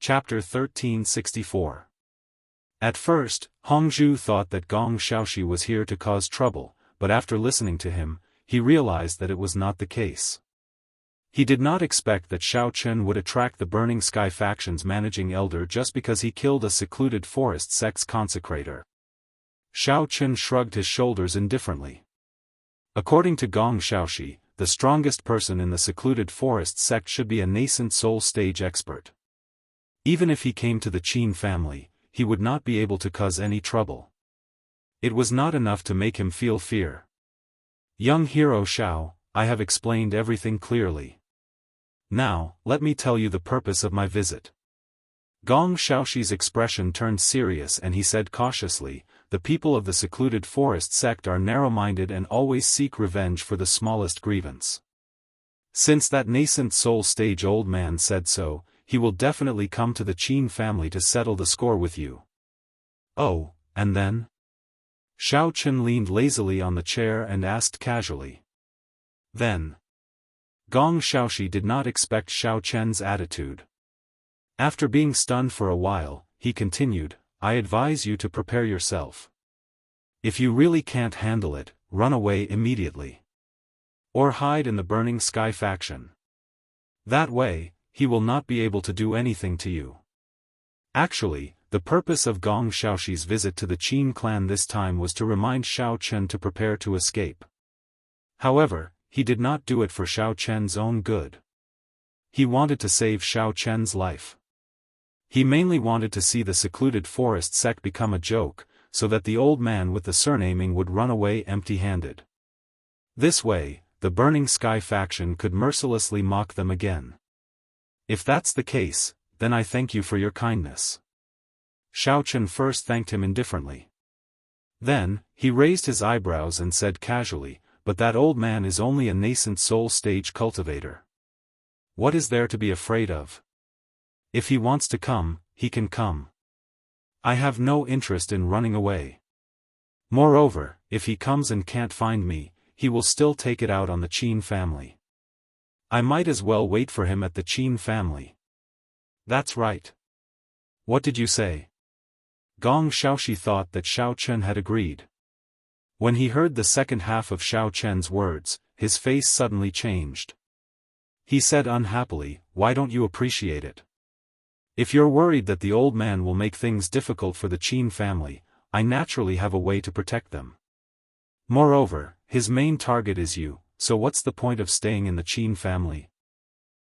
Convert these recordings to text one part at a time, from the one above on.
Chapter 1364. At first, Hongzhu thought that Gong Xiaoxi was here to cause trouble, but after listening to him, he realized that it was not the case. He did not expect that Xiao Chen would attract the Burning Sky faction's managing elder just because he killed a secluded forest sect's consecrator. Xiao Chen shrugged his shoulders indifferently. According to Gong Xiaoxi, the strongest person in the secluded forest sect should be a nascent soul stage expert. Even if he came to the Qin family, he would not be able to cause any trouble. It was not enough to make him feel fear. Young hero Xiao, I have explained everything clearly. Now, let me tell you the purpose of my visit. Gong Xiaoxi's expression turned serious and he said cautiously, the people of the secluded forest sect are narrow-minded and always seek revenge for the smallest grievance. Since that nascent soul stage old man said so, he will definitely come to the Qin family to settle the score with you. Oh, and then? Xiao Chen leaned lazily on the chair and asked casually. Then. Gong Xiaoxi did not expect Xiao Chen's attitude. After being stunned for a while, he continued, I advise you to prepare yourself. If you really can't handle it, run away immediately. Or hide in the Burning Sky faction. That way, he will not be able to do anything to you. Actually, the purpose of Gong Xiaoxi's visit to the Qin clan this time was to remind Xiao Chen to prepare to escape. However, he did not do it for Xiao Chen's own good. He wanted to save Xiao Chen's life. He mainly wanted to see the secluded forest sect become a joke, so that the old man with the surnaming would run away empty-handed. This way, the Burning Sky faction could mercilessly mock them again. If that's the case, then I thank you for your kindness. Xiao Chen first thanked him indifferently. Then, he raised his eyebrows and said casually, but that old man is only a nascent soul stage cultivator. What is there to be afraid of? If he wants to come, he can come. I have no interest in running away. Moreover, if he comes and can't find me, he will still take it out on the Qin family. I might as well wait for him at the Qin family. That's right. What did you say? Gong Xiaoxi thought that Xiao Chen had agreed. When he heard the second half of Xiao Chen's words, his face suddenly changed. He said unhappily, why don't you appreciate it? If you're worried that the old man will make things difficult for the Qin family, I naturally have a way to protect them. Moreover, his main target is you, so what's the point of staying in the Qin family?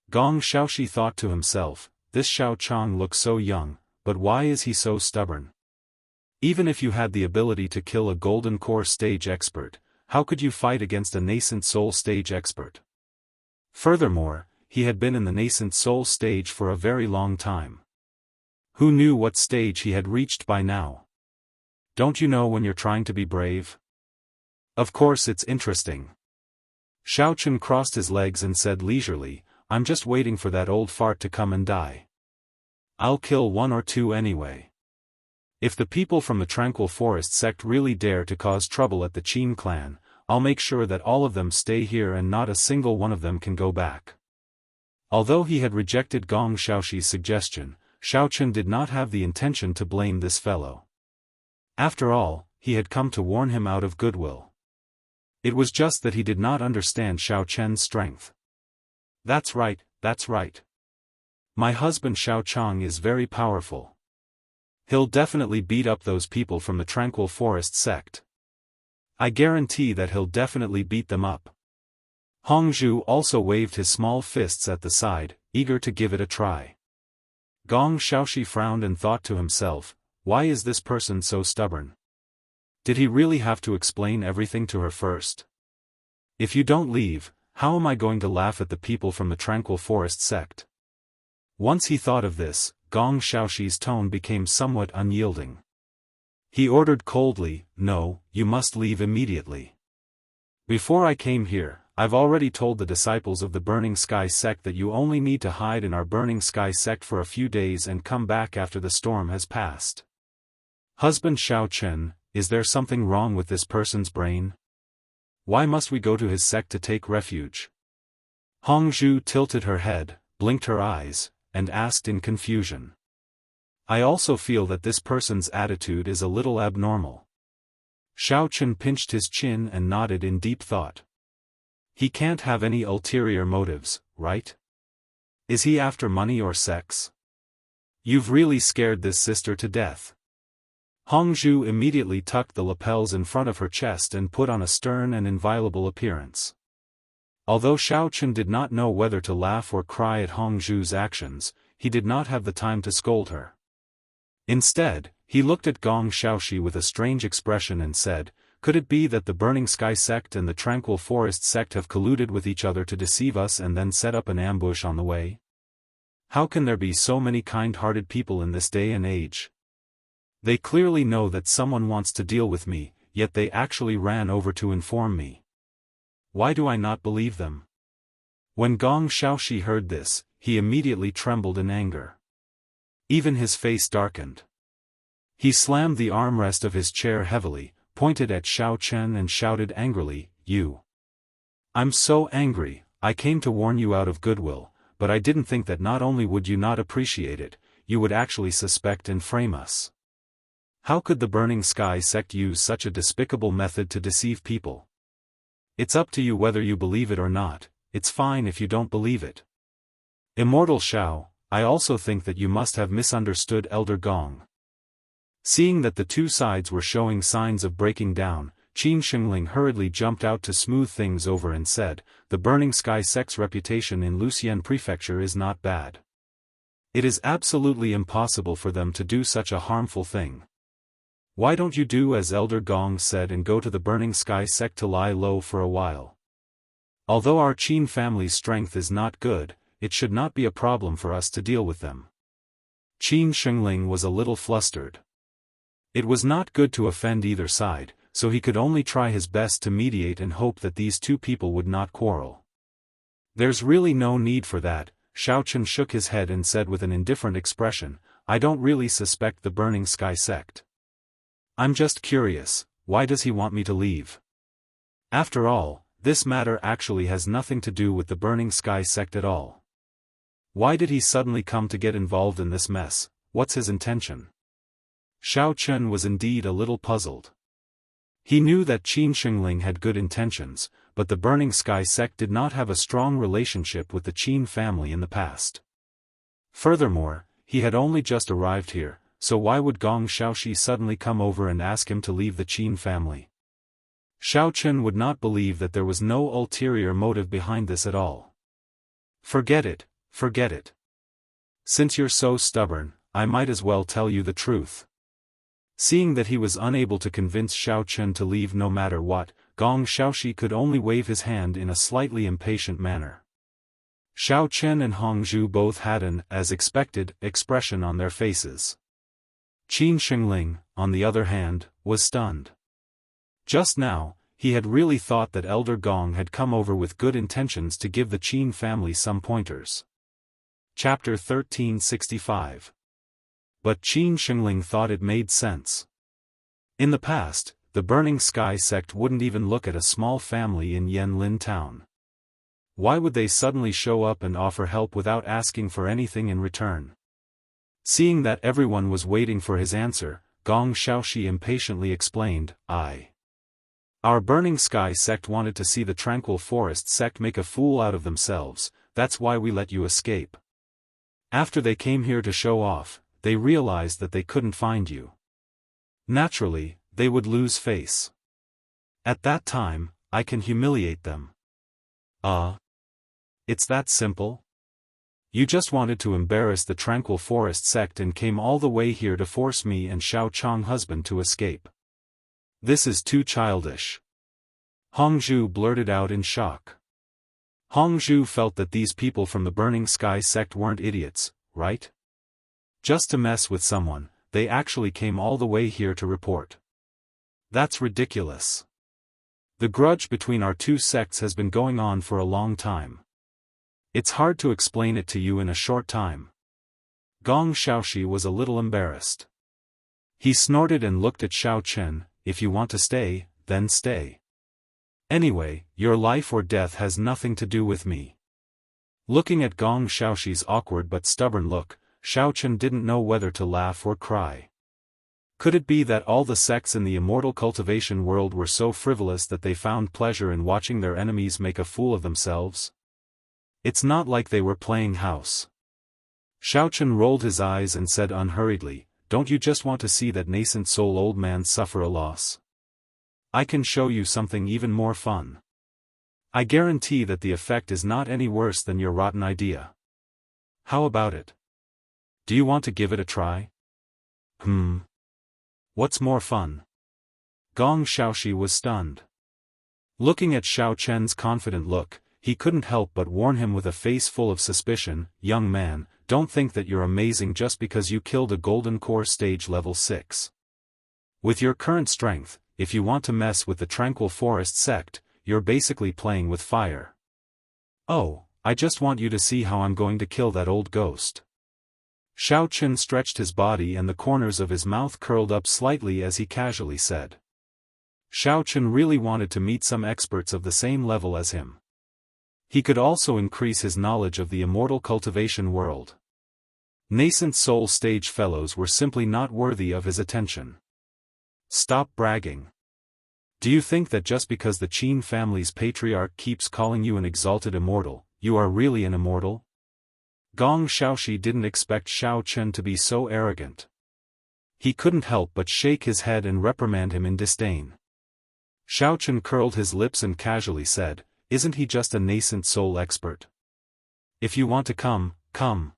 Gong Xiaoxi thought to himself, this Xiao Chang looks so young, but why is he so stubborn? Even if you had the ability to kill a golden core stage expert, how could you fight against a nascent soul stage expert? Furthermore, he had been in the nascent soul stage for a very long time. Who knew what stage he had reached by now? Don't you know when you're trying to be brave? Of course it's interesting. Xiao Chen crossed his legs and said leisurely, I'm just waiting for that old fart to come and die. I'll kill one or two anyway. If the people from the Tranquil Forest sect really dare to cause trouble at the Qin clan, I'll make sure that all of them stay here and not a single one of them can go back. Although he had rejected Gong Xiaoxi's suggestion, Xiao Chen did not have the intention to blame this fellow. After all, he had come to warn him out of goodwill. It was just that he did not understand Xiao Chen's strength. That's right, that's right. My husband Xiao Chang is very powerful. He'll definitely beat up those people from the Tranquil Forest sect. I guarantee that he'll definitely beat them up. Hongzhu also waved his small fists at the side, eager to give it a try. Gong Xiaoxi frowned and thought to himself, why is this person so stubborn? Did he really have to explain everything to her first? If you don't leave, how am I going to laugh at the people from the Tranquil Forest sect? Once he thought of this, Gong Xiaoxi's tone became somewhat unyielding. He ordered coldly, no, you must leave immediately. Before I came here, I've already told the disciples of the Burning Sky sect that you only need to hide in our Burning Sky sect for a few days and come back after the storm has passed. Husband Xiao Chen, is there something wrong with this person's brain? Why must we go to his sect to take refuge? Hongzhu tilted her head, blinked her eyes, and asked in confusion. I also feel that this person's attitude is a little abnormal. Xiaofan pinched his chin and nodded in deep thought. He can't have any ulterior motives, right? Is he after money or sex? You've really scared this sister to death. Hongzhu immediately tucked the lapels in front of her chest and put on a stern and inviolable appearance. Although Xiaofan did not know whether to laugh or cry at Hongzhu's actions, he did not have the time to scold her. Instead, he looked at Gong Xiaoxi with a strange expression and said, "Could it be that the Burning Sky sect and the Tranquil Forest sect have colluded with each other to deceive us and then set up an ambush on the way? How can there be so many kind-hearted people in this day and age? They clearly know that someone wants to deal with me, yet they actually ran over to inform me. Why do I not believe them?" When Gong Xiaoxi heard this, he immediately trembled in anger. Even his face darkened. He slammed the armrest of his chair heavily, pointed at Xiaofan and shouted angrily, "You! I'm so angry, I came to warn you out of goodwill, but I didn't think that not only would you not appreciate it, you would actually suspect and frame us. How could the Burning Sky sect use such a despicable method to deceive people? It's up to you whether you believe it or not, it's fine if you don't believe it. Immortal Xiao, I also think that you must have misunderstood Elder Gong." Seeing that the two sides were showing signs of breaking down, Qin Shengling hurriedly jumped out to smooth things over and said, "The Burning Sky sect's reputation in Luxian Prefecture is not bad. It is absolutely impossible for them to do such a harmful thing. Why don't you do as Elder Gong said and go to the Burning Sky sect to lie low for a while? Although our Qin family's strength is not good, it should not be a problem for us to deal with them." Qin Shengling was a little flustered. It was not good to offend either side, so he could only try his best to mediate and hope that these two people would not quarrel. "There's really no need for that," Xiaofan shook his head and said with an indifferent expression, "I don't really suspect the Burning Sky sect. I'm just curious, why does he want me to leave? After all, this matter actually has nothing to do with the Burning Sky sect at all. Why did he suddenly come to get involved in this mess? What's his intention?" Xiaofan was indeed a little puzzled. He knew that Qin Shengling had good intentions, but the Burning Sky sect did not have a strong relationship with the Qin family in the past. Furthermore, he had only just arrived here, so why would Gong Xiaoxi suddenly come over and ask him to leave the Qin family? Xiaofan would not believe that there was no ulterior motive behind this at all. Forget it, forget it. Since you're so stubborn, I might as well tell you the truth." Seeing that he was unable to convince Xiaofan to leave no matter what, Gong Xiaoxi could only wave his hand in a slightly impatient manner. Xiaofan and Hongzhu both had an, as expected, expression on their faces. Qin Shengling, on the other hand, was stunned. Just now, he had really thought that Elder Gong had come over with good intentions to give the Qin family some pointers. Chapter 1365. But Qin Shengling thought it made sense. In the past, the Burning Sky sect wouldn't even look at a small family in Yanlin town. Why would they suddenly show up and offer help without asking for anything in return? Seeing that everyone was waiting for his answer, Gong Xiaoxi impatiently explained, Our Burning Sky sect wanted to see the Tranquil Forest sect make a fool out of themselves, that's why we let you escape. After they came here to show off, they realized that they couldn't find you. Naturally, they would lose face. At that time, I can humiliate them. It's that simple? You just wanted to embarrass the Tranquil Forest sect and came all the way here to force me and Xiao Chong's husband to escape. This is too childish. Hongzhu blurted out in shock. Hongzhu felt that these people from the Burning Sky sect weren't idiots, right? Just to mess with someone, they actually came all the way here to report. That's ridiculous. The grudge between our two sects has been going on for a long time. It's hard to explain it to you in a short time. Gong Xiaoxi was a little embarrassed. He snorted and looked at Xiaofan, if you want to stay, then stay. Anyway, your life or death has nothing to do with me. Looking at Gong Xiaoxi's awkward but stubborn look, Xiaochen didn't know whether to laugh or cry. Could it be that all the sects in the immortal cultivation world were so frivolous that they found pleasure in watching their enemies make a fool of themselves? It's not like they were playing house. Xiaochen rolled his eyes and said unhurriedly, "Don't you just want to see that nascent soul old man suffer a loss? I can show you something even more fun. I guarantee that the effect is not any worse than your rotten idea. How about it? Do you want to give it a try?" What's more fun? Gong Xiaoxi was stunned. Looking at Xiaochen's confident look, he couldn't help but warn him with a face full of suspicion, "Young man, don't think that you're amazing just because you killed a golden core stage level 6. With your current strength, if you want to mess with the Tranquil Forest sect, you're basically playing with fire. Oh, I just want you to see how I'm going to kill that old ghost." Xiaochen stretched his body and the corners of his mouth curled up slightly as he casually said. Xiaochen really wanted to meet some experts of the same level as him. He could also increase his knowledge of the immortal cultivation world. Nascent soul stage fellows were simply not worthy of his attention. Stop bragging. Do you think that just because the Qin family's patriarch keeps calling you an exalted immortal, you are really an immortal? Gong Xiaoxi didn't expect Xiaochen to be so arrogant. He couldn't help but shake his head and reprimand him in disdain. Xiaochen curled his lips and casually said, "Isn't he just a nascent soul expert? If you want to come, come.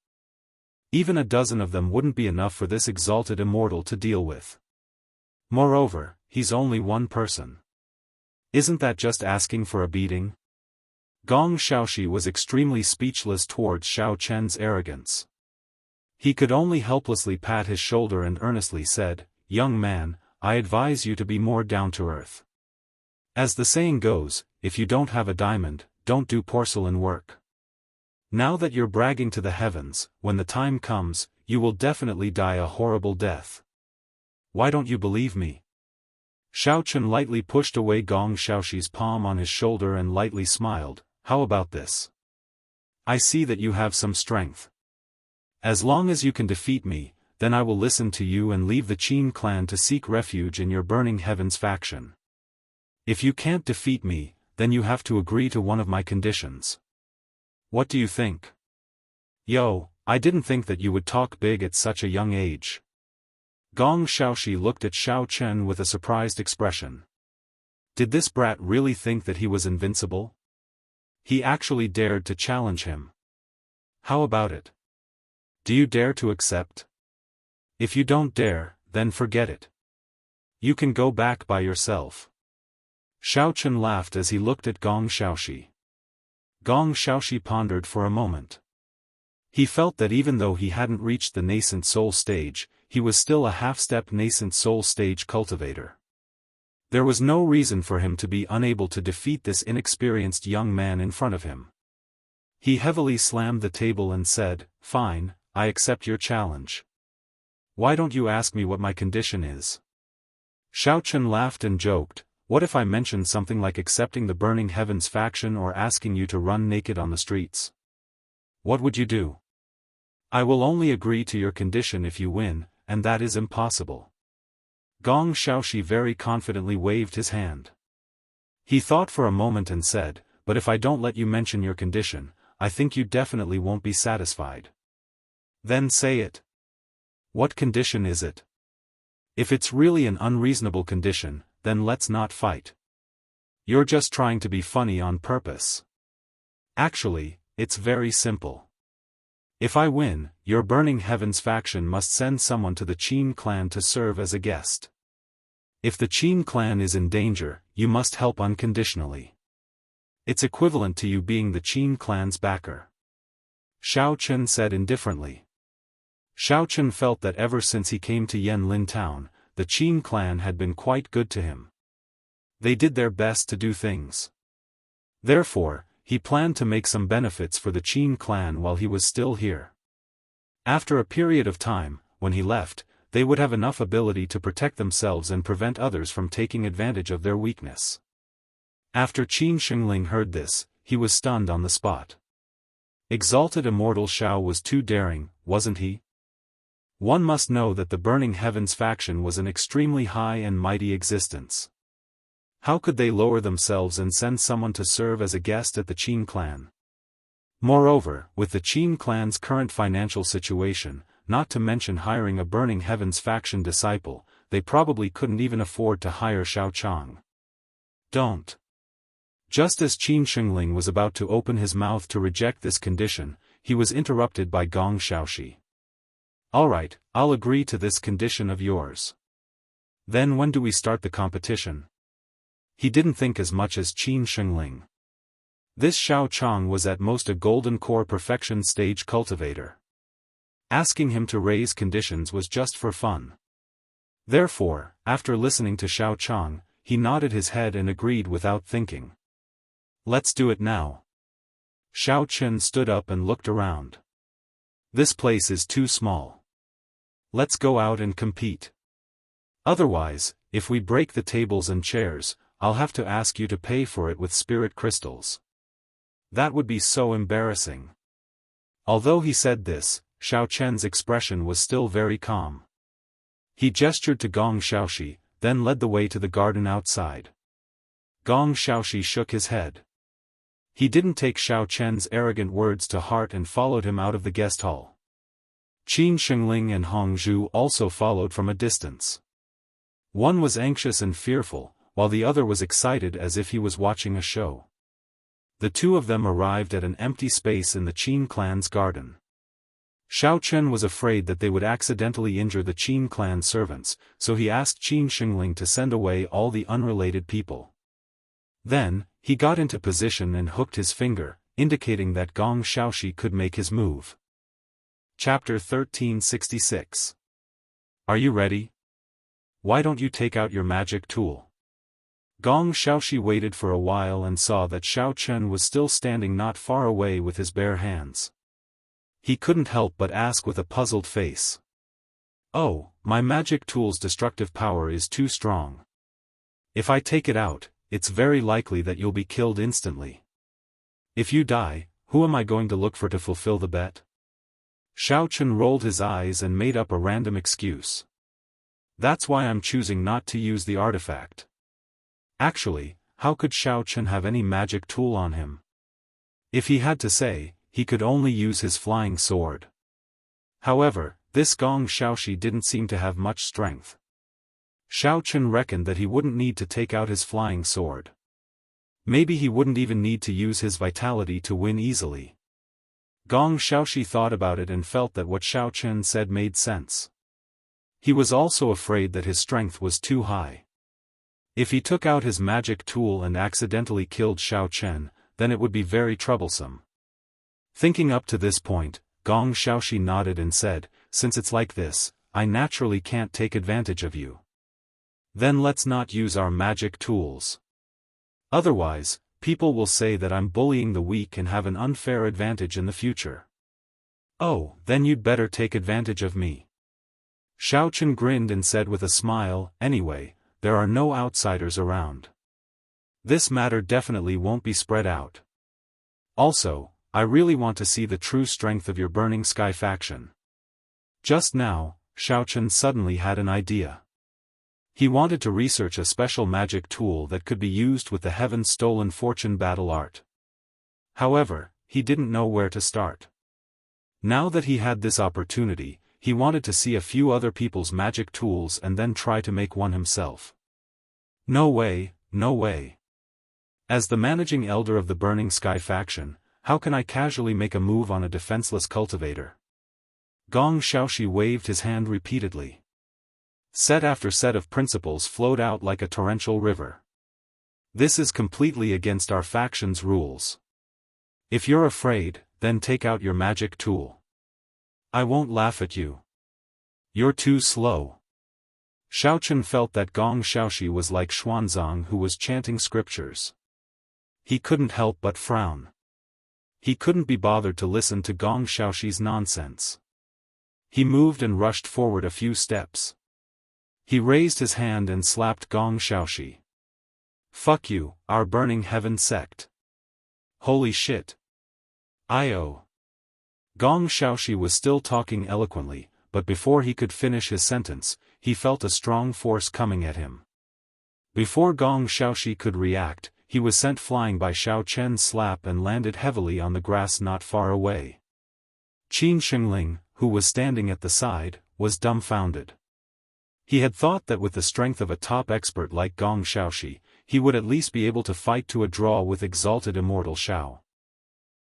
Even a dozen of them wouldn't be enough for this exalted immortal to deal with. Moreover, he's only one person. Isn't that just asking for a beating?" Gong Xiaoxi was extremely speechless towards Xiaochen's arrogance. He could only helplessly pat his shoulder and earnestly said, "Young man, I advise you to be more down to earth. As the saying goes, if you don't have a diamond, don't do porcelain work. Now that you're bragging to the heavens, when the time comes, you will definitely die a horrible death. Why don't you believe me?" Xiaochen lightly pushed away Gong Xiaoxi's palm on his shoulder and lightly smiled. "How about this? I see that you have some strength. As long as you can defeat me, then I will listen to you and leave the Qin clan to seek refuge in your Burning Heavens faction. If you can't defeat me, then you have to agree to one of my conditions. What do you think?" "Yo, I didn't think that you would talk big at such a young age." Gong Xiaoxi looked at Xiaochen with a surprised expression. Did this brat really think that he was invincible? He actually dared to challenge him. How about it? Do you dare to accept? If you don't dare, then forget it. You can go back by yourself. Xiaochen laughed as he looked at Gong Xiaoxi. Gong Xiaoxi pondered for a moment. He felt that even though he hadn't reached the nascent soul stage, he was still a half-step nascent soul stage cultivator. There was no reason for him to be unable to defeat this inexperienced young man in front of him. He heavily slammed the table and said, "Fine, I accept your challenge. Why don't you ask me what my condition is?" Xiaochen laughed and joked, "What if I mentioned something like accepting the Burning Heavens faction or asking you to run naked on the streets? What would you do?" "I will only agree to your condition if you win, and that is impossible." Gong Xiaoxi very confidently waved his hand. He thought for a moment and said, "But if I don't let you mention your condition, I think you definitely won't be satisfied." "Then say it. What condition is it? If it's really an unreasonable condition, then let's not fight. You're just trying to be funny on purpose. Actually, it's very simple. If I win, your Burning Heavens faction must send someone to the Qin clan to serve as a guest. If the Qin clan is in danger, you must help unconditionally. It's equivalent to you being the Qin clan's backer." Xiaochen said indifferently. Xiaochen felt that ever since he came to Yanlin town, the Qin clan had been quite good to him. They did their best to do things. Therefore, he planned to make some benefits for the Qin clan while he was still here. After a period of time, when he left, they would have enough ability to protect themselves and prevent others from taking advantage of their weakness. After Qin Shengling heard this, he was stunned on the spot. Exalted Immortal Xiao was too daring, wasn't he? One must know that the Burning Heavens faction was an extremely high and mighty existence. How could they lower themselves and send someone to serve as a guest at the Qin clan? Moreover, with the Qin clan's current financial situation, not to mention hiring a Burning Heavens faction disciple, they probably couldn't even afford to hire Xiao Chang. Don't. Just as Qin Shengling was about to open his mouth to reject this condition, he was interrupted by Gong Xiaoxi. Alright, I'll agree to this condition of yours. Then when do we start the competition? He didn't think as much as Qin Shengling. This Xiao Chang was at most a golden core perfection stage cultivator. Asking him to raise conditions was just for fun. Therefore, after listening to Xiao Chang, he nodded his head and agreed without thinking. Let's do it now. Xiao Chen stood up and looked around. This place is too small. Let's go out and compete. Otherwise, if we break the tables and chairs, I'll have to ask you to pay for it with spirit crystals. That would be so embarrassing. Although he said this, Xiao Chen's expression was still very calm. He gestured to Gong Xiaoxi, then led the way to the garden outside. Gong Xiaoxi shook his head. He didn't take Xiao Chen's arrogant words to heart and followed him out of the guest hall. Qin Shengling and Hong Zhu also followed from a distance. One was anxious and fearful, while the other was excited as if he was watching a show. The two of them arrived at an empty space in the Qin clan's garden. Xiao Chen was afraid that they would accidentally injure the Qin clan servants, so he asked Qin Shengling to send away all the unrelated people. Then, he got into position and hooked his finger, indicating that Gong Xiaoxi could make his move. Chapter 1366. Are you ready? Why don't you take out your magic tool? Gong Xiaoxi waited for a while and saw that Xiao Chen was still standing not far away with his bare hands. He couldn't help but ask with a puzzled face. Oh, my magic tool's destructive power is too strong. If I take it out, it's very likely that you'll be killed instantly. If you die, who am I going to look for to fulfill the bet? Xiao Chen rolled his eyes and made up a random excuse. That's why I'm choosing not to use the artifact. Actually, how could Xiao Chen have any magic tool on him? If he had to say, he could only use his flying sword. However, this Gong Xiaoxi didn't seem to have much strength. Xiao Chen reckoned that he wouldn't need to take out his flying sword. Maybe he wouldn't even need to use his vitality to win easily. Gong Xiaoxi thought about it and felt that what Xiao Chen said made sense. He was also afraid that his strength was too high. If he took out his magic tool and accidentally killed Xiao Chen, then it would be very troublesome. Thinking up to this point, Gong Xiaoxi nodded and said, since it's like this, I naturally can't take advantage of you. Then let's not use our magic tools. Otherwise, people will say that I'm bullying the weak and have an unfair advantage in the future. Oh, then you'd better take advantage of me. Xiao Chen grinned and said with a smile, anyway, there are no outsiders around. This matter definitely won't be spread out. Also, I really want to see the true strength of your Burning Sky faction. Just now, Xiao Chen suddenly had an idea. He wanted to research a special magic tool that could be used with the Heaven Stolen Fortune battle art. However, he didn't know where to start. Now that he had this opportunity, he wanted to see a few other people's magic tools and then try to make one himself. No way, no way. As the managing elder of the Burning Sky faction, how can I casually make a move on a defenseless cultivator? Gong Xiaoxi waved his hand repeatedly. Set after set of principles flowed out like a torrential river. This is completely against our faction's rules. If you're afraid, then take out your magic tool. I won't laugh at you. You're too slow. Xiao Chen felt that Gong Xiaoxi was like Xuanzang who was chanting scriptures. He couldn't help but frown. He couldn't be bothered to listen to Gong Xiaoxi's nonsense. He moved and rushed forward a few steps. He raised his hand and slapped Gong Xiaoxi. Fuck you, our Burning Heaven sect. Holy shit. Gong Xiaoxi was still talking eloquently, but before he could finish his sentence, he felt a strong force coming at him. Before Gong Xiaoxi could react, he was sent flying by Xiao Chen's slap and landed heavily on the grass not far away. Qin Shengling, who was standing at the side, was dumbfounded. He had thought that with the strength of a top expert like Gong Xiaoxi, he would at least be able to fight to a draw with exalted immortal Xiao.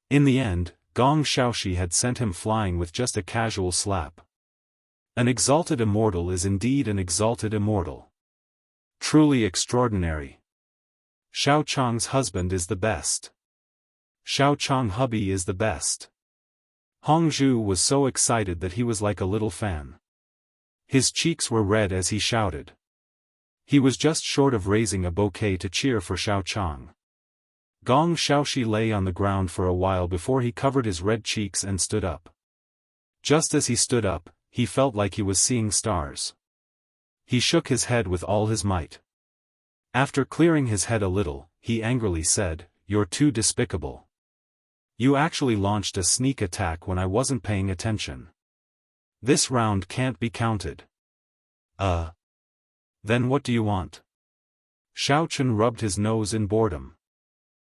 In the end, Gong Xiaoxi had sent him flying with just a casual slap. An exalted immortal is indeed an exalted immortal. Truly extraordinary. Xiao Chang's husband is the best. Xiao Chang hubby is the best. Hongzhu was so excited that he was like a little fan. His cheeks were red as he shouted. He was just short of raising a bouquet to cheer for Xiao Chang. Gong Xiaoxi lay on the ground for a while before he covered his red cheeks and stood up. Just as he stood up, he felt like he was seeing stars. He shook his head with all his might. After clearing his head a little, he angrily said, "You're too despicable. You actually launched a sneak attack when I wasn't paying attention. This round can't be counted." Then what do you want?" Xiao Chen rubbed his nose in boredom.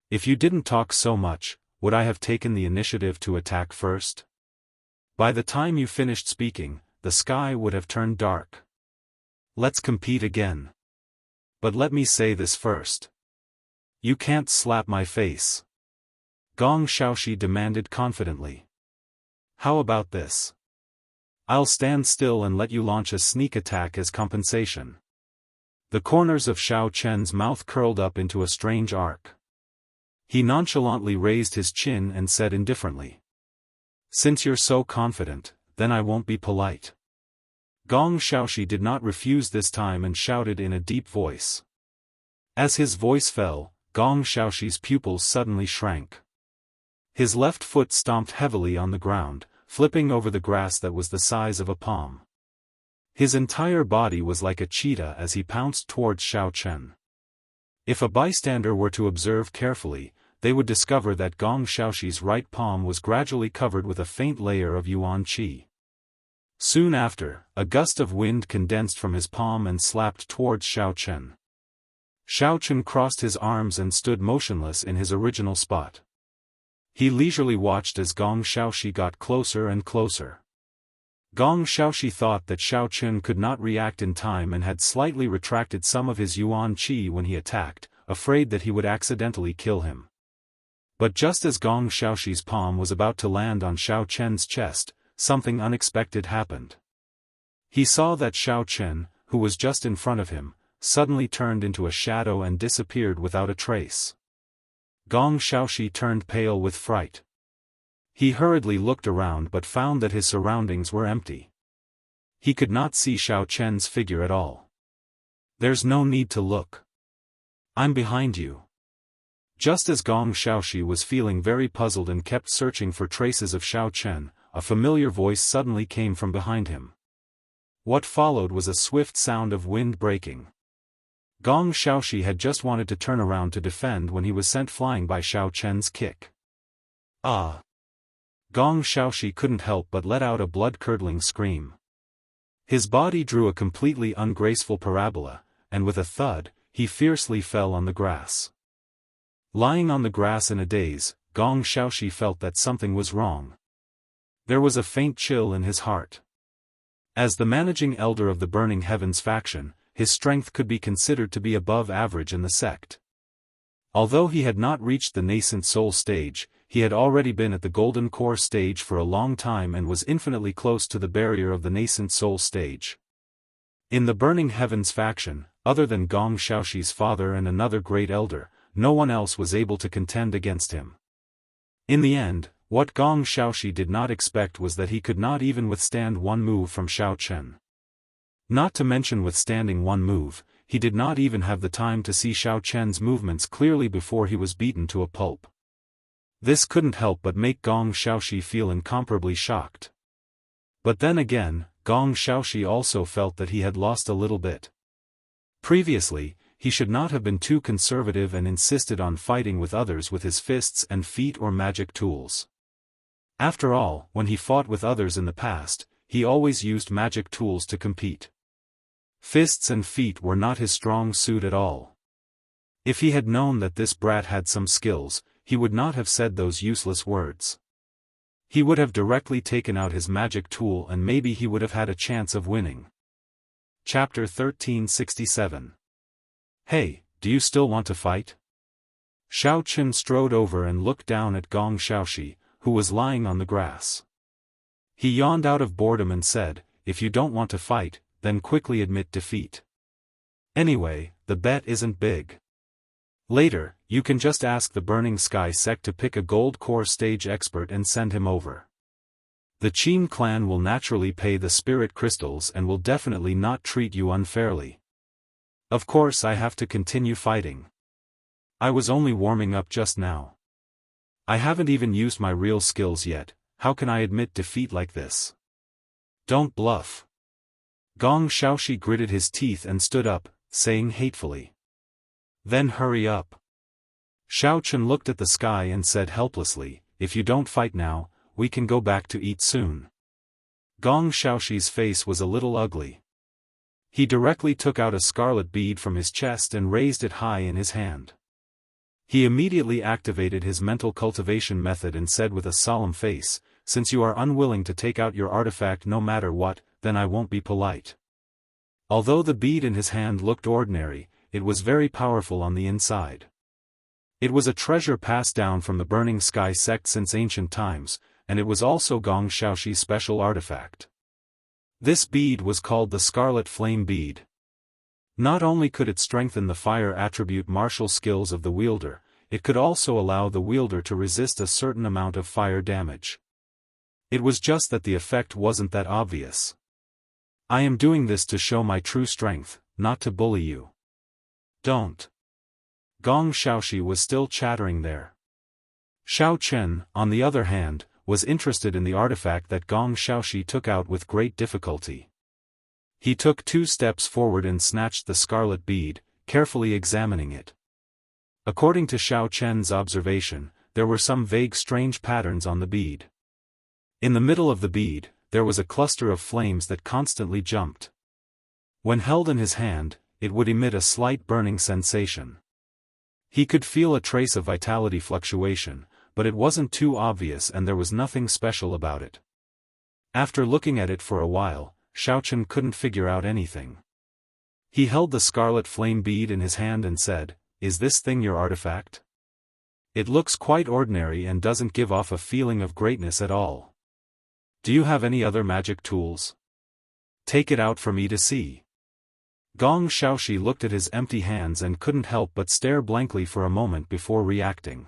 "If you didn't talk so much, would I have taken the initiative to attack first? By the time you finished speaking, the sky would have turned dark. Let's compete again. But let me say this first. You can't slap my face." Gong Xiaoxi demanded confidently. "How about this? I'll stand still and let you launch a sneak attack as compensation." The corners of Xiao Chen's mouth curled up into a strange arc. He nonchalantly raised his chin and said indifferently, "Since you're so confident, then I won't be polite." Gong Xiaoxi did not refuse this time and shouted in a deep voice. As his voice fell, Gong Xiaoxi's pupils suddenly shrank. His left foot stomped heavily on the ground, flipping over the grass that was the size of a palm. His entire body was like a cheetah as he pounced towards Xiao Chen. If a bystander were to observe carefully, they would discover that Gong Xiaoxi's right palm was gradually covered with a faint layer of yuan qi. Soon after, a gust of wind condensed from his palm and slapped towards Xiao Chen. Xiao Chen crossed his arms and stood motionless in his original spot. He leisurely watched as Gong Xiaoxi got closer and closer. Gong Xiaoxi thought that Xiao Chen could not react in time and had slightly retracted some of his yuan qi when he attacked, afraid that he would accidentally kill him. But just as Gong Xiaoxi's palm was about to land on Xiao Chen's chest, something unexpected happened. He saw that Xiao Chen, who was just in front of him, suddenly turned into a shadow and disappeared without a trace. Gong Xiaoxi turned pale with fright. He hurriedly looked around but found that his surroundings were empty. He could not see Xiao Chen's figure at all. "There's no need to look. I'm behind you." Just as Gong Xiaoxi was feeling very puzzled and kept searching for traces of Xiao Chen, a familiar voice suddenly came from behind him. What followed was a swift sound of wind breaking. Gong Xiaoxi had just wanted to turn around to defend when he was sent flying by Xiao Chen's kick. "Ah!" Gong Xiaoxi couldn't help but let out a blood-curdling scream. His body drew a completely ungraceful parabola, and with a thud, he fiercely fell on the grass. Lying on the grass in a daze, Gong Xiaoxi felt that something was wrong. There was a faint chill in his heart. As the managing elder of the Burning Heavens faction, his strength could be considered to be above average in the sect. Although he had not reached the nascent soul stage, he had already been at the golden core stage for a long time and was infinitely close to the barrier of the nascent soul stage. In the Burning Heavens faction, other than Gong Xiaoxi's father and another great elder, no one else was able to contend against him. In the end, what Gong Xiaoxi did not expect was that he could not even withstand one move from Xiao Chen. Not to mention withstanding one move, he did not even have the time to see Xiao Chen's movements clearly before he was beaten to a pulp. This couldn't help but make Gong Xiaoxi feel incomparably shocked. But then again, Gong Xiaoxi also felt that he had lost a little bit. Previously, he should not have been too conservative and insisted on fighting with others with his fists and feet or magic tools. After all, when he fought with others in the past, he always used magic tools to compete. Fists and feet were not his strong suit at all. If he had known that this brat had some skills, he would not have said those useless words. He would have directly taken out his magic tool and maybe he would have had a chance of winning. Chapter 1367. Hey, do you still want to fight? Xiao Chen strode over and looked down at Gong Xiaoxi, who was lying on the grass. He yawned out of boredom and said, if you don't want to fight, then quickly admit defeat. Anyway, the bet isn't big. Later, you can just ask the Burning Sky sect to pick a gold core stage expert and send him over. The Qin clan will naturally pay the spirit crystals and will definitely not treat you unfairly. Of course I have to continue fighting. I was only warming up just now. I haven't even used my real skills yet, how can I admit defeat like this? Don't bluff. Gong Xiaoxi gritted his teeth and stood up, saying hatefully. Then hurry up. Xiao Chen looked at the sky and said helplessly, if you don't fight now, we can go back to eat soon. Gong Xiaoxi's face was a little ugly. He directly took out a scarlet bead from his chest and raised it high in his hand. He immediately activated his mental cultivation method and said with a solemn face, since you are unwilling to take out your artifact no matter what, then I won't be polite. Although the bead in his hand looked ordinary, it was very powerful on the inside. It was a treasure passed down from the Burning Sky sect since ancient times, and it was also Gong Xiaoxi's special artifact. This bead was called the Scarlet Flame Bead. Not only could it strengthen the fire attribute martial skills of the wielder, it could also allow the wielder to resist a certain amount of fire damage. It was just that the effect wasn't that obvious. I am doing this to show my true strength, not to bully you. Don't. Gong Xiaoxi was still chattering there. Xiao Chen, on the other hand, was interested in the artifact that Gong Xiaoxi took out with great difficulty. He took 2 steps forward and snatched the scarlet bead, carefully examining it. According to Xiao Chen's observation, there were some vague strange patterns on the bead. In the middle of the bead, there was a cluster of flames that constantly jumped. When held in his hand, it would emit a slight burning sensation. He could feel a trace of vitality fluctuation, but it wasn't too obvious and there was nothing special about it. After looking at it for a while, Xiao Chen couldn't figure out anything. He held the scarlet flame bead in his hand and said, is this thing your artifact? It looks quite ordinary and doesn't give off a feeling of greatness at all. Do you have any other magic tools? Take it out for me to see. Gong Xiaoxi looked at his empty hands and couldn't help but stare blankly for a moment before reacting.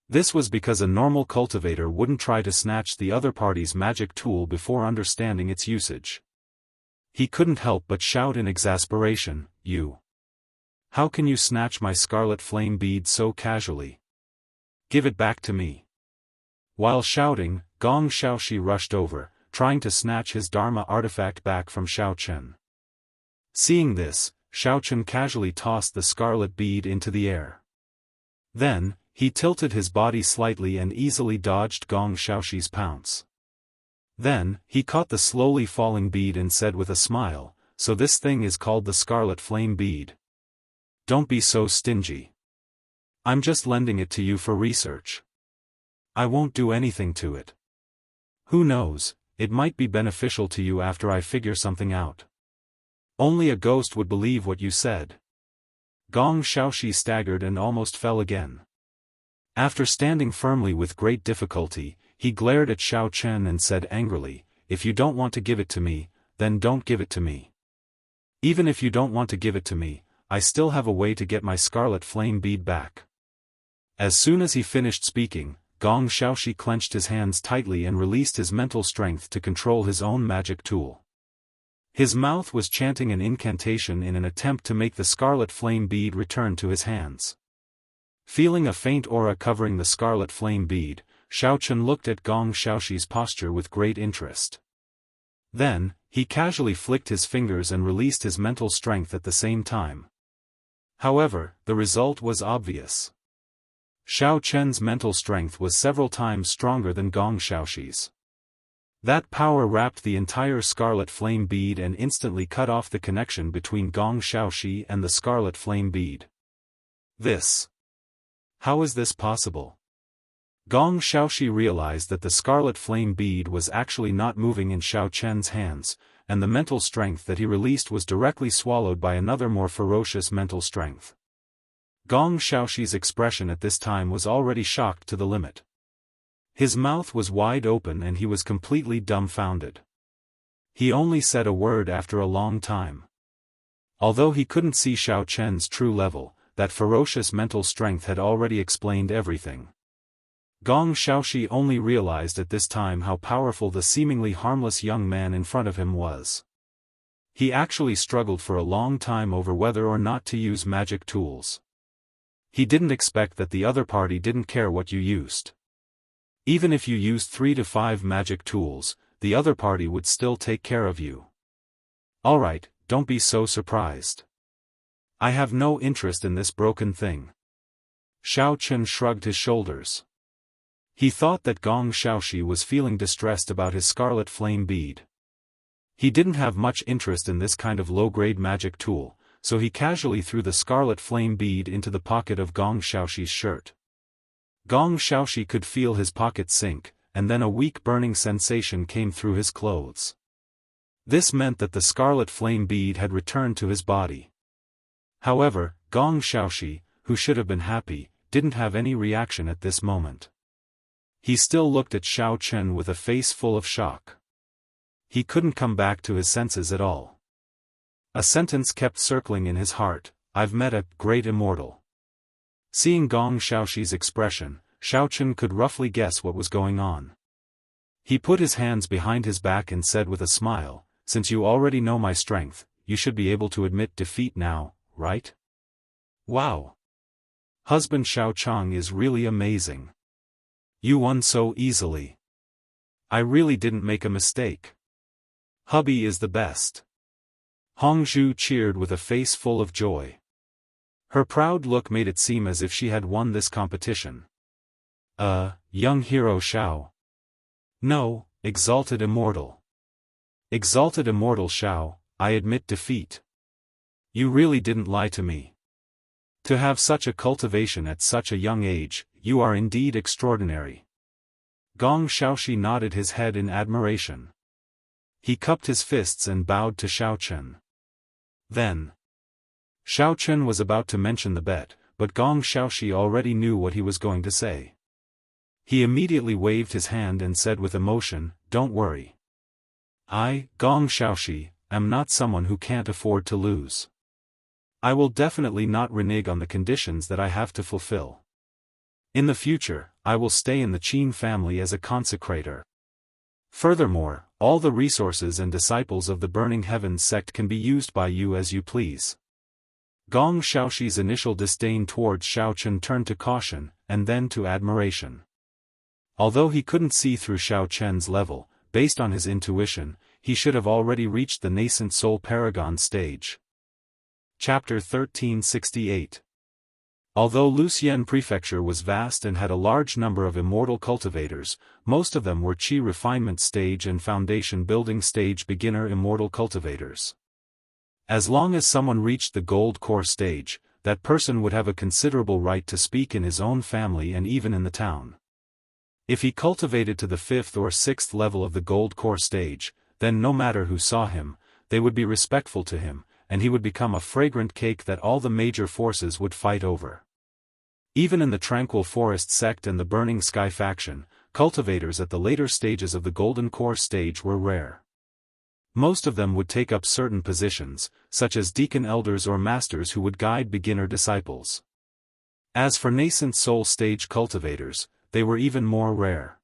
This was because a normal cultivator wouldn't try to snatch the other party's magic tool before understanding its usage. He couldn't help but shout in exasperation, you! How can you snatch my scarlet flame bead so casually? Give it back to me. While shouting, Gong Xiaoxi rushed over, trying to snatch his Dharma artifact back from Xiao Chen. Seeing this, Xiao Chen casually tossed the scarlet bead into the air. Then, he tilted his body slightly and easily dodged Gong Xiaoxi's pounce. Then, he caught the slowly falling bead and said with a smile, so this thing is called the Scarlet Flame Bead. Don't be so stingy. I'm just lending it to you for research. I won't do anything to it. Who knows, it might be beneficial to you after I figure something out. Only a ghost would believe what you said. Gong Xiaoxi staggered and almost fell again. After standing firmly with great difficulty, he glared at Xiao Chen and said angrily, if you don't want to give it to me, then don't give it to me. Even if you don't want to give it to me, I still have a way to get my scarlet flame bead back. As soon as he finished speaking, Gong Xiaoxi clenched his hands tightly and released his mental strength to control his own magic tool. His mouth was chanting an incantation in an attempt to make the scarlet flame bead return to his hands. Feeling a faint aura covering the scarlet flame bead, Xiao Chen looked at Gong Xiaoxi's posture with great interest. Then, he casually flicked his fingers and released his mental strength at the same time. However, the result was obvious. Xiao Chen's mental strength was several times stronger than Gong Xiaoxi's. That power wrapped the entire scarlet flame bead and instantly cut off the connection between Gong Xiaoxi and the scarlet flame bead. How is this possible? Gong Xiaoxi realized that the scarlet flame bead was actually not moving in Xiao Chen's hands, and the mental strength that he released was directly swallowed by another more ferocious mental strength. Gong Xiaoxi's expression at this time was already shocked to the limit. His mouth was wide open and he was completely dumbfounded. He only said a word after a long time. Although he couldn't see Xiao Chen's true level, that ferocious mental strength had already explained everything. Gong Xiaoxi only realized at this time how powerful the seemingly harmless young man in front of him was. He actually struggled for a long time over whether or not to use magic tools. He didn't expect that the other party didn't care what you used. Even if you used 3 to 5 magic tools, the other party would still take care of you. Alright, don't be so surprised. I have no interest in this broken thing. Xiao Chen shrugged his shoulders. He thought that Gong Xiaoxi was feeling distressed about his scarlet flame bead. He didn't have much interest in this kind of low-grade magic tool, so he casually threw the scarlet flame bead into the pocket of Gong Xiaoxi's shirt. Gong Xiaoxi could feel his pocket sink, and then a weak burning sensation came through his clothes. This meant that the scarlet flame bead had returned to his body. However, Gong Xiaoxi, who should have been happy, didn't have any reaction at this moment. He still looked at Xiao Chen with a face full of shock. He couldn't come back to his senses at all. A sentence kept circling in his heart: I've met a great immortal. Seeing Gong Xiaoxi's expression, Xiao Chen could roughly guess what was going on. He put his hands behind his back and said with a smile, since you already know my strength, you should be able to admit defeat now, right? Wow! Husband Xiao Chang is really amazing. You won so easily. I really didn't make a mistake. Hubby is the best. Hongzhu cheered with a face full of joy. Her proud look made it seem as if she had won this competition. Young hero Xiao. No, exalted immortal. Exalted immortal Xiao, I admit defeat. You really didn't lie to me. To have such a cultivation at such a young age, you are indeed extraordinary. Gong Xiaoxi nodded his head in admiration. He cupped his fists and bowed to Xiao Chen. Then, Xiao Chen was about to mention the bet, but Gong Xiaoxi already knew what he was going to say. He immediately waved his hand and said with emotion, "Don't worry. I, Gong Xiaoxi, am not someone who can't afford to lose. I will definitely not renege on the conditions that I have to fulfill. In the future, I will stay in the Qin family as a consecrator. Furthermore, all the resources and disciples of the Burning Heavens sect can be used by you as you please." Gong Xiaoxi's initial disdain towards Xiao Chen turned to caution, and then to admiration. Although he couldn't see through Xiao Chen's level, based on his intuition, he should have already reached the nascent soul paragon stage. Chapter 1368. Although Luxian Prefecture was vast and had a large number of immortal cultivators, most of them were Qi refinement stage and foundation building stage beginner immortal cultivators. As long as someone reached the gold core stage, that person would have a considerable right to speak in his own family and even in the town. If he cultivated to the 5th or 6th level of the gold core stage, then no matter who saw him, they would be respectful to him, and he would become a fragrant cake that all the major forces would fight over. Even in the Tranquil Forest sect and the Burning Sky faction, cultivators at the later stages of the Golden Core stage were rare. Most of them would take up certain positions, such as deacon elders or masters who would guide beginner disciples. As for nascent soul stage cultivators, they were even more rare.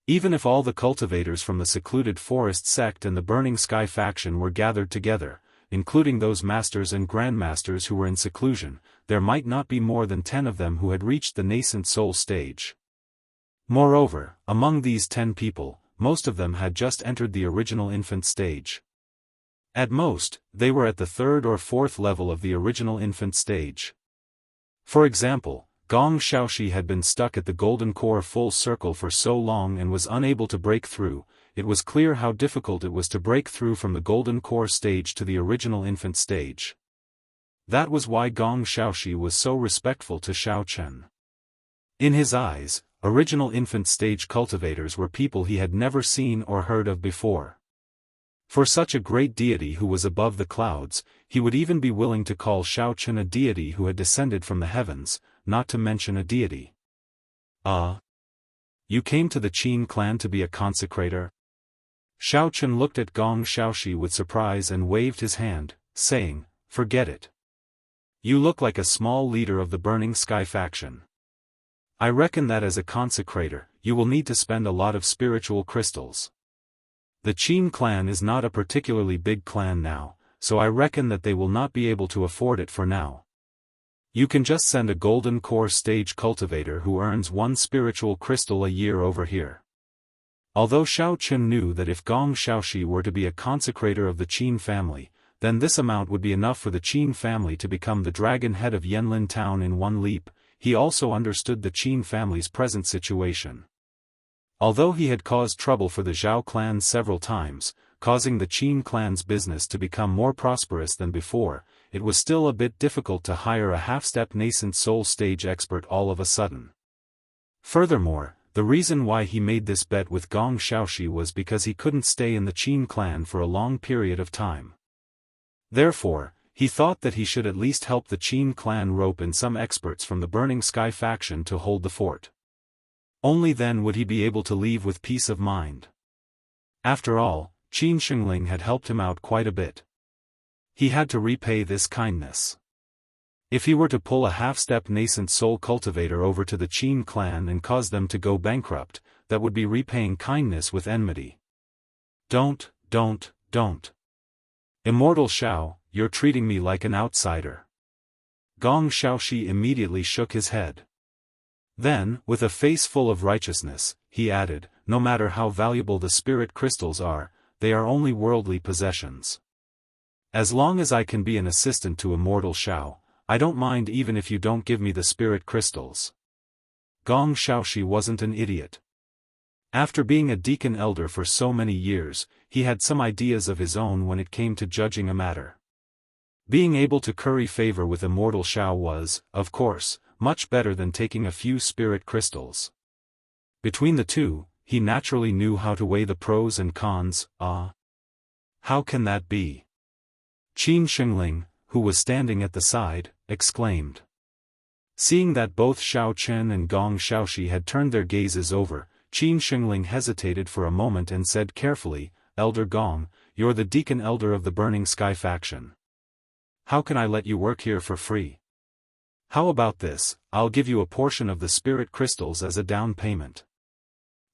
Even if all the cultivators from the Secluded Forest sect and the Burning Sky faction were gathered together, including those masters and grandmasters who were in seclusion, there might not be more than 10 of them who had reached the nascent soul stage. Moreover, among these 10 people, most of them had just entered the original infant stage. At most, they were at the 3rd or 4th level of the original infant stage. For example, Gong Xiaoxi had been stuck at the Golden Core full circle for so long and was unable to break through, it was clear how difficult it was to break through from the golden core stage to the original infant stage. That was why Gong Xiaoxi was so respectful to Xiao Chen. In his eyes, original infant stage cultivators were people he had never seen or heard of before. For such a great deity who was above the clouds, he would even be willing to call Xiao Chen a deity who had descended from the heavens, not to mention a deity. You came to the Qin clan to be a consecrator? Xiao Chen looked at Gong Xiaoxi with surprise and waved his hand, saying, "Forget it. You look like a small leader of the Burning Sky faction. I reckon that as a consecrator, you will need to spend a lot of spiritual crystals. The Qin clan is not a particularly big clan now, so I reckon that they will not be able to afford it for now. You can just send a golden core stage cultivator who earns 1 spiritual crystal a year over here." Although Xiao Chen knew that if Gong Xiaoxi were to be a consecrator of the Qin family, then this amount would be enough for the Qin family to become the dragon head of Yanlin town in one leap, he also understood the Qin family's present situation. Although he had caused trouble for the Zhao clan several times, causing the Qin clan's business to become more prosperous than before, it was still a bit difficult to hire a half-step nascent soul stage expert all of a sudden. Furthermore, the reason why he made this bet with Gong Xiaoxi was because he couldn't stay in the Qin clan for a long period of time. Therefore, he thought that he should at least help the Qin clan rope in some experts from the Burning Sky faction to hold the fort. Only then would he be able to leave with peace of mind. After all, Qin Shengling had helped him out quite a bit. He had to repay this kindness. If he were to pull a half-step nascent soul cultivator over to the Qin clan and cause them to go bankrupt, that would be repaying kindness with enmity. Don't. Immortal Xiao, you're treating me like an outsider. Gong Xiaoxi immediately shook his head. Then, with a face full of righteousness, he added, "No matter how valuable the spirit crystals are, they are only worldly possessions. As long as I can be an assistant to Immortal Xiao, I don't mind even if you don't give me the spirit crystals." Gong Xiaoxi wasn't an idiot. After being a deacon elder for so many years, he had some ideas of his own when it came to judging a matter. Being able to curry favor with Immortal Xiao was, of course, much better than taking a few spirit crystals. Between the two, he naturally knew how to weigh the pros and cons. How can that be? Qin Shengling, who was standing at the side, exclaimed. Seeing that both Xiao Chen and Gong Xiaoxi had turned their gazes over, Qin Shengling hesitated for a moment and said carefully, "Elder Gong, you're the deacon elder of the Burning Sky faction. How can I let you work here for free? How about this, I'll give you a portion of the spirit crystals as a down payment.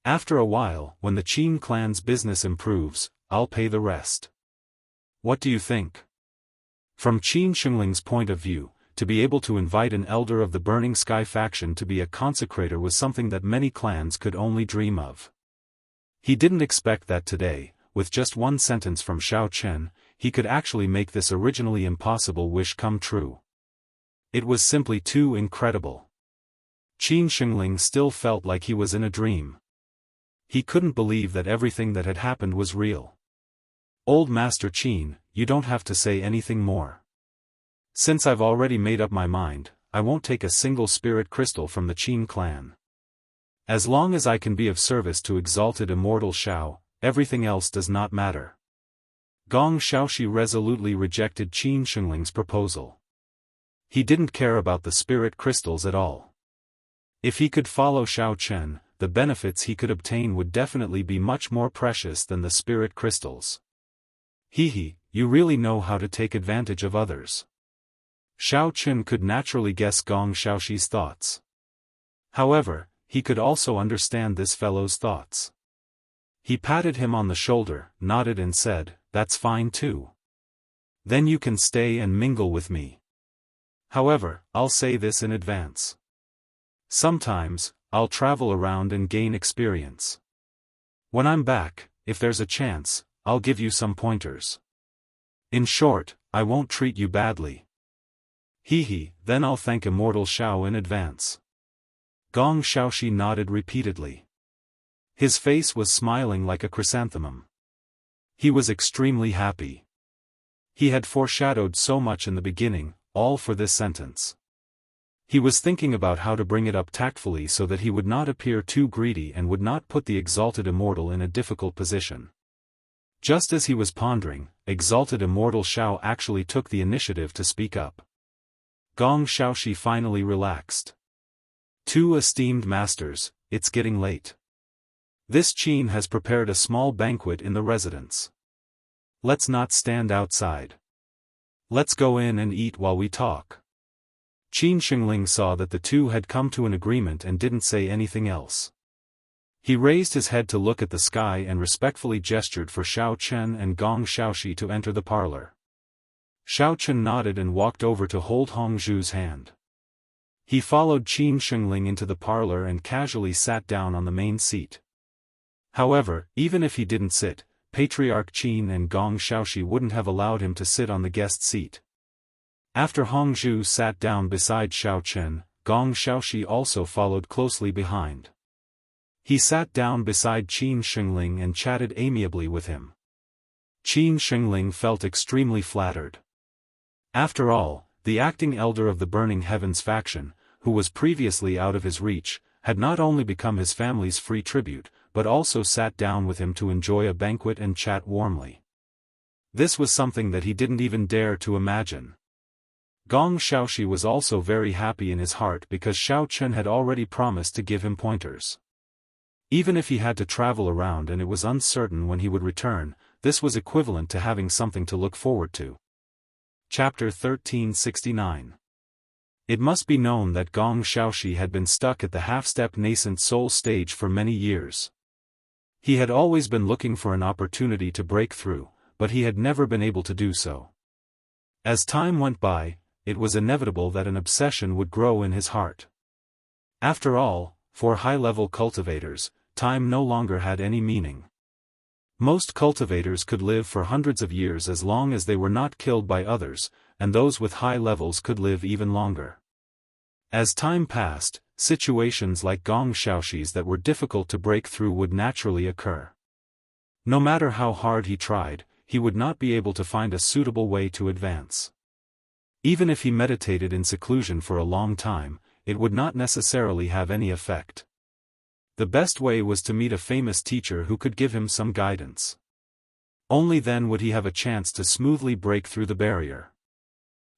After a while, when the Qin clan's business improves, I'll pay the rest. What do you think?" From Qin Shengling's point of view, to be able to invite an elder of the Burning Sky faction to be a consecrator was something that many clans could only dream of. He didn't expect that today, with just one sentence from Xiao Chen, he could actually make this originally impossible wish come true. It was simply too incredible. Qin Shengling still felt like he was in a dream. He couldn't believe that everything that had happened was real. "Old Master Qin, you don't have to say anything more. Since I've already made up my mind, I won't take a single spirit crystal from the Qin clan. As long as I can be of service to exalted Immortal Xiao, everything else does not matter." Gong Xiaoxi resolutely rejected Qin Shengling's proposal. He didn't care about the spirit crystals at all. If he could follow Xiao Chen, the benefits he could obtain would definitely be much more precious than the spirit crystals. You really know how to take advantage of others." Xiao Chen could naturally guess Gong Xiaoxi's thoughts. However, he could also understand this fellow's thoughts. He patted him on the shoulder, nodded and said, "That's fine too. Then you can stay and mingle with me. However, I'll say this in advance. Sometimes, I'll travel around and gain experience. When I'm back, if there's a chance, I'll give you some pointers. In short, I won't treat you badly." Then I'll thank Immortal Xiao in advance." Gong Xiaoxi nodded repeatedly. His face was smiling like a chrysanthemum. He was extremely happy. He had foreshadowed so much in the beginning, all for this sentence. He was thinking about how to bring it up tactfully so that he would not appear too greedy and would not put the exalted immortal in a difficult position. Just as he was pondering, exalted immortal Xiao actually took the initiative to speak up. Gong Xiaoxi finally relaxed. "Two esteemed masters, it's getting late. This Qin has prepared a small banquet in the residence. Let's not stand outside. Let's go in and eat while we talk." Qin Shengling saw that the two had come to an agreement and didn't say anything else. He raised his head to look at the sky and respectfully gestured for Xiao Chen and Gong Xiaoxi to enter the parlor. Xiao Chen nodded and walked over to hold Hongzhu's hand. He followed Qin Shengling into the parlor and casually sat down on the main seat. However, even if he didn't sit, Patriarch Qin and Gong Xiaoxi wouldn't have allowed him to sit on the guest seat. After Hongzhu sat down beside Xiao Chen, Gong Xiaoxi also followed closely behind. He sat down beside Qin Shengling and chatted amiably with him. Qin Shengling felt extremely flattered. After all, the acting elder of the Burning Heavens faction, who was previously out of his reach, had not only become his family's free tribute, but also sat down with him to enjoy a banquet and chat warmly. This was something that he didn't even dare to imagine. Gong Xiaoxi was also very happy in his heart because Xiao Chen had already promised to give him pointers. Even if he had to travel around and it was uncertain when he would return, this was equivalent to having something to look forward to. Chapter 1369. It must be known that Gong Xiaoxi had been stuck at the half-step nascent soul stage for many years. He had always been looking for an opportunity to break through, but he had never been able to do so. As time went by, it was inevitable that an obsession would grow in his heart. After all, for high-level cultivators, time no longer had any meaning. Most cultivators could live for hundreds of years as long as they were not killed by others, and those with high levels could live even longer. As time passed, situations like Gong Xiaoxi's that were difficult to break through would naturally occur. No matter how hard he tried, he would not be able to find a suitable way to advance. Even if he meditated in seclusion for a long time, it would not necessarily have any effect. The best way was to meet a famous teacher who could give him some guidance. Only then would he have a chance to smoothly break through the barrier.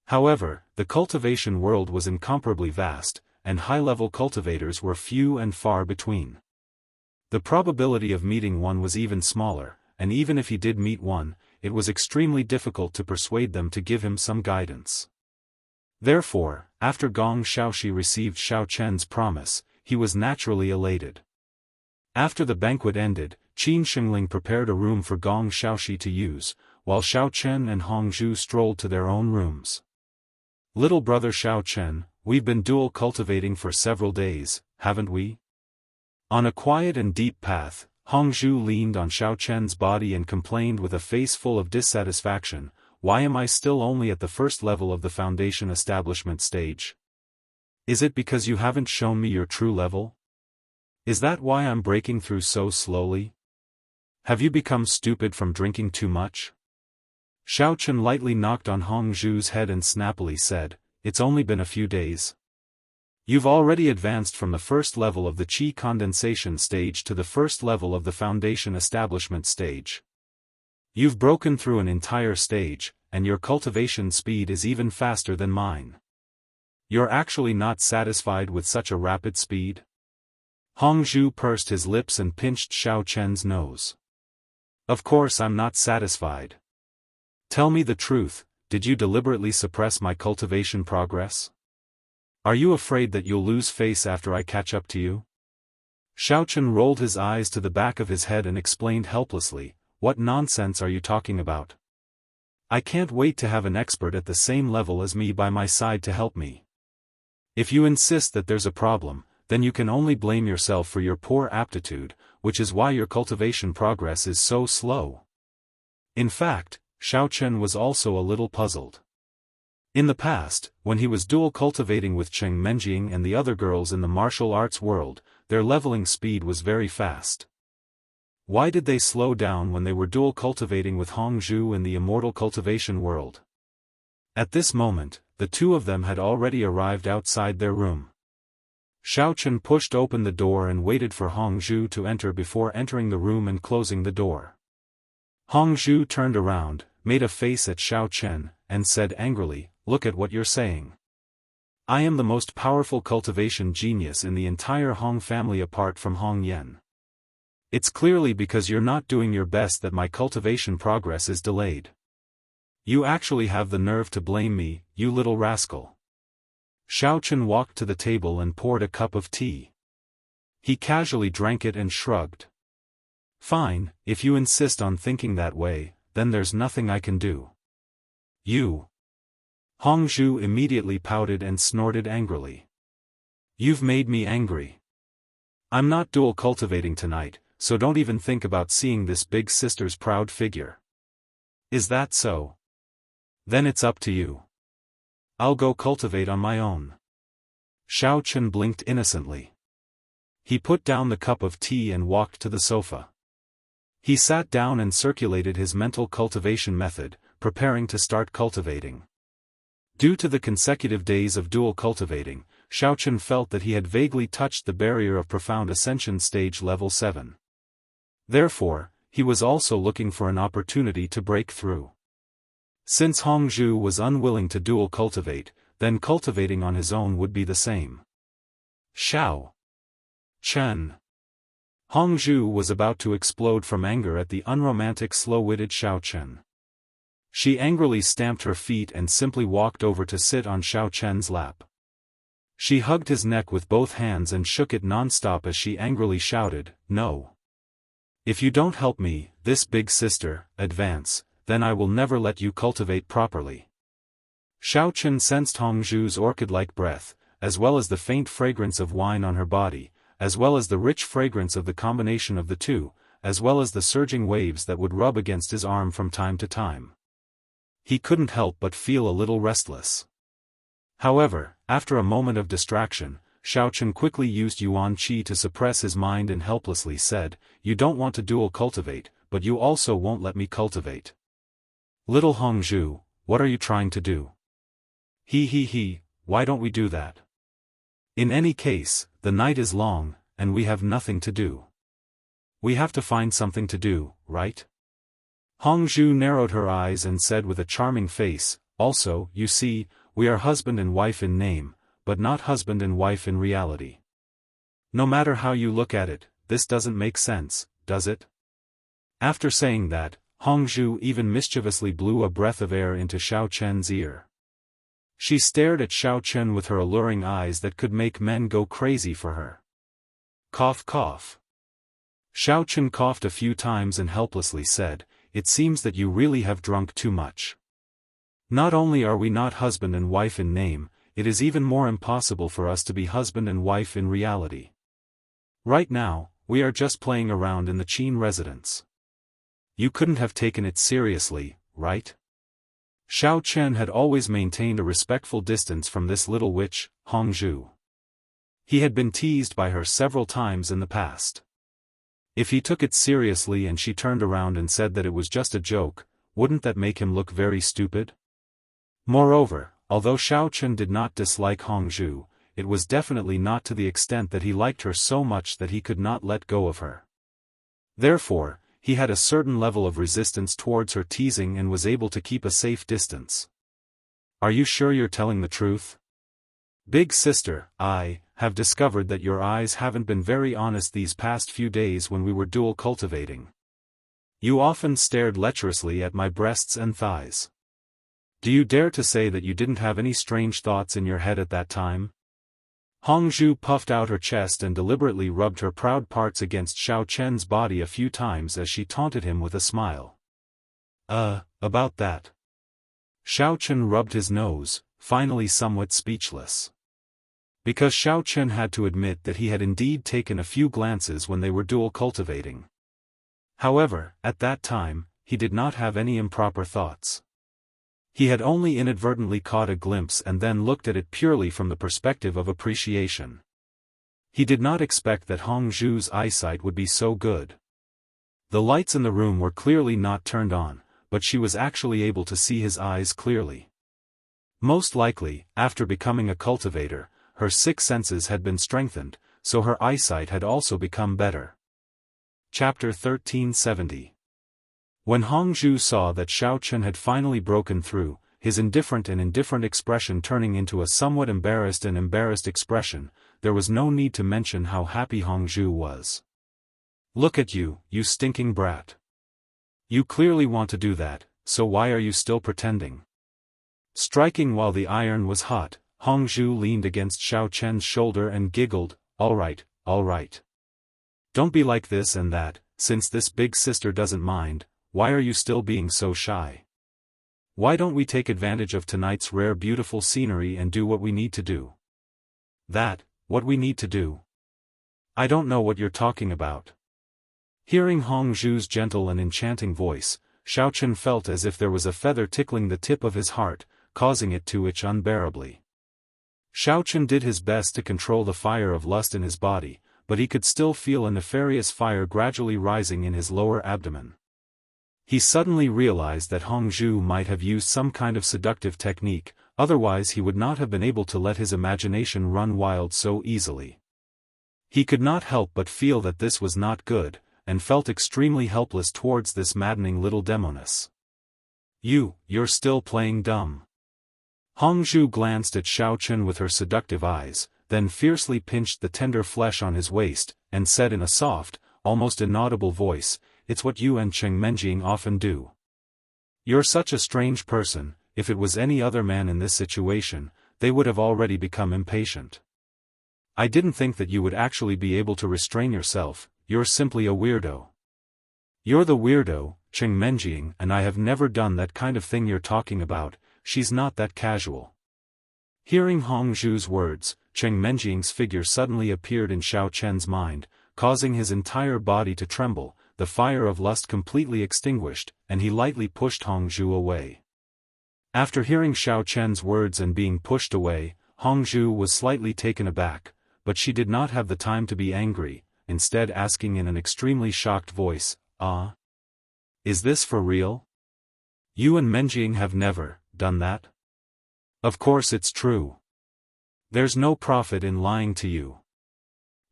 However, the cultivation world was incomparably vast, and high-level cultivators were few and far between. The probability of meeting one was even smaller, and even if he did meet one, it was extremely difficult to persuade them to give him some guidance. Therefore, after Gong Xiaoxi received Xiao Chen's promise, he was naturally elated. After the banquet ended, Qin Shengling prepared a room for Gong Xiaoxi to use, while Xiao Chen and Hongzhu strolled to their own rooms. "Little brother Xiao Chen, we've been dual cultivating for several days, haven't we?" On a quiet and deep path, Hongzhu leaned on Xiao Chen's body and complained with a face full of dissatisfaction, "Why am I still only at the first level of the foundation establishment stage? Is it because you haven't shown me your true level? Is that why I'm breaking through so slowly? Have you become stupid from drinking too much?" Xiao Chen lightly knocked on Hongzhu's head and snappily said, "It's only been a few days. You've already advanced from the first level of the qi condensation stage to the first level of the foundation establishment stage. You've broken through an entire stage, and your cultivation speed is even faster than mine. You're actually not satisfied with such a rapid speed?" Hongzhu pursed his lips and pinched Xiao Chen's nose. "Of course I'm not satisfied. Tell me the truth, did you deliberately suppress my cultivation progress? Are you afraid that you'll lose face after I catch up to you?" Xiao Chen rolled his eyes to the back of his head and explained helplessly, "What nonsense are you talking about? I can't wait to have an expert at the same level as me by my side to help me. If you insist that there's a problem, then you can only blame yourself for your poor aptitude, which is why your cultivation progress is so slow." In fact, Xiao Chen was also a little puzzled. In the past, when he was dual cultivating with Cheng Menjing and the other girls in the martial arts world, their leveling speed was very fast. Why did they slow down when they were dual cultivating with Hongzhu in the immortal cultivation world? At this moment, the two of them had already arrived outside their room. Xiaochen pushed open the door and waited for Hongzhu to enter before entering the room and closing the door. Hongzhu turned around, made a face at Xiaochen, and said angrily, "Look at what you're saying. I am the most powerful cultivation genius in the entire Hong family apart from Hong Yan. It's clearly because you're not doing your best that my cultivation progress is delayed. You actually have the nerve to blame me, you little rascal." Xiaochen walked to the table and poured a cup of tea. He casually drank it and shrugged. "Fine, if you insist on thinking that way, then there's nothing I can do." "You." Hongzhu immediately pouted and snorted angrily. "You've made me angry. I'm not dual cultivating tonight, so don't even think about seeing this big sister's proud figure." "Is that so? Then it's up to you. I'll go cultivate on my own." Xiaochen blinked innocently. He put down the cup of tea and walked to the sofa. He sat down and circulated his mental cultivation method, preparing to start cultivating. Due to the consecutive days of dual cultivating, Xiaochen felt that he had vaguely touched the barrier of profound ascension stage level 7. Therefore, he was also looking for an opportunity to break through. Since Hongzhu was unwilling to dual cultivate, then cultivating on his own would be the same. Xiao Chen. Hongzhu was about to explode from anger at the unromantic slow-witted Xiaochen. She angrily stamped her feet and simply walked over to sit on Xiaochen's lap. She hugged his neck with both hands and shook it non-stop as she angrily shouted, "No. If you don't help me, this big sister, advance, then I will never let you cultivate properly." Xiaochen sensed Hongzhu's orchid-like breath, as well as the faint fragrance of wine on her body, as well as the rich fragrance of the combination of the two, as well as the surging waves that would rub against his arm from time to time. He couldn't help but feel a little restless. However, after a moment of distraction, Xiaochen quickly used Yuan Qi to suppress his mind and helplessly said, "You don't want to dual cultivate, but you also won't let me cultivate. Little Hongzhu, what are you trying to do? He, why don't we do that? In any case, the night is long, and we have nothing to do. We have to find something to do, right?" Hongzhu narrowed her eyes and said with a charming face, "Also, you see, we are husband and wife in name, but not husband and wife in reality. No matter how you look at it, this doesn't make sense, does it?" After saying that, Hongzhu even mischievously blew a breath of air into Xiaochen's ear. She stared at Xiaochen with her alluring eyes that could make men go crazy for her. Cough cough. Xiaochen coughed a few times and helplessly said, "It seems that you really have drunk too much. Not only are we not husband and wife in name, it is even more impossible for us to be husband and wife in reality. Right now, we are just playing around in the Qin residence. You couldn't have taken it seriously, right?" Xiaochen had always maintained a respectful distance from this little witch, Hongzhu. He had been teased by her several times in the past. If he took it seriously and she turned around and said that it was just a joke, wouldn't that make him look very stupid? Moreover, although Xiaochen did not dislike Hongzhu, it was definitely not to the extent that he liked her so much that he could not let go of her. Therefore, he had a certain level of resistance towards her teasing and was able to keep a safe distance. "Are you sure you're telling the truth? Big sister, I have discovered that your eyes haven't been very honest these past few days when we were dual cultivating. You often stared lecherously at my breasts and thighs. Do you dare to say that you didn't have any strange thoughts in your head at that time?" Hongzhu puffed out her chest and deliberately rubbed her proud parts against Xiaochen's body a few times as she taunted him with a smile. About that." Xiaochen rubbed his nose, finally somewhat speechless. Because Xiaochen had to admit that he had indeed taken a few glances when they were dual cultivating. However, at that time, he did not have any improper thoughts. He had only inadvertently caught a glimpse and then looked at it purely from the perspective of appreciation. He did not expect that Hongzhu's eyesight would be so good. The lights in the room were clearly not turned on, but she was actually able to see his eyes clearly. Most likely, after becoming a cultivator, her six senses had been strengthened, so her eyesight had also become better. Chapter 1370. When Hongzhu saw that Xiaochen had finally broken through, his indifferent expression turning into a somewhat embarrassed expression, there was no need to mention how happy Hongzhu was. "Look at you, you stinking brat. You clearly want to do that, so why are you still pretending?" Striking while the iron was hot, Hongzhu leaned against Xiaochen's shoulder and giggled, all right. Don't be like this and that, since this big sister doesn't mind, why are you still being so shy? Why don't we take advantage of tonight's rare beautiful scenery and do what we need to do?" What we need to do? I don't know what you're talking about." Hearing Hongzhu's gentle and enchanting voice, Xiaochen felt as if there was a feather tickling the tip of his heart, causing it to itch unbearably. Xiaochen did his best to control the fire of lust in his body, but he could still feel a nefarious fire gradually rising in his lower abdomen. He suddenly realized that Hongzhu might have used some kind of seductive technique, otherwise he would not have been able to let his imagination run wild so easily. He could not help but feel that this was not good, and felt extremely helpless towards this maddening little demoness. You're still playing dumb." Hongzhu glanced at Xiaochen with her seductive eyes, then fiercely pinched the tender flesh on his waist, and said in a soft, almost inaudible voice, "It's what you and Cheng Menjing often do. You're such a strange person. If it was any other man in this situation, they would have already become impatient. I didn't think that you would actually be able to restrain yourself. You're simply a weirdo." "You're the weirdo, Cheng Menjing, and I have never done that kind of thing you're talking about. She's not that casual." Hearing Hongzhu's words, Cheng Menjing's figure suddenly appeared in Xiaochen's mind, causing his entire body to tremble, the fire of lust completely extinguished, and he lightly pushed Hongzhu away. After hearing Xiaochen's words and being pushed away, Hongzhu was slightly taken aback, but she did not have the time to be angry, instead asking in an extremely shocked voice, Is this for real? You and Menjing have never done that?" "Of course it's true. There's no profit in lying to you."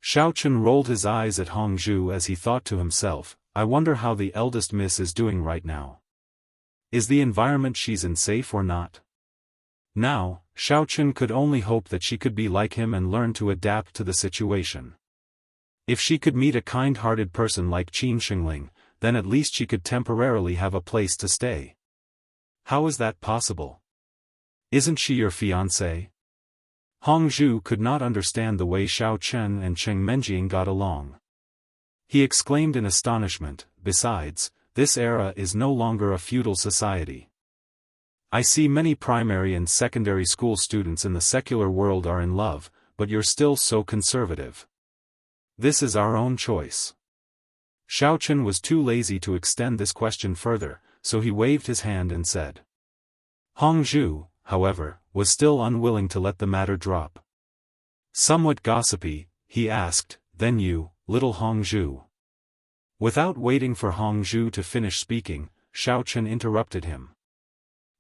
Xiaochen rolled his eyes at Hongzhu as he thought to himself, I wonder how the eldest miss is doing right now. Is the environment she's in safe or not? Now, Xiaochen could only hope that she could be like him and learn to adapt to the situation. If she could meet a kind-hearted person like Qin Xingling, then at least she could temporarily have a place to stay. How is that possible? Isn't she your fiancé? Hongzhu could not understand the way Xiaochen and Cheng Menjing got along. He exclaimed in astonishment, besides, this era is no longer a feudal society. I see many primary and secondary school students in the secular world are in love, but you're still so conservative. This is our own choice. Xiaochen was too lazy to extend this question further, so he waved his hand and said. Hongzhu, however, was still unwilling to let the matter drop. Somewhat gossipy, he asked, then you, little Hongzhu. Without waiting for Hongzhu to finish speaking, Xiaochen interrupted him.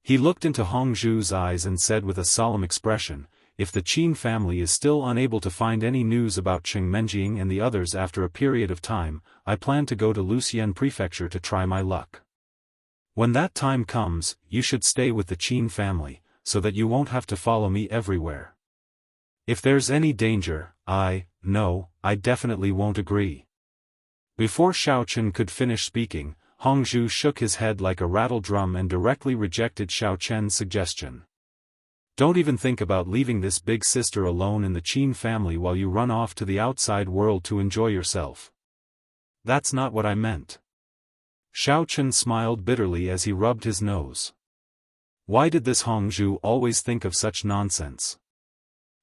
He looked into Hongzhu's eyes and said with a solemn expression, if the Qin family is still unable to find any news about Cheng Menjing and the others after a period of time, I plan to go to Luxian Prefecture to try my luck. When that time comes, you should stay with the Qin family, so that you won't have to follow me everywhere. If there's any danger, I definitely won't agree. Before Xiaochen could finish speaking, Hongzhu shook his head like a rattle drum and directly rejected Xiaochen's suggestion. Don't even think about leaving this big sister alone in the Qin family while you run off to the outside world to enjoy yourself. That's not what I meant. Xiaochen smiled bitterly as he rubbed his nose. Why did this Hongzhu always think of such nonsense?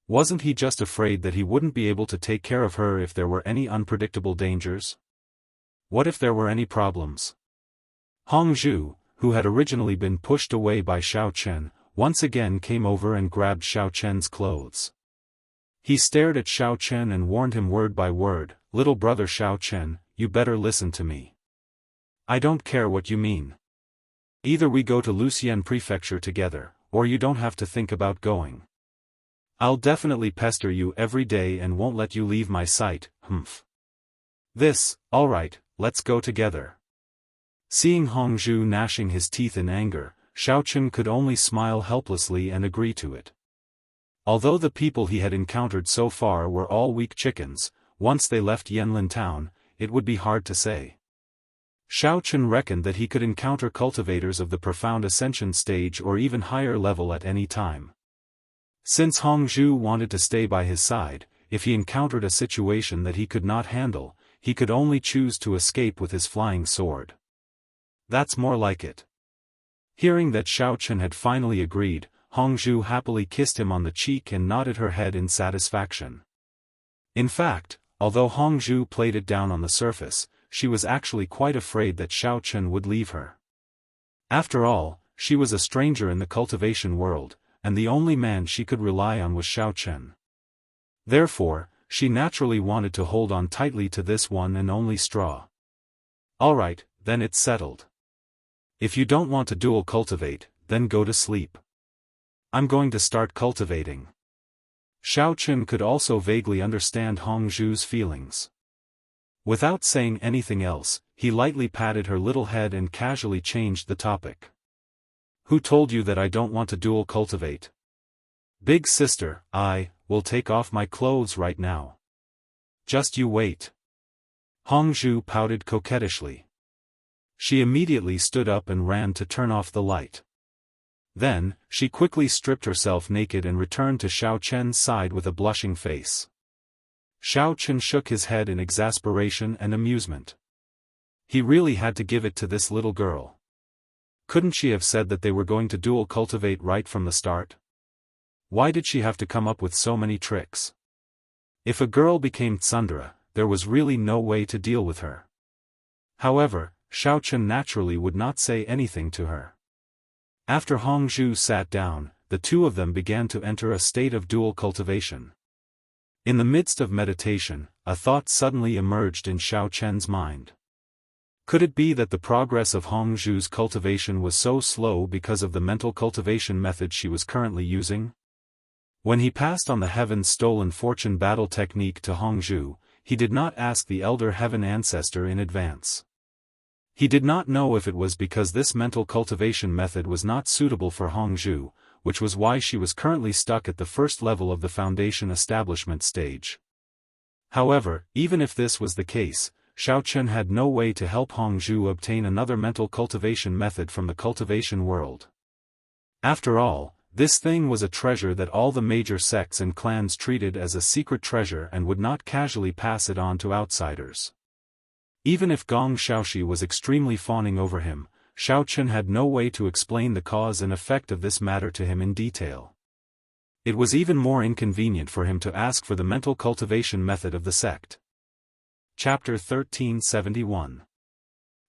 Wasn't he just afraid that he wouldn't be able to take care of her if there were any unpredictable dangers? What if there were any problems? Hongzhu, who had originally been pushed away by Xiaochen, once again came over and grabbed Xiaochen's clothes. He stared at Xiaochen and warned him word by word, little brother Xiaochen, you better listen to me. I don't care what you mean. Either we go to Lucien Prefecture together, or you don't have to think about going. I'll definitely pester you every day and won't let you leave my sight, humph. Alright, let's go together. Seeing Hongzhu gnashing his teeth in anger, Xiaochun could only smile helplessly and agree to it. Although the people he had encountered so far were all weak chickens, once they left Yanlin town, it would be hard to say. Xiaochun reckoned that he could encounter cultivators of the profound ascension stage or even higher level at any time. Since Hongzhu wanted to stay by his side, if he encountered a situation that he could not handle, he could only choose to escape with his flying sword. That's more like it. Hearing that Xiaochun had finally agreed, Hongzhu happily kissed him on the cheek and nodded her head in satisfaction. In fact, although Hongzhu played it down on the surface, she was actually quite afraid that Xiaochun would leave her. After all, she was a stranger in the cultivation world, and the only man she could rely on was Xiaochun. Therefore, she naturally wanted to hold on tightly to this one and only straw. Alright, then it's settled. If you don't want to dual cultivate, then go to sleep. I'm going to start cultivating. Xiaochun could also vaguely understand Hongzhu's feelings. Without saying anything else, he lightly patted her little head and casually changed the topic. Who told you that I don't want to dual cultivate? Big sister, I will take off my clothes right now. Just you wait. Hongzhu pouted coquettishly. She immediately stood up and ran to turn off the light. Then, she quickly stripped herself naked and returned to Xiaochun's side with a blushing face. Xiaochun shook his head in exasperation and amusement. He really had to give it to this little girl. Couldn't she have said that they were going to dual cultivate right from the start? Why did she have to come up with so many tricks? If a girl became tsundere, there was really no way to deal with her. However, Xiaochun naturally would not say anything to her. After Hongzhu sat down, the two of them began to enter a state of dual cultivation. In the midst of meditation, a thought suddenly emerged in Xiaochun's mind. Could it be that the progress of Hongzhu's cultivation was so slow because of the mental cultivation method she was currently using? When he passed on the Heaven's Stolen Fortune battle technique to Hongzhu, he did not ask the Elder Heaven Ancestor in advance. He did not know if it was because this mental cultivation method was not suitable for Hongzhu, which was why she was currently stuck at the first level of the foundation establishment stage. However, even if this was the case, Xiaochun had no way to help Hongzhu obtain another mental cultivation method from the cultivation world. After all, this thing was a treasure that all the major sects and clans treated as a secret treasure and would not casually pass it on to outsiders. Even if Gong Xiaoxi was extremely fawning over him, Xiaochun had no way to explain the cause and effect of this matter to him in detail. It was even more inconvenient for him to ask for the mental cultivation method of the sect. Chapter 1371.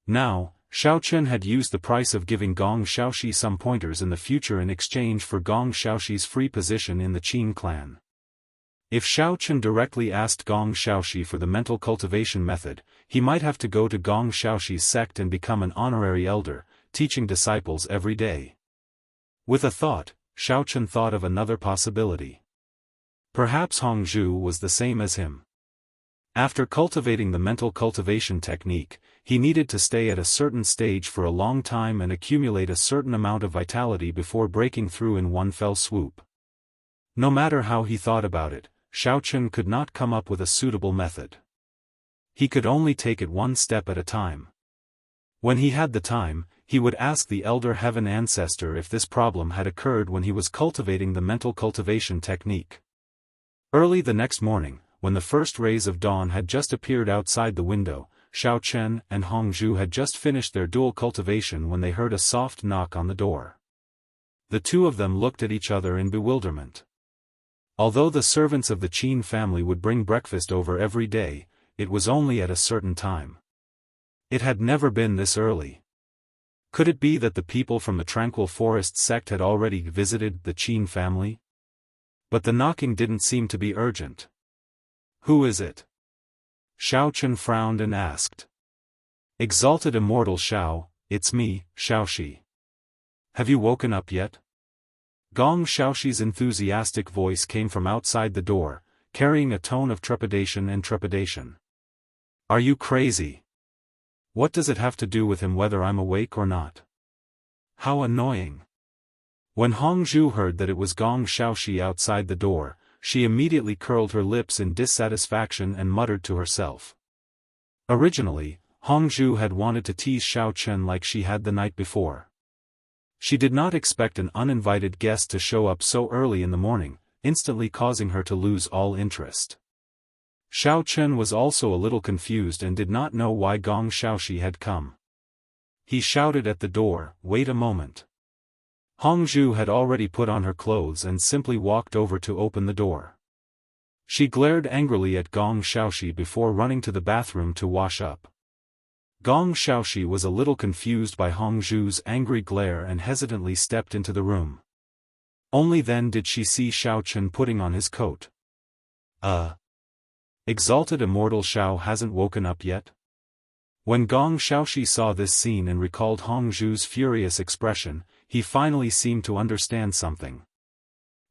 Now, Xiaochun had used the price of giving Gong Xiaoxi some pointers in the future in exchange for Gong Xiaoxi's free position in the Qin clan. If Xiaochun directly asked Gong Xiaoxi for the mental cultivation method, he might have to go to Gong Xiaoxi's sect and become an honorary elder, teaching disciples every day. With a thought, Xiaochun thought of another possibility. Perhaps Hongzhu was the same as him. After cultivating the mental cultivation technique, he needed to stay at a certain stage for a long time and accumulate a certain amount of vitality before breaking through in one fell swoop. No matter how he thought about it, Xiaochun could not come up with a suitable method. He could only take it one step at a time. When he had the time, he would ask the Elder Heaven Ancestor if this problem had occurred when he was cultivating the mental cultivation technique. Early the next morning, when the first rays of dawn had just appeared outside the window, Xiaochun and Hongzhu had just finished their dual cultivation when they heard a soft knock on the door. The two of them looked at each other in bewilderment. Although the servants of the Qin family would bring breakfast over every day, it was only at a certain time. It had never been this early. Could it be that the people from the Tranquil Forest sect had already visited the Qin family? But the knocking didn't seem to be urgent. Who is it? Xiaochun frowned and asked. Exalted Immortal Xiao, it's me, Xiaoxi. Have you woken up yet? Gong Xiaoxi's enthusiastic voice came from outside the door, carrying a tone of trepidation and trepidation. Are you crazy? What does it have to do with him whether I'm awake or not? How annoying. When Hongzhu heard that it was Gong Xiaoxi outside the door, she immediately curled her lips in dissatisfaction and muttered to herself. Originally, Hongzhu had wanted to tease Xiao Chen like she had the night before. She did not expect an uninvited guest to show up so early in the morning, instantly causing her to lose all interest. Xiao Chen was also a little confused and did not know why Gong Xiaoxi had come. He shouted at the door, "Wait a moment." Hongzhu had already put on her clothes and simply walked over to open the door. She glared angrily at Gong Xiaoxi before running to the bathroom to wash up. Gong Xiaoxi was a little confused by Hongzhu's angry glare and hesitantly stepped into the room. Only then did she see Xiao Chen putting on his coat. Exalted Immortal Xiao hasn't woken up yet? When Gong Xiaoxi saw this scene and recalled Hongzhu's furious expression, he finally seemed to understand something.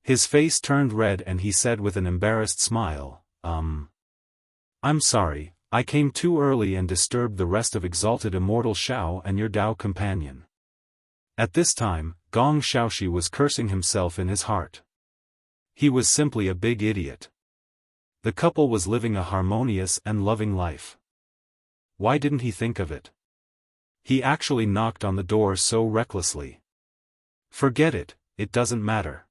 His face turned red and he said with an embarrassed smile, I'm sorry, I came too early and disturbed the rest of Exalted Immortal Xiao and your Dao companion. At this time, Gong Xiaoxi was cursing himself in his heart. He was simply a big idiot. The couple was living a harmonious and loving life. Why didn't he think of it? He actually knocked on the door so recklessly. Forget it, it doesn't matter.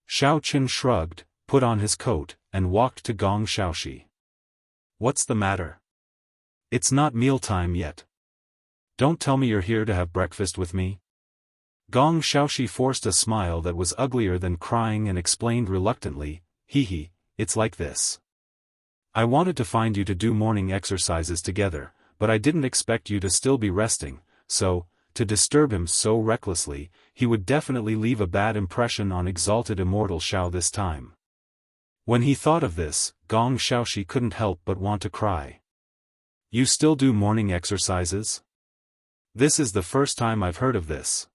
Xiao Chen shrugged, put on his coat, and walked to Gong Xiaoxi. What's the matter? It's not mealtime yet. Don't tell me you're here to have breakfast with me. Gong Xiaoxi forced a smile that was uglier than crying and explained reluctantly, Hee, it's like this. I wanted to find you to do morning exercises together, but I didn't expect you to still be resting, so, to disturb him so recklessly, he would definitely leave a bad impression on Exalted Immortal Xiao this time. When he thought of this, Gong Xiaoxi couldn't help but want to cry. You still do morning exercises? This is the first time I've heard of this.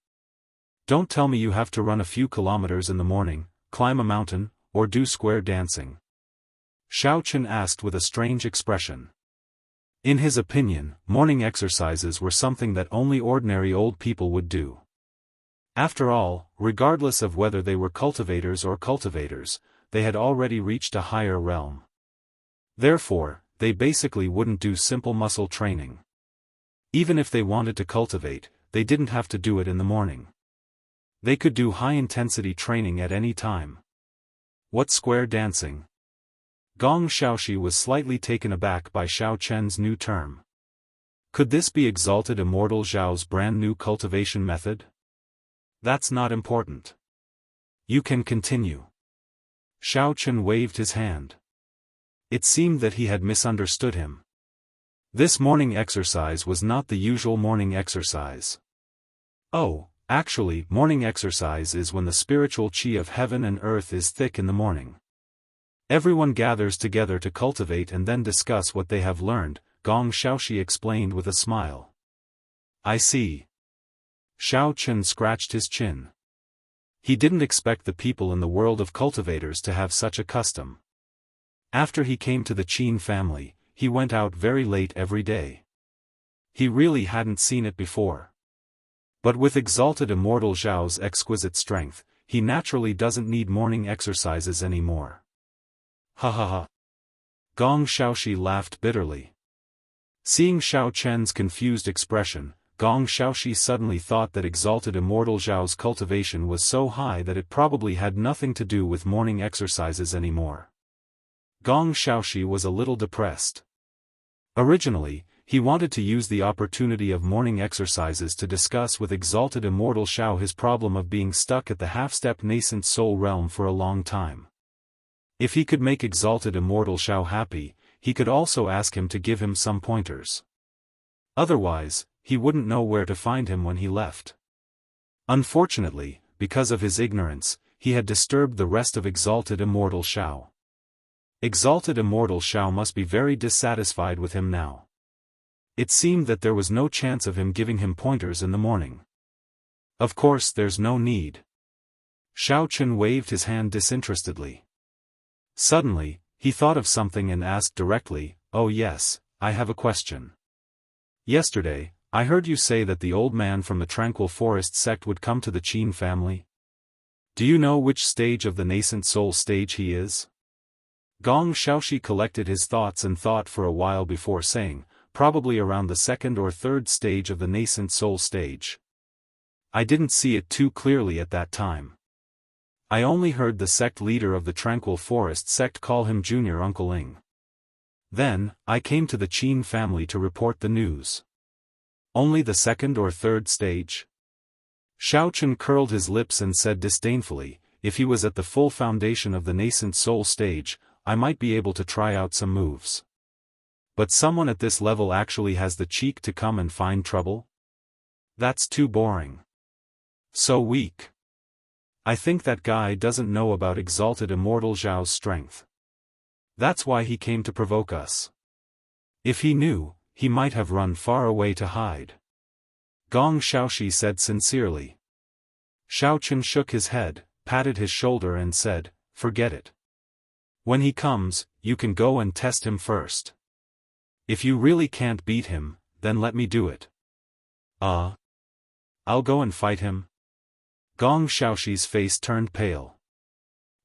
Don't tell me you have to run a few kilometers in the morning, climb a mountain, or do square dancing. Xiao Chen asked with a strange expression. In his opinion, morning exercises were something that only ordinary old people would do. After all, regardless of whether they were cultivators or cultivators, they had already reached a higher realm. Therefore, they basically wouldn't do simple muscle training. Even if they wanted to cultivate, they didn't have to do it in the morning. They could do high-intensity training at any time. What square dancing? Gong Xiaoxi was slightly taken aback by Xiao Chen's new term. Could this be Exalted Immortal Xiao's brand new cultivation method? That's not important. You can continue. Xiao Chen waved his hand. It seemed that he had misunderstood him. This morning exercise was not the usual morning exercise. Oh, actually, morning exercise is when the spiritual qi of heaven and earth is thick in the morning. Everyone gathers together to cultivate and then discuss what they have learned, Gong Xiaoxi explained with a smile. I see. Xiao Chen scratched his chin. He didn't expect the people in the world of cultivators to have such a custom. After he came to the Qin family, he went out very late every day. He really hadn't seen it before. But with Exalted Immortal Xiao's exquisite strength, he naturally doesn't need morning exercises anymore. Ha ha ha. Gong Xiaoxi laughed bitterly. Seeing Xiao Chen's confused expression, Gong Xiaoxi suddenly thought that Exalted Immortal Xiao's cultivation was so high that it probably had nothing to do with morning exercises anymore. Gong Xiaoxi was a little depressed. Originally, he wanted to use the opportunity of morning exercises to discuss with Exalted Immortal Xiao his problem of being stuck at the half-step nascent soul realm for a long time. If he could make Exalted Immortal Xiao happy, he could also ask him to give him some pointers. Otherwise, he wouldn't know where to find him when he left. Unfortunately, because of his ignorance, he had disturbed the rest of Exalted Immortal Xiao. Exalted Immortal Xiao must be very dissatisfied with him now. It seemed that there was no chance of him giving him pointers in the morning. Of course there's no need. Xiaofan waved his hand disinterestedly. Suddenly, he thought of something and asked directly, "Oh yes, I have a question. Yesterday, I heard you say that the old man from the Tranquil Forest sect would come to the Qin family. Do you know which stage of the nascent soul stage he is?" Gong Xiaoxi collected his thoughts and thought for a while before saying, "Probably around the second or third stage of the nascent soul stage. I didn't see it too clearly at that time. I only heard the sect leader of the Tranquil Forest sect call him Junior Uncle Ing. Then, I came to the Qin family to report the news. Only the second or third stage?" Xiaofan curled his lips and said disdainfully, "If he was at the full foundation of the nascent soul stage, I might be able to try out some moves. But someone at this level actually has the cheek to come and find trouble? That's too boring. So weak. I think that guy doesn't know about exalted immortal Zhao's strength. That's why he came to provoke us. If he knew, he might have run far away to hide." Gong Xiaoxi said sincerely. Xiaofan shook his head, patted his shoulder and said, "Forget it. When he comes, you can go and test him first. If you really can't beat him, then let me do it." I'll go and fight him?" Gong Xiaoxi's face turned pale.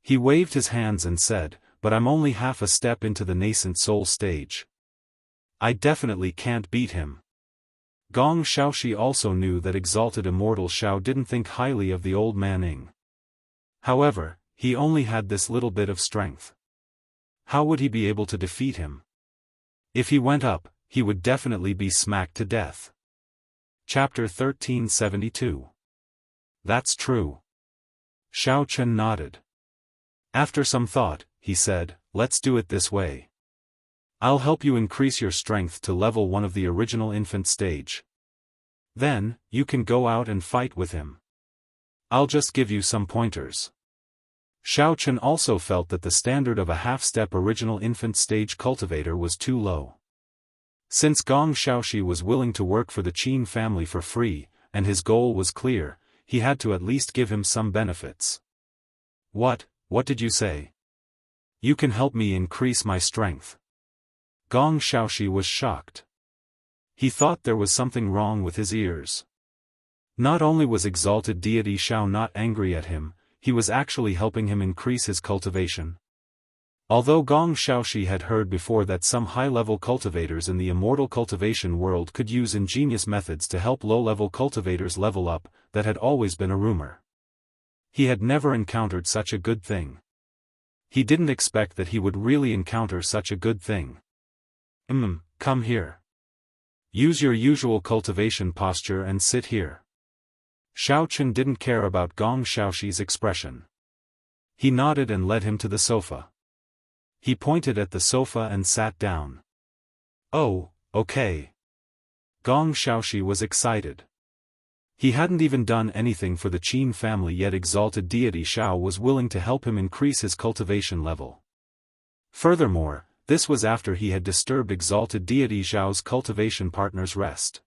He waved his hands and said, "But I'm only half a step into the nascent soul stage. I definitely can't beat him." Gong Xiaoxi also knew that exalted immortal Xiao didn't think highly of the old man Ing. However, he only had this little bit of strength. How would he be able to defeat him? If he went up, he would definitely be smacked to death. Chapter 1372. That's true. Xiaofan nodded. After some thought, he said, "Let's do it this way. I'll help you increase your strength to level 1 of the original infant stage. Then, you can go out and fight with him. I'll just give you some pointers." Xiaofan also felt that the standard of a half-step original infant stage cultivator was too low. Since Gong Xiaoxi was willing to work for the Qin family for free, and his goal was clear, he had to at least give him some benefits. What did you say?" "You can help me increase my strength." Gong Xiaoxi was shocked. He thought there was something wrong with his ears. Not only was exalted deity Xiao not angry at him, he was actually helping him increase his cultivation. Although Gong Xiaoxi had heard before that some high-level cultivators in the immortal cultivation world could use ingenious methods to help low-level cultivators level up, that had always been a rumor. He had never encountered such a good thing. He didn't expect that he would really encounter such a good thing. Come here. Use your usual cultivation posture and sit here." Xiaofan didn't care about Gong Xiaoxi's expression. He nodded and led him to the sofa. He pointed at the sofa and sat down. "Oh, okay." Gong Xiaoxi was excited. He hadn't even done anything for the Qin family yet exalted deity Xiao was willing to help him increase his cultivation level. Furthermore, this was after he had disturbed exalted deity Xiao's cultivation partner's rest.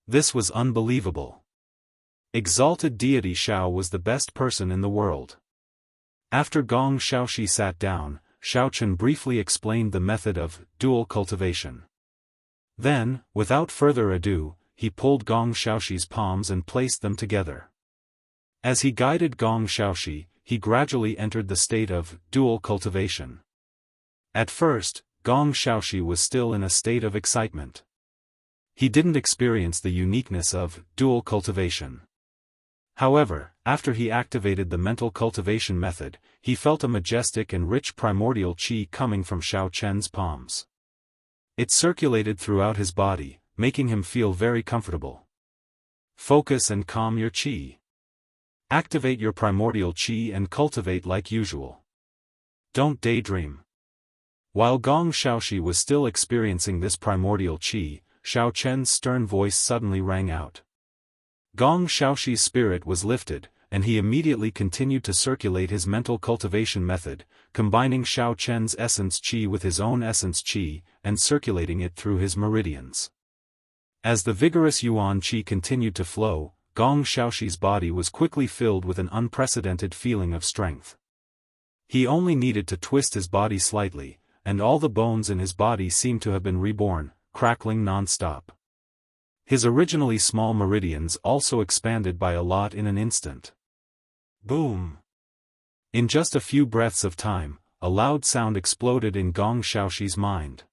This was unbelievable. Exalted deity Xiao was the best person in the world. After Gong Xiaoxi sat down, Xiaofan briefly explained the method of dual cultivation. Then, without further ado, he pulled Gong Xiaoxi's palms and placed them together. As he guided Gong Xiaoxi, he gradually entered the state of dual cultivation. At first, Gong Xiaoxi was still in a state of excitement. He didn't experience the uniqueness of dual cultivation. However, after he activated the mental cultivation method, he felt a majestic and rich primordial qi coming from Xiaochen's palms. It circulated throughout his body, making him feel very comfortable. Focus and calm your qi. Activate your primordial qi and cultivate like usual. Don't daydream. While Gong Xiaoxi was still experiencing this primordial qi, Xiaochen's stern voice suddenly rang out. Gong Xiaoxi's spirit was lifted, and he immediately continued to circulate his mental cultivation method, combining Xiaochen's essence qi with his own essence qi, and circulating it through his meridians. As the vigorous yuan qi continued to flow, Gong Xiaoxi's body was quickly filled with an unprecedented feeling of strength. He only needed to twist his body slightly, and all the bones in his body seemed to have been reborn, crackling non-stop. His originally small meridians also expanded by a lot in an instant. Boom! In just a few breaths of time, a loud sound exploded in Gong Xiaoxi's mind.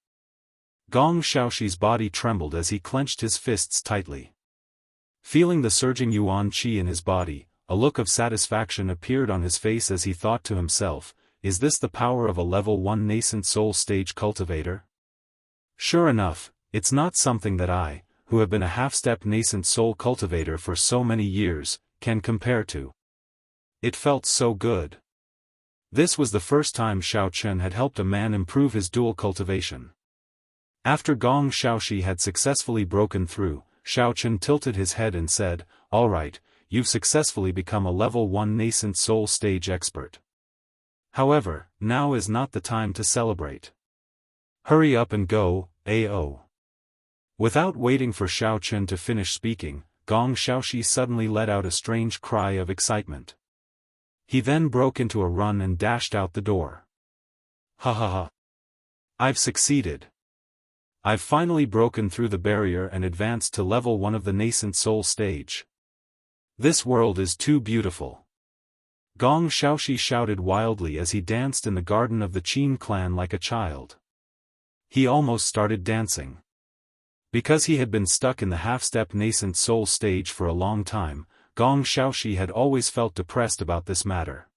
Gong Xiaoxi's body trembled as he clenched his fists tightly. Feeling the surging yuan qi in his body, a look of satisfaction appeared on his face as he thought to himself, is this the power of a level 1 nascent soul stage cultivator? Sure enough, it's not something that I, who have been a half-step nascent soul cultivator for so many years, can compare to. It felt so good. This was the first time Xiao Chen had helped a man improve his dual cultivation. After Gong Xiaoxi had successfully broken through, Xiao Chen tilted his head and said, "All right, you've successfully become a level 1 nascent soul stage expert. However, now is not the time to celebrate. Hurry up and go, AO." Without waiting for Xiao Chen to finish speaking, Gong Xiaoxi suddenly let out a strange cry of excitement. He then broke into a run and dashed out the door. Ha ha ha! I've succeeded. I've finally broken through the barrier and advanced to level 1 of the nascent soul stage. This world is too beautiful. Gong Xiaoxi shouted wildly as he danced in the garden of the Qin clan like a child. He almost started dancing. Because he had been stuck in the half-step nascent soul stage for a long time, Gong Xiaoxi had always felt depressed about this matter.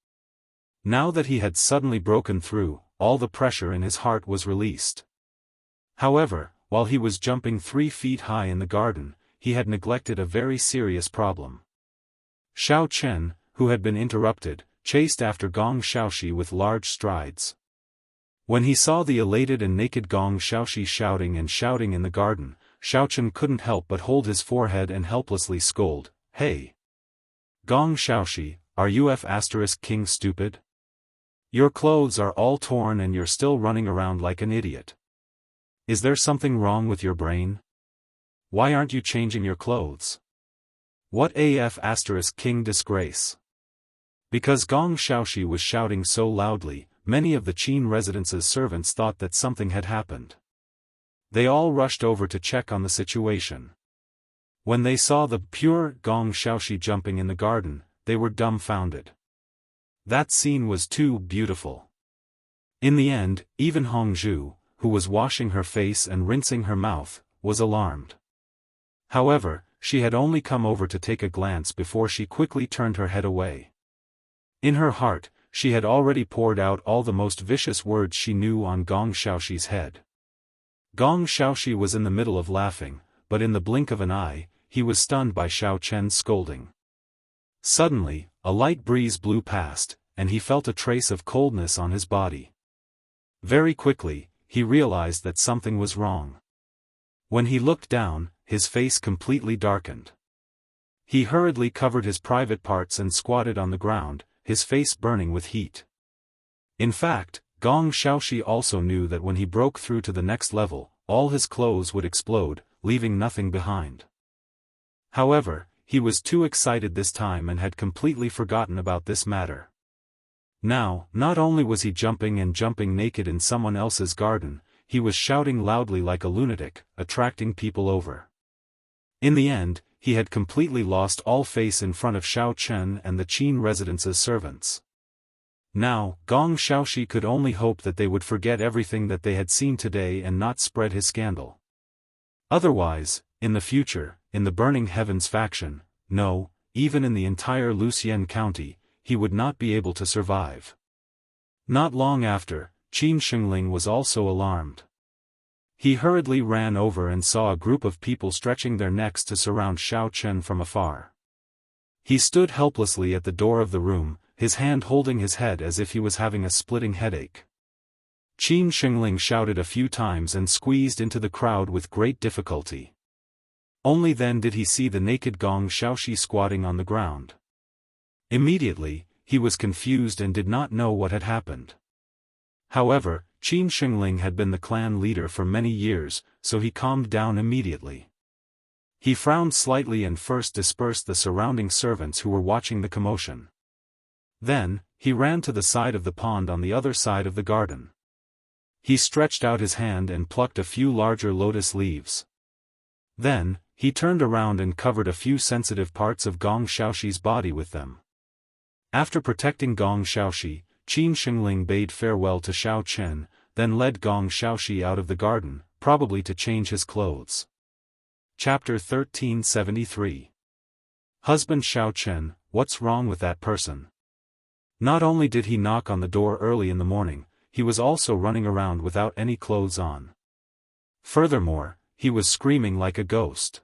Now that he had suddenly broken through, all the pressure in his heart was released. However, while he was jumping 3 feet high in the garden, he had neglected a very serious problem. Xiao Chen, who had been interrupted, chased after Gong Xiaoxi with large strides. When he saw the elated and naked Gong Xiaoxi shouting in the garden, Xiao Chen couldn't help but hold his forehead and helplessly scold, "Hey! Gong Xiaoxi, are you F***king stupid? Your clothes are all torn and you're still running around like an idiot. Is there something wrong with your brain? Why aren't you changing your clothes? What **king disgrace?" Because Gong Xiaoxi was shouting so loudly, many of the Qin residence's servants thought that something had happened. They all rushed over to check on the situation. When they saw the pure Gong Xiaoxi jumping in the garden, they were dumbfounded. That scene was too beautiful. In the end, even Hongzhu, who was washing her face and rinsing her mouth, was alarmed. However, she had only come over to take a glance before she quickly turned her head away. In her heart, she had already poured out all the most vicious words she knew on Gong Xiaoxi's head. Gong Xiaoxi was in the middle of laughing, but in the blink of an eye, he was stunned by Xiao Chen's scolding. Suddenly, a light breeze blew past, and he felt a trace of coldness on his body. Very quickly, he realized that something was wrong. When he looked down, his face completely darkened. He hurriedly covered his private parts and squatted on the ground, his face burning with heat. In fact, Gong Xiaoxi also knew that when he broke through to the next level, all his clothes would explode, leaving nothing behind. However, he was too excited this time and had completely forgotten about this matter. Now, not only was he jumping naked in someone else's garden, he was shouting loudly like a lunatic, attracting people over. In the end, he had completely lost all face in front of Xiao Chen and the Qin residence's servants. Now, Gong Xiaoxi could only hope that they would forget everything that they had seen today and not spread his scandal. Otherwise, in the future, in the Burning Heavens faction, no, even in the entire Lucian County, he would not be able to survive. Not long after, Qin Shengling was also alarmed. He hurriedly ran over and saw a group of people stretching their necks to surround Xiao Chen from afar. He stood helplessly at the door of the room, his hand holding his head as if he was having a splitting headache. Qin Shengling shouted a few times and squeezed into the crowd with great difficulty. Only then did he see the naked Gong Xiaoxi squatting on the ground. Immediately, he was confused and did not know what had happened. However, Qin Shengling had been the clan leader for many years, so he calmed down immediately. He frowned slightly and first dispersed the surrounding servants who were watching the commotion. Then, he ran to the side of the pond on the other side of the garden. He stretched out his hand and plucked a few larger lotus leaves. Then, he turned around and covered a few sensitive parts of Gong Xiaoxi's body with them. After protecting Gong Xiaoxi, Qin Shengling bade farewell to Xiao Chen, then led Gong Xiaoxi out of the garden, probably to change his clothes. Chapter 1373. Husband Xiao Chen, what's wrong with that person? Not only did he knock on the door early in the morning, he was also running around without any clothes on. Furthermore, he was screaming like a ghost.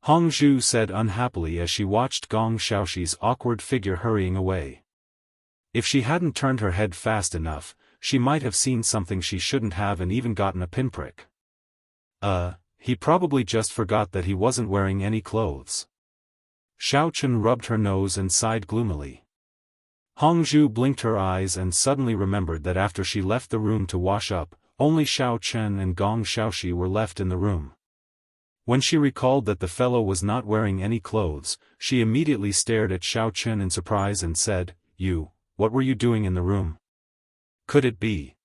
Hongzhu said unhappily as she watched Gong Xiaoxi's awkward figure hurrying away. If she hadn't turned her head fast enough, she might have seen something she shouldn't have and even gotten a pinprick. He probably just forgot that he wasn't wearing any clothes. Xiao Chen rubbed her nose and sighed gloomily. Hongzhu blinked her eyes and suddenly remembered that after she left the room to wash up, only Xiao Chen and Gong Xiaoxi were left in the room. When she recalled that the fellow was not wearing any clothes, she immediately stared at Xiao Chen in surprise and said, What were you doing in the room? Could it be?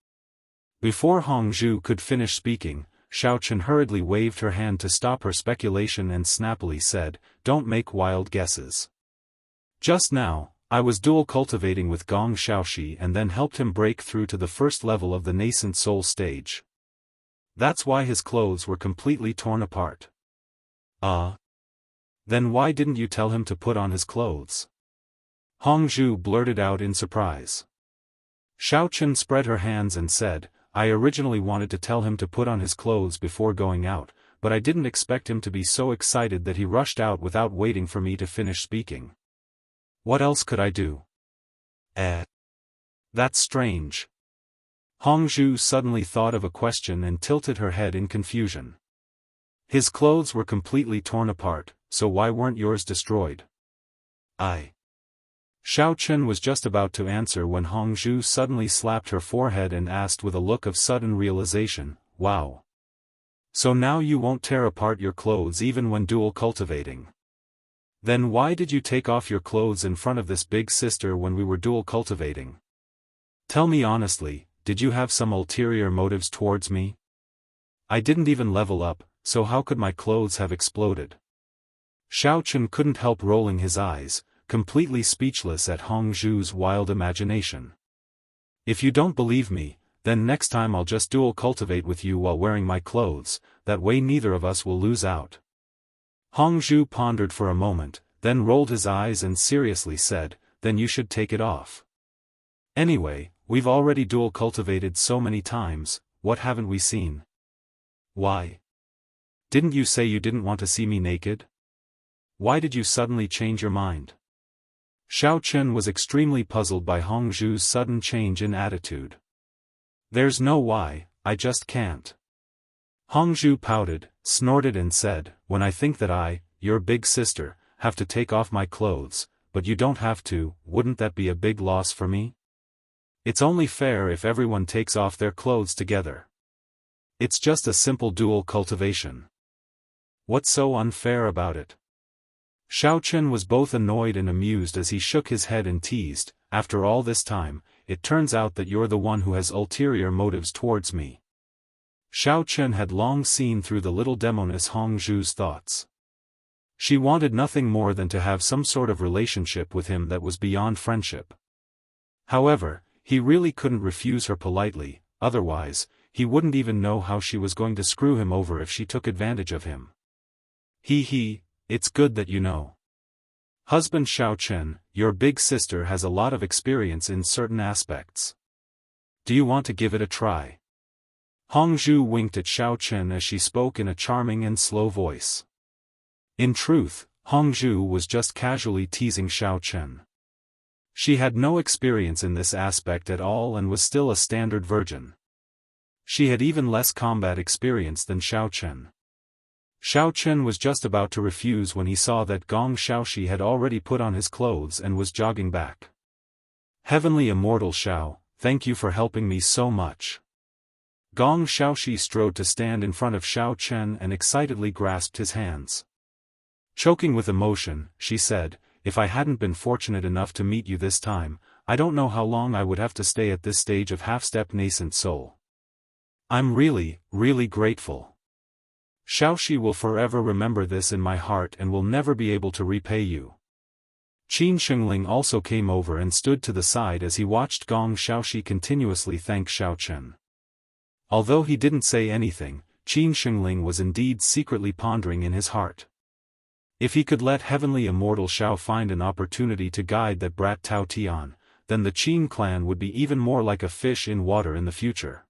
Before Hongzhu could finish speaking, Xiao Chen hurriedly waved her hand to stop her speculation and snappily said, Don't make wild guesses. Just now, I was dual cultivating with Gong Xiaoxi and then helped him break through to the first level of the nascent soul stage. That's why his clothes were completely torn apart. Then why didn't you tell him to put on his clothes? Hongzhu blurted out in surprise. Xiao Chen spread her hands and said, I originally wanted to tell him to put on his clothes before going out, but I didn't expect him to be so excited that he rushed out without waiting for me to finish speaking. What else could I do? That's strange. Hongzhu suddenly thought of a question and tilted her head in confusion. His clothes were completely torn apart, so why weren't yours destroyed? Xiao Chen was just about to answer when Hongzhu suddenly slapped her forehead and asked with a look of sudden realization, Wow. So now you won't tear apart your clothes even when dual cultivating. Then why did you take off your clothes in front of this big sister when we were dual cultivating? Tell me honestly, did you have some ulterior motives towards me? I didn't even level up, so how could my clothes have exploded? Xiao Chen couldn't help rolling his eyes, completely speechless at Hongzhu's wild imagination. If you don't believe me, then next time I'll just dual cultivate with you while wearing my clothes, that way neither of us will lose out. Hongzhu pondered for a moment, then rolled his eyes and seriously said, Then you should take it off. Anyway, we've already dual cultivated so many times, what haven't we seen? Why? Didn't you say you didn't want to see me naked? Why did you suddenly change your mind? Xiao Chen was extremely puzzled by Hongzhu's sudden change in attitude. There's no why, I just can't. Hongzhu pouted, snorted and said, When I think that I, your big sister, have to take off my clothes, but you don't have to, wouldn't that be a big loss for me? It's only fair if everyone takes off their clothes together. It's just a simple dual cultivation. What's so unfair about it? Xiao Chen was both annoyed and amused as he shook his head and teased, After all this time, it turns out that you're the one who has ulterior motives towards me. Xiao Chen had long seen through the little demoness Hongzhu's thoughts. She wanted nothing more than to have some sort of relationship with him that was beyond friendship. However, he really couldn't refuse her politely, otherwise, he wouldn't even know how she was going to screw him over if she took advantage of him. It's good that you know. Husband Xiao Chen, your big sister has a lot of experience in certain aspects. Do you want to give it a try? Hongzhu winked at Xiao Chen as she spoke in a charming and slow voice. In truth, Hongzhu was just casually teasing Xiao Chen. She had no experience in this aspect at all and was still a standard virgin. She had even less combat experience than Xiao Chen. Xiao Chen was just about to refuse when he saw that Gong Xiaoxi had already put on his clothes and was jogging back. Heavenly Immortal Xiao, thank you for helping me so much. Gong Xiaoxi strode to stand in front of Xiao Chen and excitedly grasped his hands. Choking with emotion, she said, "If I hadn't been fortunate enough to meet you this time, I don't know how long I would have to stay at this stage of half-step nascent soul. I'm really, really grateful. Xiaoxi will forever remember this in my heart and will never be able to repay you." Qin Shengling also came over and stood to the side as he watched Gong Xiaoxi continuously thank Xiao Chen. Although he didn't say anything, Qin Shengling was indeed secretly pondering in his heart. If he could let heavenly immortal Xiao find an opportunity to guide that brat Tao Tian, then the Qin clan would be even more like a fish in water in the future.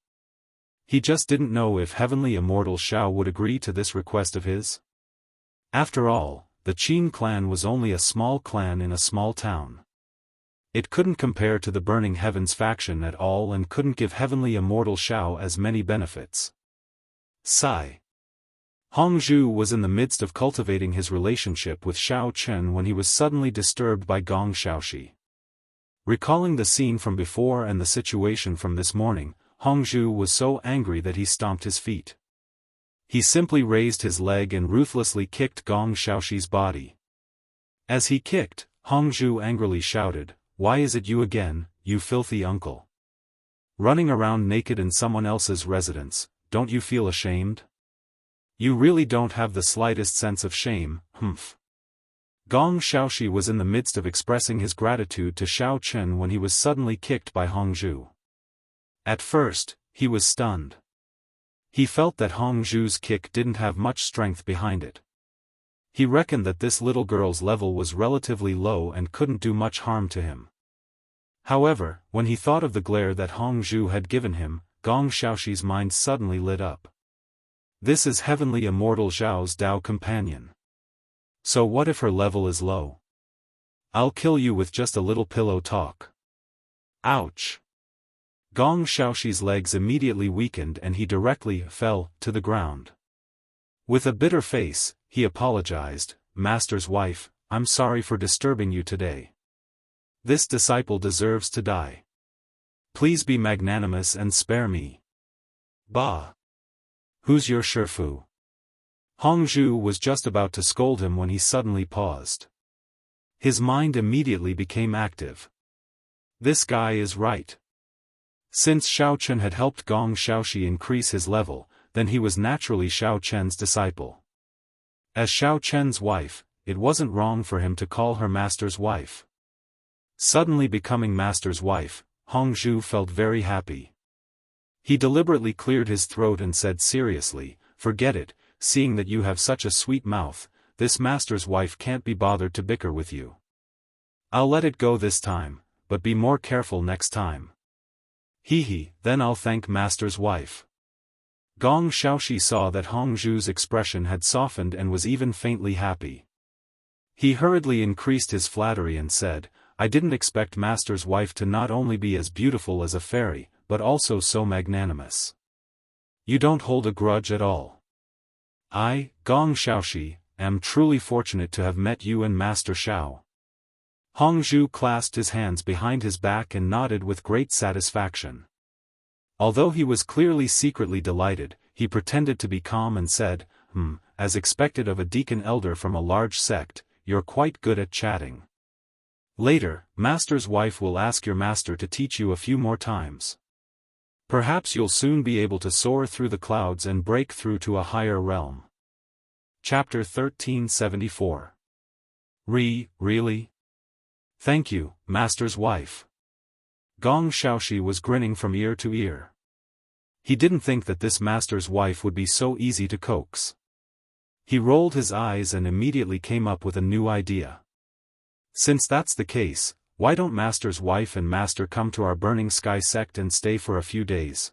He just didn't know if heavenly immortal Xiao would agree to this request of his. After all, the Qin clan was only a small clan in a small town. It couldn't compare to the Burning Heavens faction at all and couldn't give heavenly immortal Xiao as many benefits. Sigh. Hongzhu was in the midst of cultivating his relationship with Xiao Chen when he was suddenly disturbed by Gong Xiaoxi. Recalling the scene from before and the situation from this morning, Hongzhu was so angry that he stomped his feet. He simply raised his leg and ruthlessly kicked Gong Xiaoxi's body. As he kicked, Hongzhu angrily shouted, "Why is it you again, you filthy uncle? Running around naked in someone else's residence, don't you feel ashamed? You really don't have the slightest sense of shame, humph." Gong Xiaoxi was in the midst of expressing his gratitude to Xiao Chen when he was suddenly kicked by Hongzhu. At first, he was stunned. He felt that Hongzhu's kick didn't have much strength behind it. He reckoned that this little girl's level was relatively low and couldn't do much harm to him. However, when he thought of the glare that Hongzhu had given him, Gong Xiaoxi's mind suddenly lit up. This is heavenly immortal Zhao's Dao companion. So what if her level is low? I'll kill you with just a little pillow talk. Ouch! Gong Xiaoxi's legs immediately weakened and he directly fell to the ground. With a bitter face, he apologized, "Master's wife, I'm sorry for disturbing you today. This disciple deserves to die. Please be magnanimous and spare me." "Bah! Who's your Shifu?" Hongzhu was just about to scold him when he suddenly paused. His mind immediately became active. This guy is right. Since Xiao Chen had helped Gong Xiaoxi increase his level, then he was naturally Xiao Chen's disciple. As Xiao Chen's wife, it wasn't wrong for him to call her master's wife. Suddenly becoming master's wife, Hongzhu felt very happy. He deliberately cleared his throat and said seriously, "Forget it, seeing that you have such a sweet mouth, this master's wife can't be bothered to bicker with you. I'll let it go this time, but be more careful next time. Hee, then I'll thank master's wife." Gong Xiaoxi saw that Hongzhu's expression had softened and was even faintly happy. He hurriedly increased his flattery and said, "I didn't expect master's wife to not only be as beautiful as a fairy, but also so magnanimous. You don't hold a grudge at all. I, Gong Xiaoxi, am truly fortunate to have met you and Master Xiao." Hongzhu clasped his hands behind his back and nodded with great satisfaction. Although he was clearly secretly delighted, he pretended to be calm and said, As expected of a deacon elder from a large sect, you're quite good at chatting. Later, master's wife will ask your master to teach you a few more times. Perhaps you'll soon be able to soar through the clouds and break through to a higher realm." Chapter 1374. Really? Thank you, master's wife. Gong Xiaoxi was grinning from ear to ear. He didn't think that this master's wife would be so easy to coax. He rolled his eyes and immediately came up with a new idea. Since that's the case, why don't master's wife and master come to our Burning Sky sect and stay for a few days?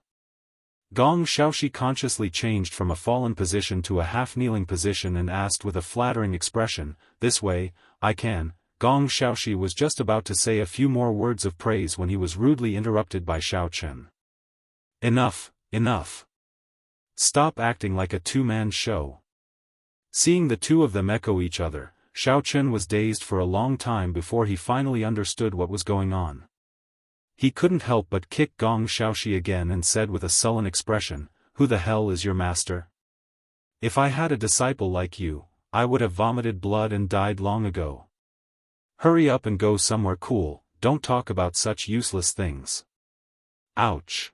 Gong Xiaoxi consciously changed from a fallen position to a half-kneeling position and asked with a flattering expression, "This way, I can." Gong Xiaoxi was just about to say a few more words of praise when he was rudely interrupted by Xiao Chen. Enough. Stop acting like a two-man show." Seeing the two of them echo each other, Xiao Chen was dazed for a long time before he finally understood what was going on. He couldn't help but kick Gong Xiaoxi again and said with a sullen expression, "Who the hell is your master? If I had a disciple like you, I would have vomited blood and died long ago. Hurry up and go somewhere cool, don't talk about such useless things. Ouch.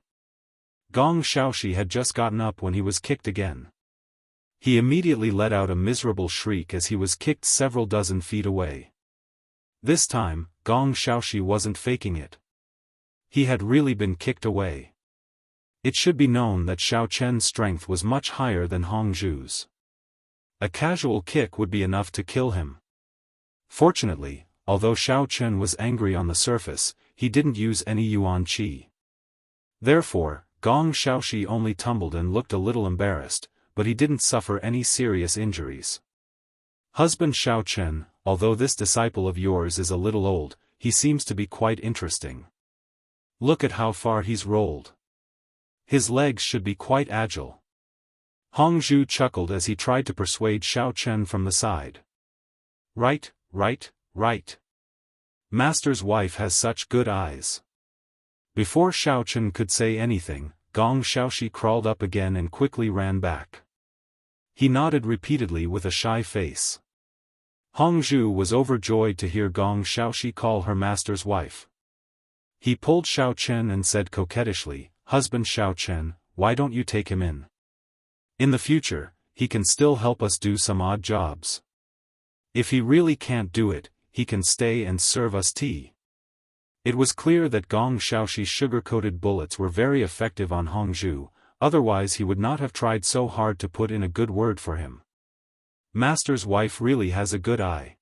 Gong Xiaoxi had just gotten up when he was kicked again. He immediately let out a miserable shriek as he was kicked several dozen feet away. This time, Gong Xiaoxi wasn't faking it. He had really been kicked away. It should be known that Xiao Chen's strength was much higher than Hong Zhu's. A casual kick would be enough to kill him. Fortunately, although Xiao Chen was angry on the surface, he didn't use any yuan qi. Therefore, Gong Xiaoxi only tumbled and looked a little embarrassed, but he didn't suffer any serious injuries. Husband Xiao Chen, although this disciple of yours is a little old, he seems to be quite interesting. Look at how far he's rolled. His legs should be quite agile. Hong Zhu chuckled as he tried to persuade Xiao Chen from the side. Right. Master's wife has such good eyes. Before Xiao Chen could say anything, Gong Xiaoxi crawled up again and quickly ran back. He nodded repeatedly with a shy face. Hong Zhu was overjoyed to hear Gong Xiaoxi call her master's wife. He pulled Xiao Chen and said coquettishly, "Husband Xiao Chen, why don't you take him in? In the future, he can still help us do some odd jobs. If he really can't do it, he can stay and serve us tea." It was clear that Gong Xiaoxi's sugar-coated bullets were very effective on Hong Zhu, otherwise he would not have tried so hard to put in a good word for him. Master's wife really has a good eye.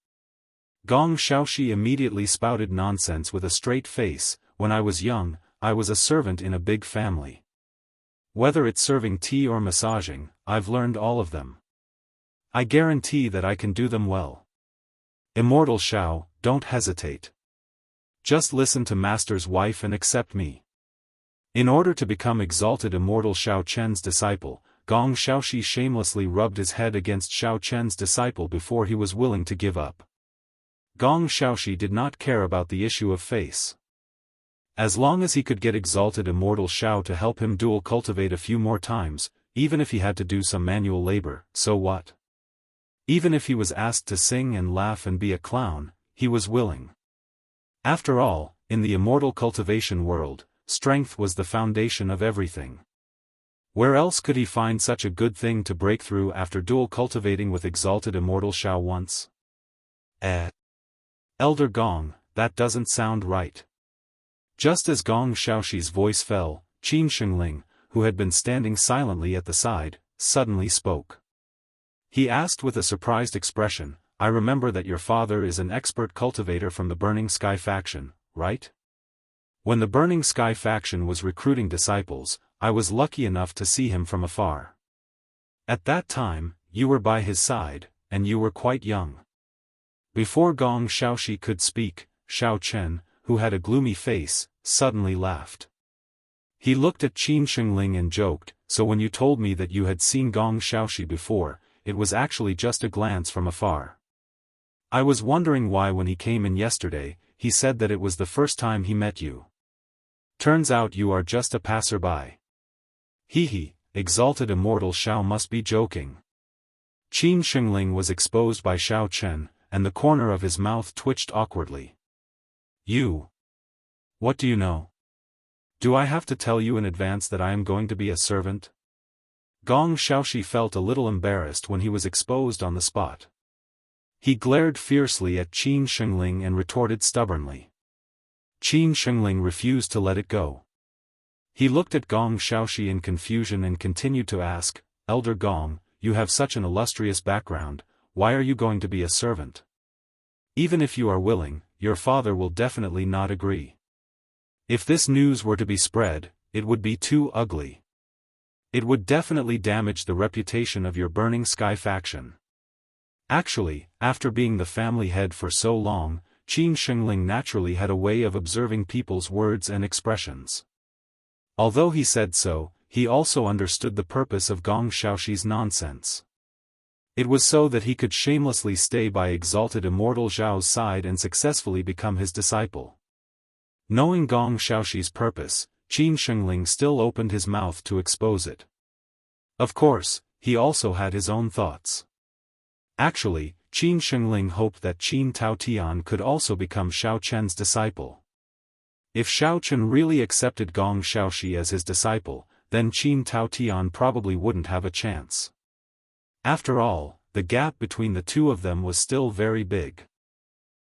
Gong Xiaoxi immediately spouted nonsense with a straight face. When I was young, I was a servant in a big family. Whether it's serving tea or massaging, I've learned all of them. I guarantee that I can do them well. Immortal Xiao, don't hesitate. Just listen to Master's wife and accept me. In order to become exalted Immortal Xiao Chen's disciple, Gong Xiaoxi shamelessly rubbed his head against Xiao Chen's disciple before he was willing to give up. Gong Xiaoxi did not care about the issue of face. As long as he could get exalted Immortal Xiao to help him dual cultivate a few more times, even if he had to do some manual labor, so what? Even if he was asked to sing and laugh and be a clown, he was willing. After all, in the immortal cultivation world, strength was the foundation of everything. Where else could he find such a good thing to break through after dual cultivating with exalted Immortal Xiao once? Elder Gong, that doesn't sound right. Just as Gong Xiaoxi's voice fell, Qin Shengling, who had been standing silently at the side, suddenly spoke. He asked with a surprised expression, "I remember that your father is an expert cultivator from the Burning Sky faction, right? When the Burning Sky faction was recruiting disciples, I was lucky enough to see him from afar. At that time, you were by his side, and you were quite young." Before Gong Xiaoxi could speak, Xiao Chen, who had a gloomy face, suddenly laughed. He looked at Qin Shengling and joked, "So when you told me that you had seen Gong Xiaoxi before, it was actually just a glance from afar. I was wondering why when he came in yesterday, he said that it was the first time he met you. Turns out you are just a passerby." He, exalted Immortal Xiao must be joking. Qin Shengling was exposed by Xiao Chen, and the corner of his mouth twitched awkwardly. "You? What do you know? Do I have to tell you in advance that I am going to be a servant?" Gong Xiaoxi felt a little embarrassed when he was exposed on the spot. He glared fiercely at Qin Shengling and retorted stubbornly. Qin Shengling refused to let it go. He looked at Gong Xiaoxi in confusion and continued to ask, "Elder Gong, you have such an illustrious background, why are you going to be a servant? Even if you are willing, your father will definitely not agree. If this news were to be spread, it would be too ugly. It would definitely damage the reputation of your Burning Sky faction." Actually, after being the family head for so long, Qin Shengling naturally had a way of observing people's words and expressions. Although he said so, he also understood the purpose of Gong Xiaoxi's nonsense. It was so that he could shamelessly stay by exalted Immortal Zhao's side and successfully become his disciple. Knowing Gong Xiaoxi's purpose, Qin Shengling still opened his mouth to expose it. Of course, he also had his own thoughts. Actually, Qin Shengling hoped that Qin Taotian could also become Xiao Chen's disciple. If Xiao Chen really accepted Gong Xiaoxi as his disciple, then Qin Taotian probably wouldn't have a chance. After all, the gap between the two of them was still very big.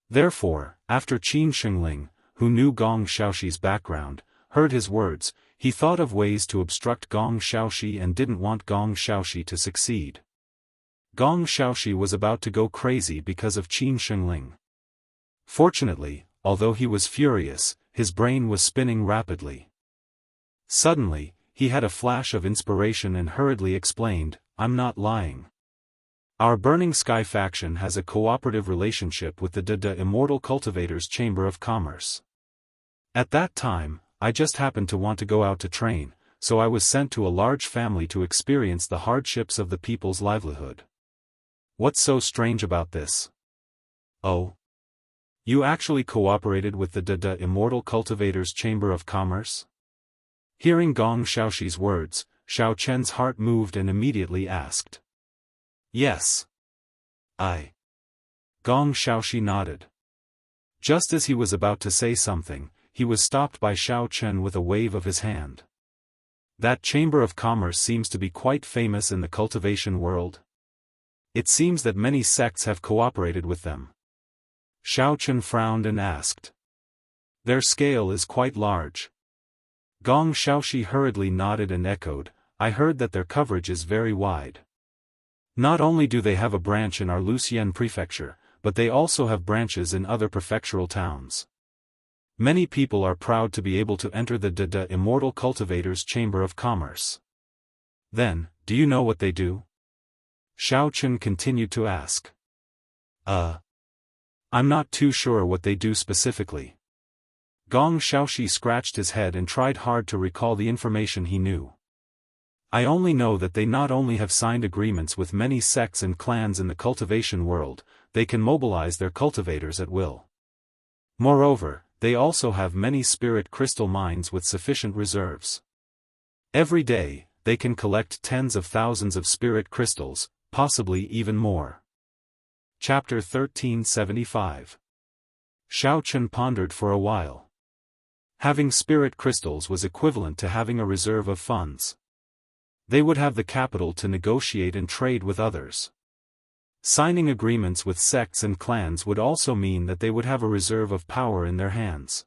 Therefore, after Qin Shengling, who knew Gong Xiaoxi's background, heard his words, he thought of ways to obstruct Gong Xiaoxi and didn't want Gong Xiaoxi to succeed. Gong Xiaoxi was about to go crazy because of Qin Shengling. Fortunately, although he was furious, his brain was spinning rapidly. Suddenly, he had a flash of inspiration and hurriedly explained, "I'm not lying. Our Burning Sky faction has a cooperative relationship with the Immortal Cultivators Chamber of Commerce. At that time, I just happened to want to go out to train, so I was sent to a large family to experience the hardships of the people's livelihood. What's so strange about this? Oh? You actually cooperated with the Immortal Cultivators Chamber of Commerce?" Hearing Gong Xiaoxi's words, Xiao Chen's heart moved and immediately asked. "Yes. Gong Xiaoxi nodded. Just as he was about to say something, he was stopped by Xiao Chen with a wave of his hand. "That Chamber of Commerce seems to be quite famous in the cultivation world. It seems that many sects have cooperated with them." Xiao Chen frowned and asked. "Their scale is quite large." Gong Xiaoxi hurriedly nodded and echoed, "I heard that their coverage is very wide. Not only do they have a branch in our Luxian prefecture, but they also have branches in other prefectural towns. Many people are proud to be able to enter the Immortal Cultivators Chamber of Commerce." "Then, do you know what they do?" Xiao Chen continued to ask. I'm not too sure what they do specifically." Gong Xiaoxi scratched his head and tried hard to recall the information he knew. "I only know that they not only have signed agreements with many sects and clans in the cultivation world, they can mobilize their cultivators at will. Moreover, they also have many spirit crystal mines with sufficient reserves. Every day, they can collect tens of thousands of spirit crystals, possibly even more." Chapter 1375. Xiao Chen pondered for a while. Having spirit crystals was equivalent to having a reserve of funds. They would have the capital to negotiate and trade with others. Signing agreements with sects and clans would also mean that they would have a reserve of power in their hands.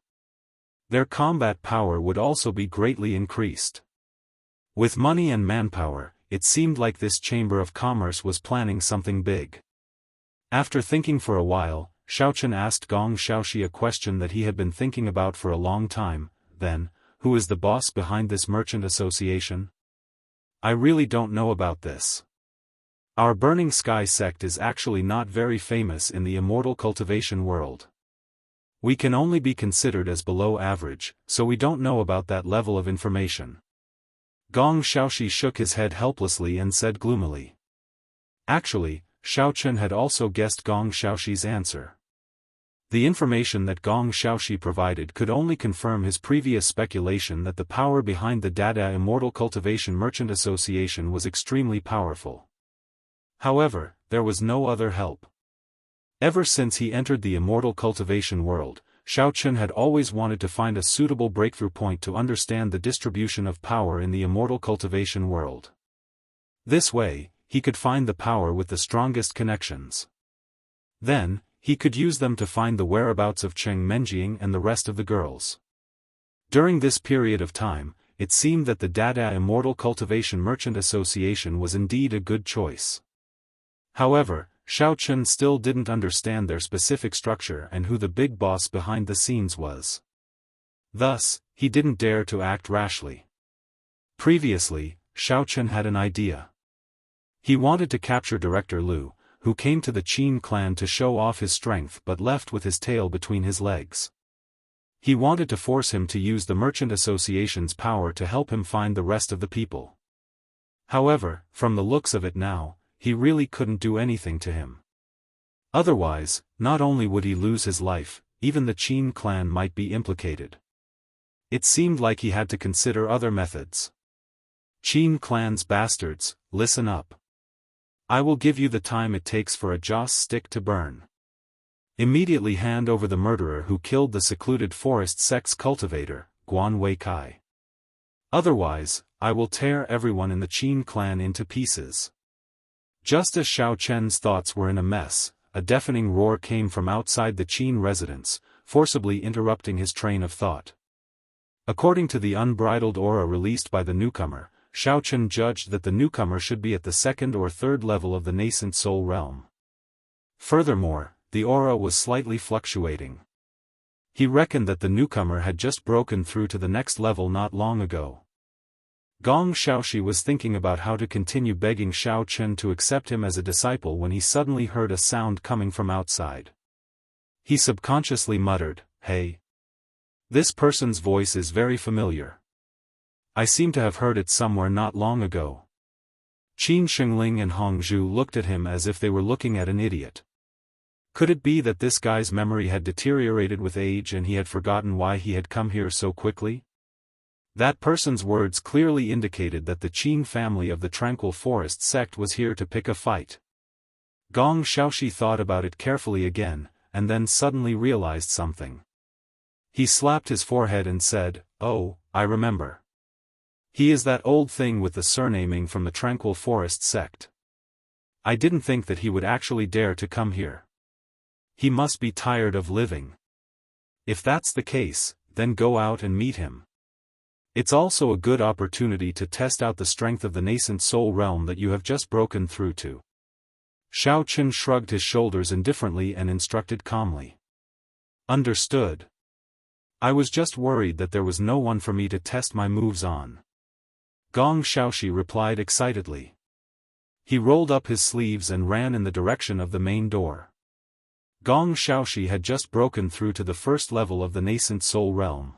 Their combat power would also be greatly increased. With money and manpower, it seemed like this Chamber of Commerce was planning something big. After thinking for a while, Xiao Chen asked Gong Xiaoxi a question that he had been thinking about for a long time. "Then, who is the boss behind this merchant association?" "I really don't know about this. Our Burning Sky sect is actually not very famous in the immortal cultivation world. We can only be considered as below average, so we don't know about that level of information." Gong Xiaoxi shook his head helplessly and said gloomily. Actually, Xiao Chen had also guessed Gong Xiaoxi's answer. The information that Gong Xiaoxi provided could only confirm his previous speculation that the power behind the Dada Immortal Cultivation Merchant Association was extremely powerful. However, there was no other help. Ever since he entered the immortal cultivation world, Xiao Chen had always wanted to find a suitable breakthrough point to understand the distribution of power in the immortal cultivation world. This way, he could find the power with the strongest connections. Then, he could use them to find the whereabouts of Cheng Menjing and the rest of the girls. During this period of time, it seemed that the Dada Immortal Cultivation Merchant Association was indeed a good choice. However, Xiao Chen still didn't understand their specific structure and who the big boss behind the scenes was. Thus, he didn't dare to act rashly. Previously, Xiao Chen had an idea. He wanted to capture Director Liu, who came to the Qin clan to show off his strength but left with his tail between his legs. He wanted to force him to use the Merchant Association's power to help him find the rest of the people. However, from the looks of it now, he really couldn't do anything to him. Otherwise, not only would he lose his life, even the Qin clan might be implicated. It seemed like he had to consider other methods. Qin clan's bastards, listen up. I will give you the time it takes for a joss stick to burn. Immediately hand over the murderer who killed the secluded forest sect's cultivator, Guan Wei Kai. Otherwise, I will tear everyone in the Qin clan into pieces. Just as Xiao Chen's thoughts were in a mess, a deafening roar came from outside the Qin residence, forcibly interrupting his train of thought. According to the unbridled aura released by the newcomer, Xiao Chen judged that the newcomer should be at the second or third level of the nascent soul realm. Furthermore, the aura was slightly fluctuating. He reckoned that the newcomer had just broken through to the next level not long ago. Gong Xiaoxi was thinking about how to continue begging Xiao Chen to accept him as a disciple when he suddenly heard a sound coming from outside. He subconsciously muttered, "Hey. This person's voice is very familiar. I seem to have heard it somewhere not long ago." Qin Shengling and Hong Zhu looked at him as if they were looking at an idiot. Could it be that this guy's memory had deteriorated with age and he had forgotten why he had come here so quickly? That person's words clearly indicated that the Qin family of the Tranquil Forest sect was here to pick a fight. Gong Xiaoxi thought about it carefully again, and then suddenly realized something. He slapped his forehead and said, "Oh, I remember. He is that old thing with the surnaming from the Tranquil Forest sect. I didn't think that he would actually dare to come here. He must be tired of living. If that's the case, then go out and meet him. It's also a good opportunity to test out the strength of the nascent soul realm that you have just broken through to." Xiao Chen shrugged his shoulders indifferently and instructed calmly. "Understood. I was just worried that there was no one for me to test my moves on." Gong Xiaoxi replied excitedly. He rolled up his sleeves and ran in the direction of the main door. Gong Xiaoxi had just broken through to the first level of the nascent soul realm.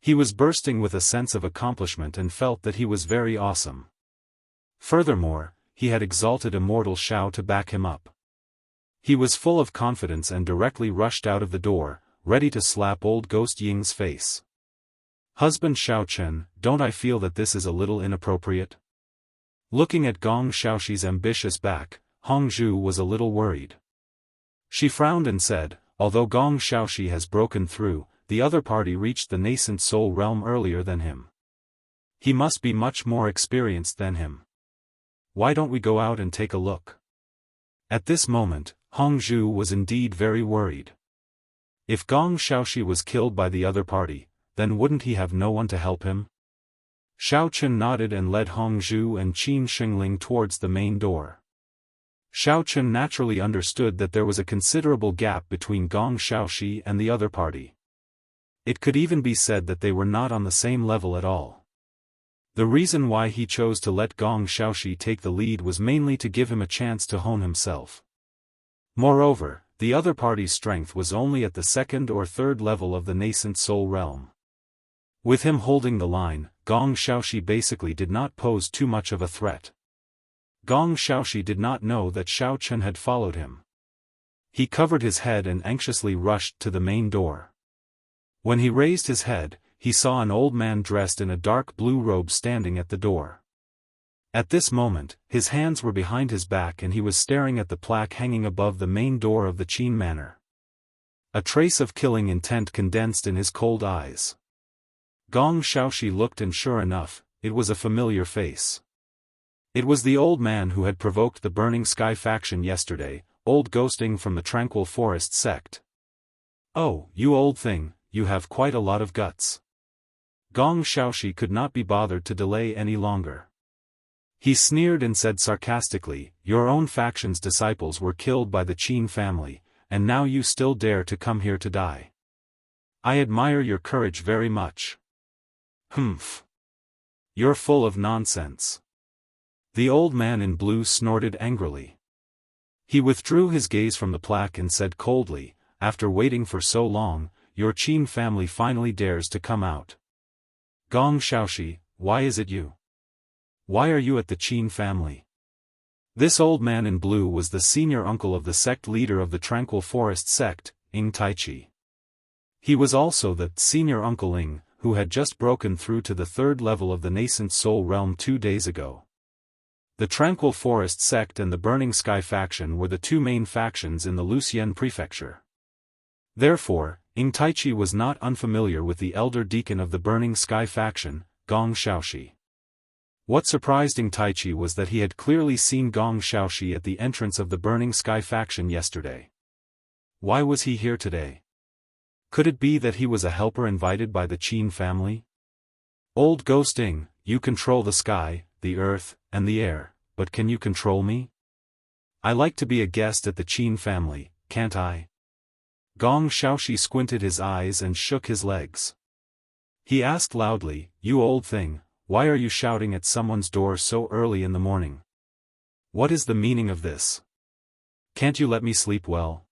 He was bursting with a sense of accomplishment and felt that he was very awesome. Furthermore, he had exalted immortal Xiao to back him up. He was full of confidence and directly rushed out of the door, ready to slap old Ghost Ying's face. "Husband Xiao Chen, don't I feel that this is a little inappropriate?" Looking at Gong Xiaoxi's ambitious back, Hong Zhu was a little worried. She frowned and said, "Although Gong Xiaoxi has broken through, the other party reached the nascent soul realm earlier than him. He must be much more experienced than him. Why don't we go out and take a look?" At this moment, Hong Zhu was indeed very worried. If Gong Xiaoxi was killed by the other party, then wouldn't he have no one to help him? Xiao Chen nodded and led Hong Zhu and Qin Shengling towards the main door. Xiao Chen naturally understood that there was a considerable gap between Gong Xiaoxi and the other party. It could even be said that they were not on the same level at all. The reason why he chose to let Gong Xiaoxi take the lead was mainly to give him a chance to hone himself. Moreover, the other party's strength was only at the second or third level of the nascent soul realm. With him holding the line, Gong Xiaoxi basically did not pose too much of a threat. Gong Xiaoxi did not know that Xiao Chen had followed him. He covered his head and anxiously rushed to the main door. When he raised his head, he saw an old man dressed in a dark blue robe standing at the door. At this moment, his hands were behind his back and he was staring at the plaque hanging above the main door of the Qin manor. A trace of killing intent condensed in his cold eyes. Gong Xiaoxi looked and sure enough, it was a familiar face. It was the old man who had provoked the Burning Sky faction yesterday, old Ghosting from the Tranquil Forest sect. "Oh, you old thing, you have quite a lot of guts." Gong Xiaoxi could not be bothered to delay any longer. He sneered and said sarcastically, "Your own faction's disciples were killed by the Qin family, and now you still dare to come here to die. I admire your courage very much." "Humph. You're full of nonsense." The old man in blue snorted angrily. He withdrew his gaze from the plaque and said coldly, "After waiting for so long, your Qin family finally dares to come out. Gong Xiaoxi, why is it you? Why are you at the Qin family?" This old man in blue was the senior uncle of the sect leader of the Tranquil Forest sect, Ing Taichi. He was also the senior uncle Ing, who had just broken through to the third level of the nascent soul realm 2 days ago. The Tranquil Forest sect and the Burning Sky faction were the two main factions in the Lucian prefecture. Therefore, Ing Taichi was not unfamiliar with the elder deacon of the Burning Sky faction, Gong Xiaoxi. What surprised Ing Taichi was that he had clearly seen Gong Xiaoxi at the entrance of the Burning Sky faction yesterday. Why was he here today? Could it be that he was a helper invited by the Qin family? Old Ghost Ing, you control the sky, the earth, and the air, but can you control me? I like to be a guest at the Qin family, can't I? Gong Xiaoxi squinted his eyes and shook his legs. He asked loudly, you old thing, why are you shouting at someone's door so early in the morning? What is the meaning of this? Can't you let me sleep well?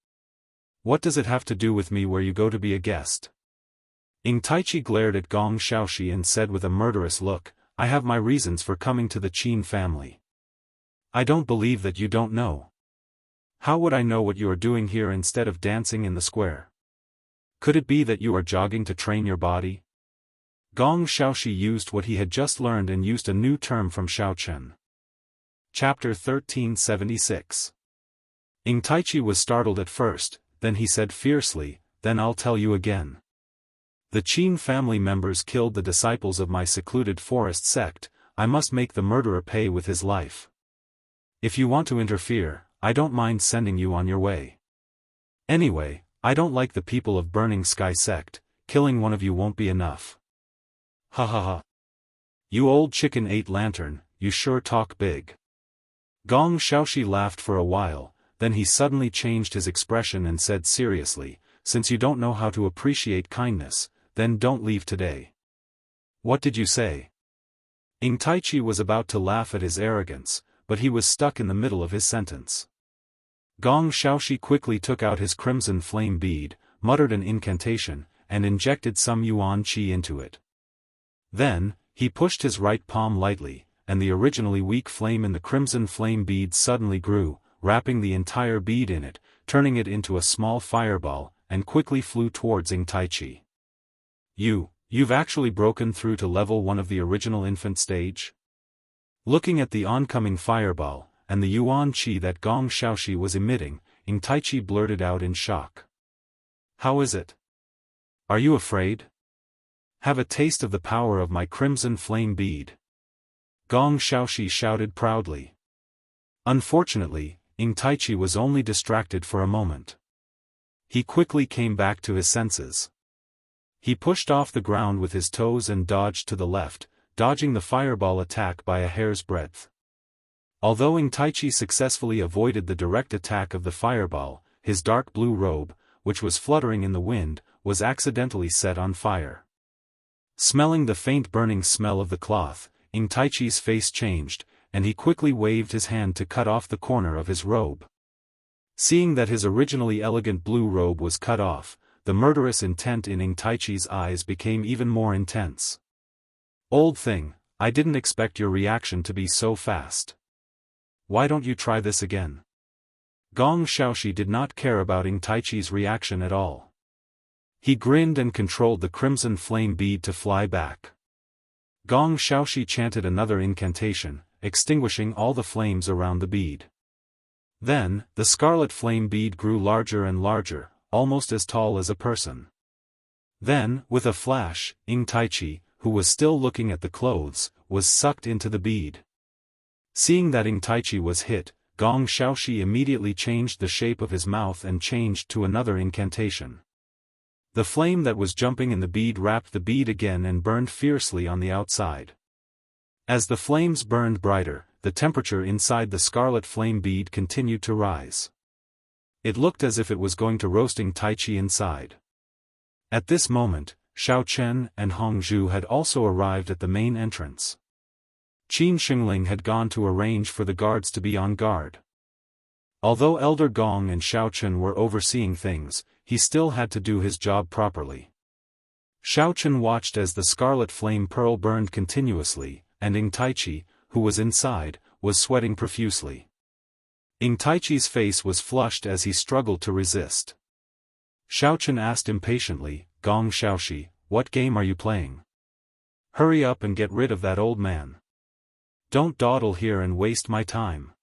What does it have to do with me where you go to be a guest? Ing Taichi glared at Gong Xiaoxi and said with a murderous look, I have my reasons for coming to the Qin family. I don't believe that you don't know. How would I know what you are doing here instead of dancing in the square? Could it be that you are jogging to train your body? Gong Xiaoxi used what he had just learned and used a new term from Xiaochen. Chapter 1376. Ing Taichi was startled at first, then he said fiercely, then I'll tell you again. The Qin family members killed the disciples of my secluded forest sect, I must make the murderer pay with his life. If you want to interfere, I don't mind sending you on your way. Anyway, I don't like the people of Burning Sky sect, killing one of you won't be enough. Ha ha ha. You old chicken-ate lantern, you sure talk big. Gong Xiaoxi laughed for a while, then he suddenly changed his expression and said seriously, since you don't know how to appreciate kindness, then don't leave today. What did you say? Ing Taichi was about to laugh at his arrogance, but he was stuck in the middle of his sentence. Gong Xiaoxi quickly took out his crimson flame bead, muttered an incantation, and injected some yuan qi into it. Then, he pushed his right palm lightly, and the originally weak flame in the crimson flame bead suddenly grew, wrapping the entire bead in it, turning it into a small fireball, and quickly flew towards Ing Taichi. You've actually broken through to level 1 of the original infant stage? Looking at the oncoming fireball, and the yuan qi that Gong Xiaoxi was emitting, Ing Taichi blurted out in shock. How is it? Are you afraid? Have a taste of the power of my crimson flame bead. Gong Xiaoxi shouted proudly. Unfortunately, Ing Taichi was only distracted for a moment. He quickly came back to his senses. He pushed off the ground with his toes and dodged to the left, dodging the fireball attack by a hair's breadth. Although Ing Taichi successfully avoided the direct attack of the fireball, his dark blue robe, which was fluttering in the wind, was accidentally set on fire. Smelling the faint burning smell of the cloth, Ing Taichi's face changed, and he quickly waved his hand to cut off the corner of his robe. Seeing that his originally elegant blue robe was cut off, the murderous intent in Ing Taichi's eyes became even more intense. Old thing, I didn't expect your reaction to be so fast. Why don't you try this again? Gong Xiaoxi did not care about Ing Taichi's reaction at all. He grinned and controlled the crimson flame bead to fly back. Gong Xiaoxi chanted another incantation, extinguishing all the flames around the bead. Then, the scarlet flame bead grew larger and larger, almost as tall as a person. Then, with a flash, Ing Taichi, who was still looking at the clothes, was sucked into the bead. Seeing that Ing Taichi was hit, Gong Xiaoxi immediately changed the shape of his mouth and changed to another incantation. The flame that was jumping in the bead wrapped the bead again and burned fiercely on the outside. As the flames burned brighter, the temperature inside the scarlet flame bead continued to rise. It looked as if it was going to roast Ing Taichi inside. At this moment, Xiaochen and Hongzhu had also arrived at the main entrance. Qin Xingling had gone to arrange for the guards to be on guard. Although Elder Gong and Xiaochen were overseeing things, he still had to do his job properly. Xiaochen watched as the scarlet flame pearl burned continuously, and Ing Taichi, who was inside, was sweating profusely. Ing Taichi's face was flushed as he struggled to resist. Xiaochen asked impatiently, Gong Xiaoxi, what game are you playing? Hurry up and get rid of that old man. Don't dawdle here and waste my time.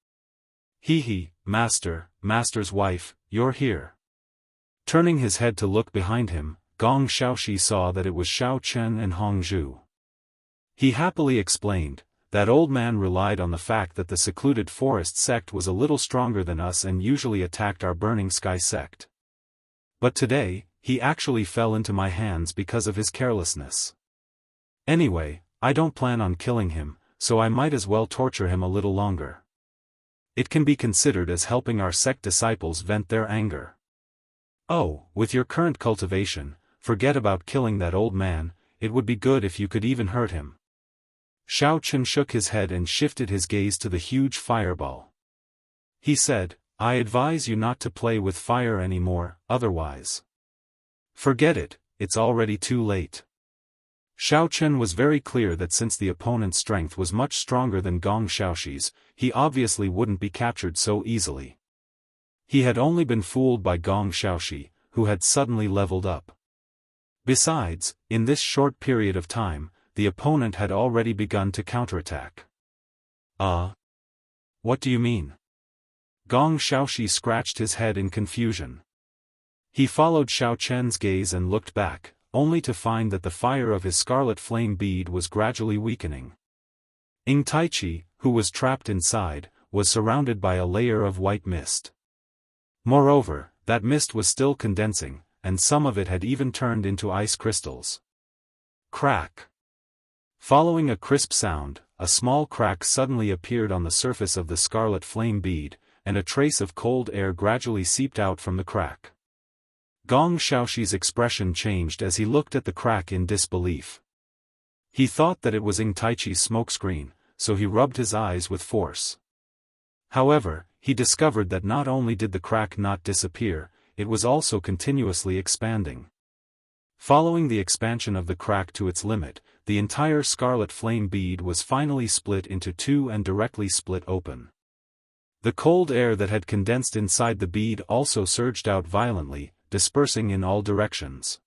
Hee, master's wife, you're here. Turning his head to look behind him, Gong Xiaoxi saw that it was Xiao Chen and Hong Zhu. He happily explained, that old man relied on the fact that the secluded forest sect was a little stronger than us and usually attacked our burning sky sect. But today, he actually fell into my hands because of his carelessness. Anyway, I don't plan on killing him, so I might as well torture him a little longer. It can be considered as helping our sect disciples vent their anger. Oh, with your current cultivation, forget about killing that old man, it would be good if you could even hurt him. Xiao Chen shook his head and shifted his gaze to the huge fireball. He said, I advise you not to play with fire anymore, otherwise. Forget it, it's already too late. Xiao Chen was very clear that since the opponent's strength was much stronger than Gong Xiaoxi's, he obviously wouldn't be captured so easily. He had only been fooled by Gong Xiaoxi, who had suddenly leveled up. Besides, in this short period of time, the opponent had already begun to counterattack. What do you mean? Gong Xiaoxi scratched his head in confusion. He followed Xiao Chen's gaze and looked back, only to find that the fire of his scarlet flame bead was gradually weakening. Ing Taichi, who was trapped inside, was surrounded by a layer of white mist. Moreover, that mist was still condensing, and some of it had even turned into ice crystals. Crack! Following a crisp sound, a small crack suddenly appeared on the surface of the scarlet flame bead, and a trace of cold air gradually seeped out from the crack. Gong Xiaoxi's expression changed as he looked at the crack in disbelief. He thought that it was Ing Taichi's smokescreen, so he rubbed his eyes with force. However, he discovered that not only did the crack not disappear, it was also continuously expanding. Following the expansion of the crack to its limit, the entire scarlet flame bead was finally split into two and directly split open. The cold air that had condensed inside the bead also surged out violently, dispersing in all directions.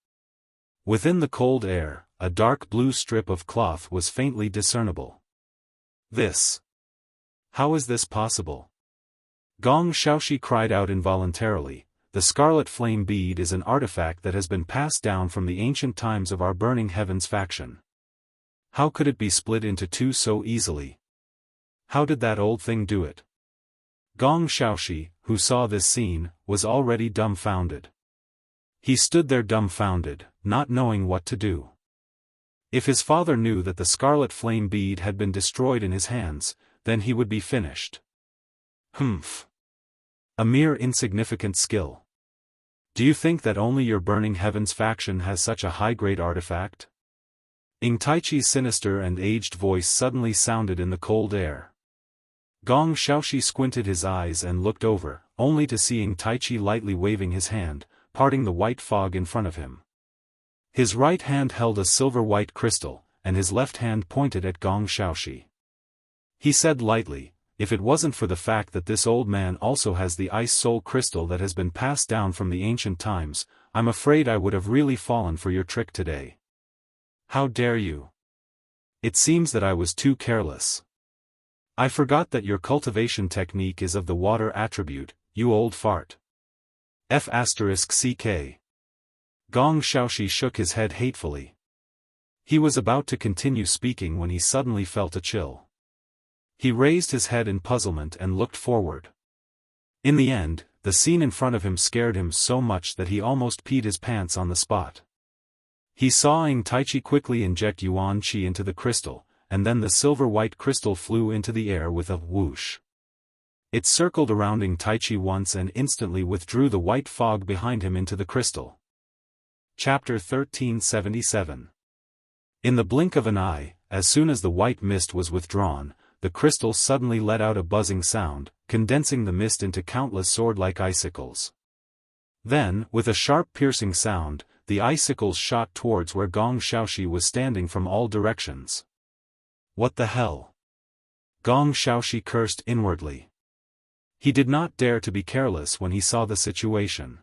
Within the cold air, a dark blue strip of cloth was faintly discernible. How is this possible? Gong Xiaoxi cried out involuntarily. The scarlet flame bead is an artifact that has been passed down from the ancient times of our Burning Heavens faction. How could it be split into two so easily? How did that old thing do it? Gong Xiaoxi, who saw this scene, was already dumbfounded. He stood there dumbfounded, not knowing what to do. If his father knew that the scarlet flame bead had been destroyed in his hands, then he would be finished. Humph. A mere insignificant skill. Do you think that only your Burning Heavens faction has such a high-grade artifact? Ing Taichi's sinister and aged voice suddenly sounded in the cold air. Gong Xiaoxi squinted his eyes and looked over, only to see Ing Taichi lightly waving his hand, parting the white fog in front of him. His right hand held a silver-white crystal, and his left hand pointed at Gong Xiaoxi. He said lightly, if it wasn't for the fact that this old man also has the ice soul crystal that has been passed down from the ancient times, I'm afraid I would have really fallen for your trick today. How dare you? It seems that I was too careless. I forgot that your cultivation technique is of the water attribute, you old fart. F***ck. Gong Xiaoxi shook his head hatefully. He was about to continue speaking when he suddenly felt a chill. He raised his head in puzzlement and looked forward. In the end, the scene in front of him scared him so much that he almost peed his pants on the spot. He saw Ing Taichi quickly inject Yuan Qi into the crystal, and then the silver-white crystal flew into the air with a whoosh. It circled around Ing Taichi once and instantly withdrew the white fog behind him into the crystal. Chapter 1377. In the blink of an eye, as soon as the white mist was withdrawn, the crystal suddenly let out a buzzing sound, condensing the mist into countless sword-like icicles. Then, with a sharp piercing sound, the icicles shot towards where Gong Xiaoxi was standing from all directions. What the hell? Gong Xiaoxi cursed inwardly. He did not dare to be careless when he saw the situation.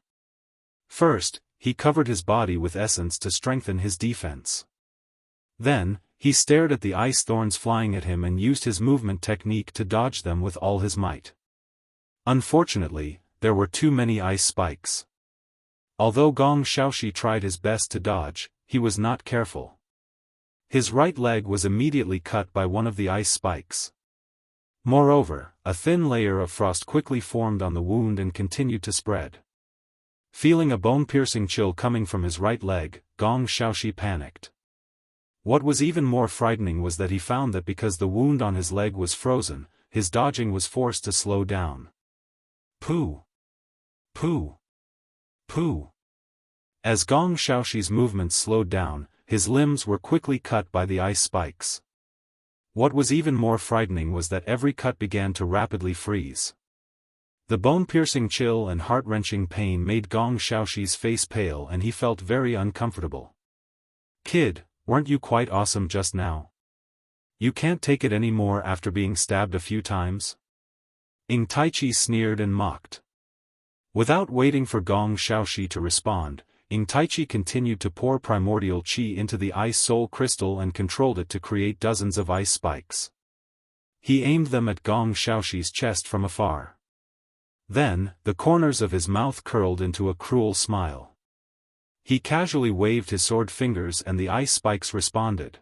First, he covered his body with essence to strengthen his defense. Then, He stared at the ice thorns flying at him and used his movement technique to dodge them with all his might. Unfortunately, there were too many ice spikes. Although Gong Xiaoxi tried his best to dodge, he was not careful. His right leg was immediately cut by one of the ice spikes. Moreover, a thin layer of frost quickly formed on the wound and continued to spread. Feeling a bone-piercing chill coming from his right leg, Gong Xiaoxi panicked. What was even more frightening was that he found that because the wound on his leg was frozen, his dodging was forced to slow down. Pooh! Pooh! Pooh! As Gong Xiaoxi's movements slowed down, his limbs were quickly cut by the ice spikes. What was even more frightening was that every cut began to rapidly freeze. The bone-piercing chill and heart-wrenching pain made Gong Xiaoxi's face pale and he felt very uncomfortable. "Kid, weren't you quite awesome just now? You can't take it any more after being stabbed a few times?" Ing Taichi sneered and mocked. Without waiting for Gong Xiaoxi to respond, Ing Taichi continued to pour primordial qi into the ice soul crystal and controlled it to create dozens of ice spikes. He aimed them at Gong Xiaoxi's chest from afar. Then, the corners of his mouth curled into a cruel smile. He casually waved his sword fingers and the ice spikes responded.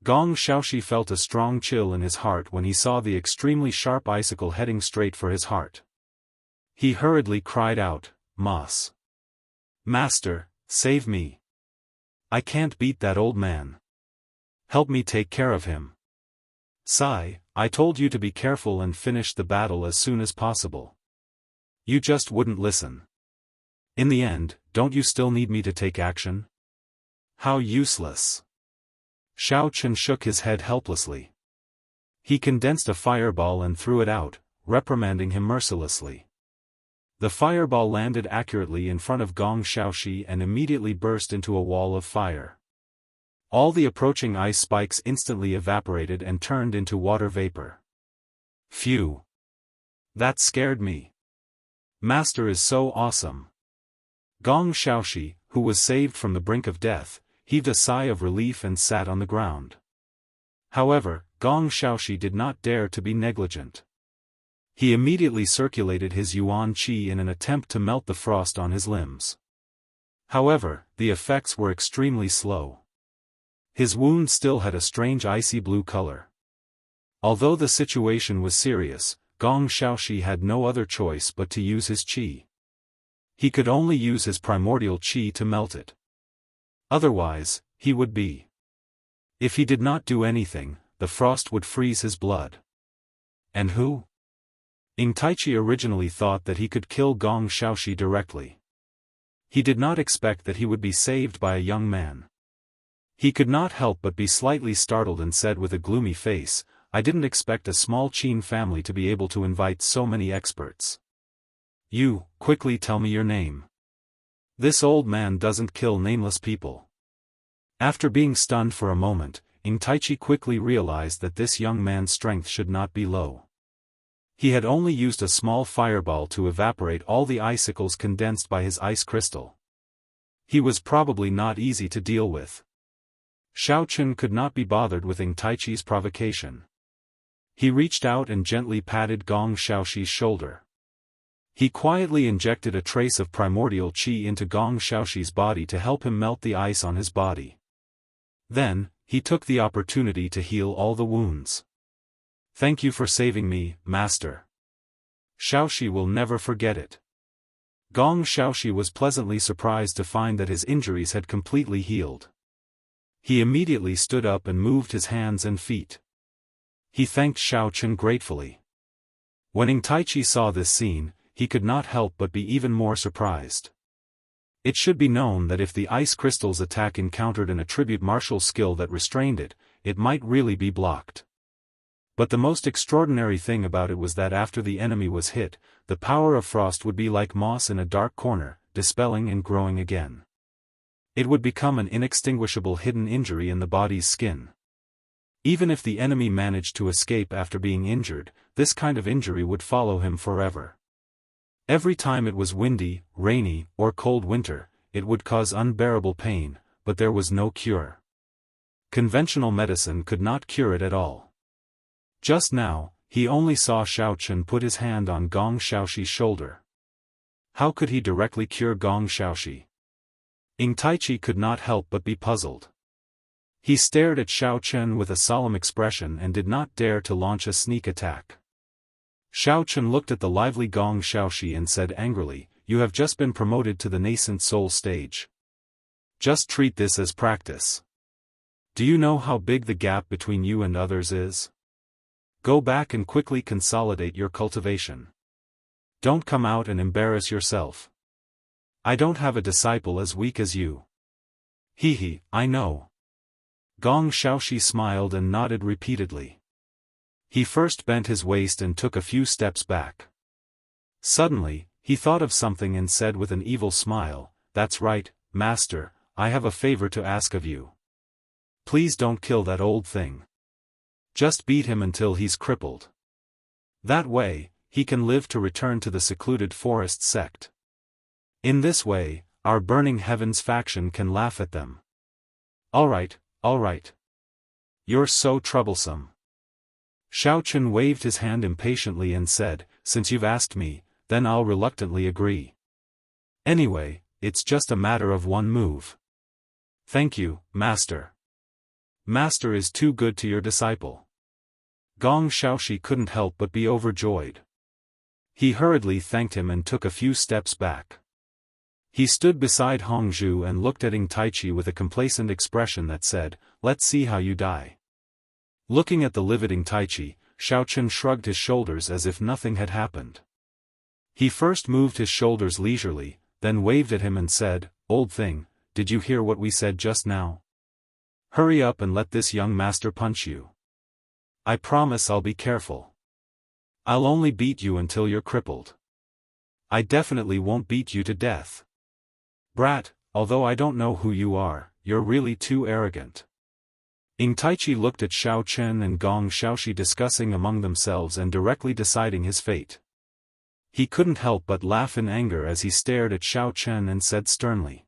Gong Xiaoxi felt a strong chill in his heart when he saw the extremely sharp icicle heading straight for his heart. He hurriedly cried out, "Moss! Master, save me! I can't beat that old man. Help me take care of him. Sai, I told you to be careful and finish the battle as soon as possible. You just wouldn't listen. In the end, don't you still need me to take action? How useless." Xiao Chen shook his head helplessly. He condensed a fireball and threw it out, reprimanding him mercilessly. The fireball landed accurately in front of Gong Xiaoxi and immediately burst into a wall of fire. All the approaching ice spikes instantly evaporated and turned into water vapor. Phew! That scared me. Master is so awesome. Gong Xiaoxi, who was saved from the brink of death, heaved a sigh of relief and sat on the ground. However, Gong Xiaoxi did not dare to be negligent. He immediately circulated his yuan qi in an attempt to melt the frost on his limbs. However, the effects were extremely slow. His wound still had a strange icy blue color. Although the situation was serious, Gong Xiaoxi had no other choice but to use his qi. He could only use his primordial qi to melt it. Otherwise, he would be. If he did not do anything, the frost would freeze his blood. And who? Ing Taichi originally thought that he could kill Gong Xiaoxi directly. He did not expect that he would be saved by a young man. He could not help but be slightly startled and said with a gloomy face, "I didn't expect a small Qin family to be able to invite so many experts. You, quickly tell me your name. This old man doesn't kill nameless people." After being stunned for a moment, Ing Taichi quickly realized that this young man's strength should not be low. He had only used a small fireball to evaporate all the icicles condensed by his ice crystal. He was probably not easy to deal with. Xiao Chen could not be bothered with Ing Taichi's provocation. He reached out and gently patted Gong Xiaoxi's shoulder. He quietly injected a trace of primordial qi into Gong Xiaoxi's body to help him melt the ice on his body. Then, he took the opportunity to heal all the wounds. "Thank you for saving me, Master. Xiaoxi will never forget it." Gong Xiaoxi was pleasantly surprised to find that his injuries had completely healed. He immediately stood up and moved his hands and feet. He thanked Xiao Chen gratefully. When Ing Taichi saw this scene, he could not help but be even more surprised. It should be known that if the ice crystal's attack encountered an attribute martial skill that restrained it, it might really be blocked. But the most extraordinary thing about it was that after the enemy was hit, the power of frost would be like moss in a dark corner, dispelling and growing again. It would become an inextinguishable hidden injury in the body's skin. Even if the enemy managed to escape after being injured, this kind of injury would follow him forever. Every time it was windy, rainy, or cold winter, it would cause unbearable pain, but there was no cure. Conventional medicine could not cure it at all. Just now, he only saw Xiaochen put his hand on Gong Xiaoxi's shoulder. How could he directly cure Gong Xiaoxi? Ing Taichi could not help but be puzzled. He stared at Xiaochen with a solemn expression and did not dare to launch a sneak attack. Xiaochen looked at the lively Gong Xiaoxi and said angrily, "You have just been promoted to the nascent soul stage. Just treat this as practice. Do you know how big the gap between you and others is? Go back and quickly consolidate your cultivation. Don't come out and embarrass yourself. I don't have a disciple as weak as you." I know." Gong Xiaoxi smiled and nodded repeatedly. He first bent his waist and took a few steps back. Suddenly, he thought of something and said with an evil smile, "That's right, Master, I have a favor to ask of you. Please don't kill that old thing. Just beat him until he's crippled. That way, he can live to return to the secluded forest sect. In this way, our Burning Heavens faction can laugh at them." All right. You're so troublesome." Xiaochen waved his hand impatiently and said, "Since you've asked me, then I'll reluctantly agree. Anyway, it's just a matter of one move." "Thank you, Master. Master is too good to your disciple." Gong Xiaoxi couldn't help but be overjoyed. He hurriedly thanked him and took a few steps back. He stood beside Hongzhu and looked at Ing Taichi with a complacent expression that said, "Let's see how you die." Looking at the livid Ing Taichi, Xiaochen shrugged his shoulders as if nothing had happened. He first moved his shoulders leisurely, then waved at him and said, "Old thing, did you hear what we said just now? Hurry up and let this young master punch you. I promise I'll be careful. I'll only beat you until you're crippled. I definitely won't beat you to death. Brat, although I don't know who you are, you're really too arrogant." Ing Taichi looked at Xiaochen and Gong Xiaoxi discussing among themselves and directly deciding his fate. He couldn't help but laugh in anger as he stared at Xiaochen and said sternly,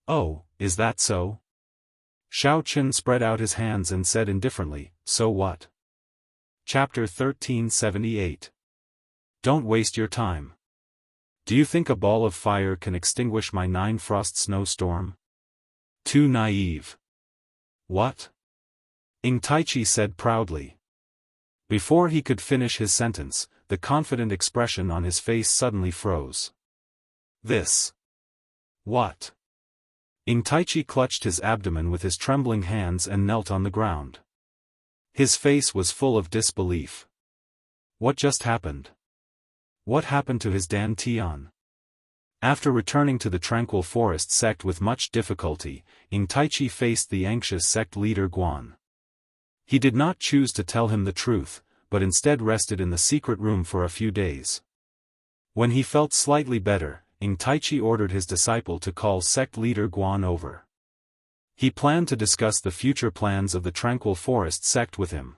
"Oh, is that so?" Xiaochen spread out his hands and said indifferently, "So what?" Chapter 1378. Don't waste your time. Do you think a ball of fire can extinguish my 9-frost snowstorm? Too naive. What? Ing Taichi said proudly. Before he could finish his sentence, the confident expression on his face suddenly froze. This. What? Ing Taichi clutched his abdomen with his trembling hands and knelt on the ground. His face was full of disbelief. What just happened? What happened to his Dan Tian? After returning to the tranquil forest sect with much difficulty, Ing Taichi faced the anxious sect leader Guan. He did not choose to tell him the truth, but instead rested in the secret room for a few days. When he felt slightly better, Ing Taichi ordered his disciple to call sect leader Guan over. He planned to discuss the future plans of the tranquil forest sect with him.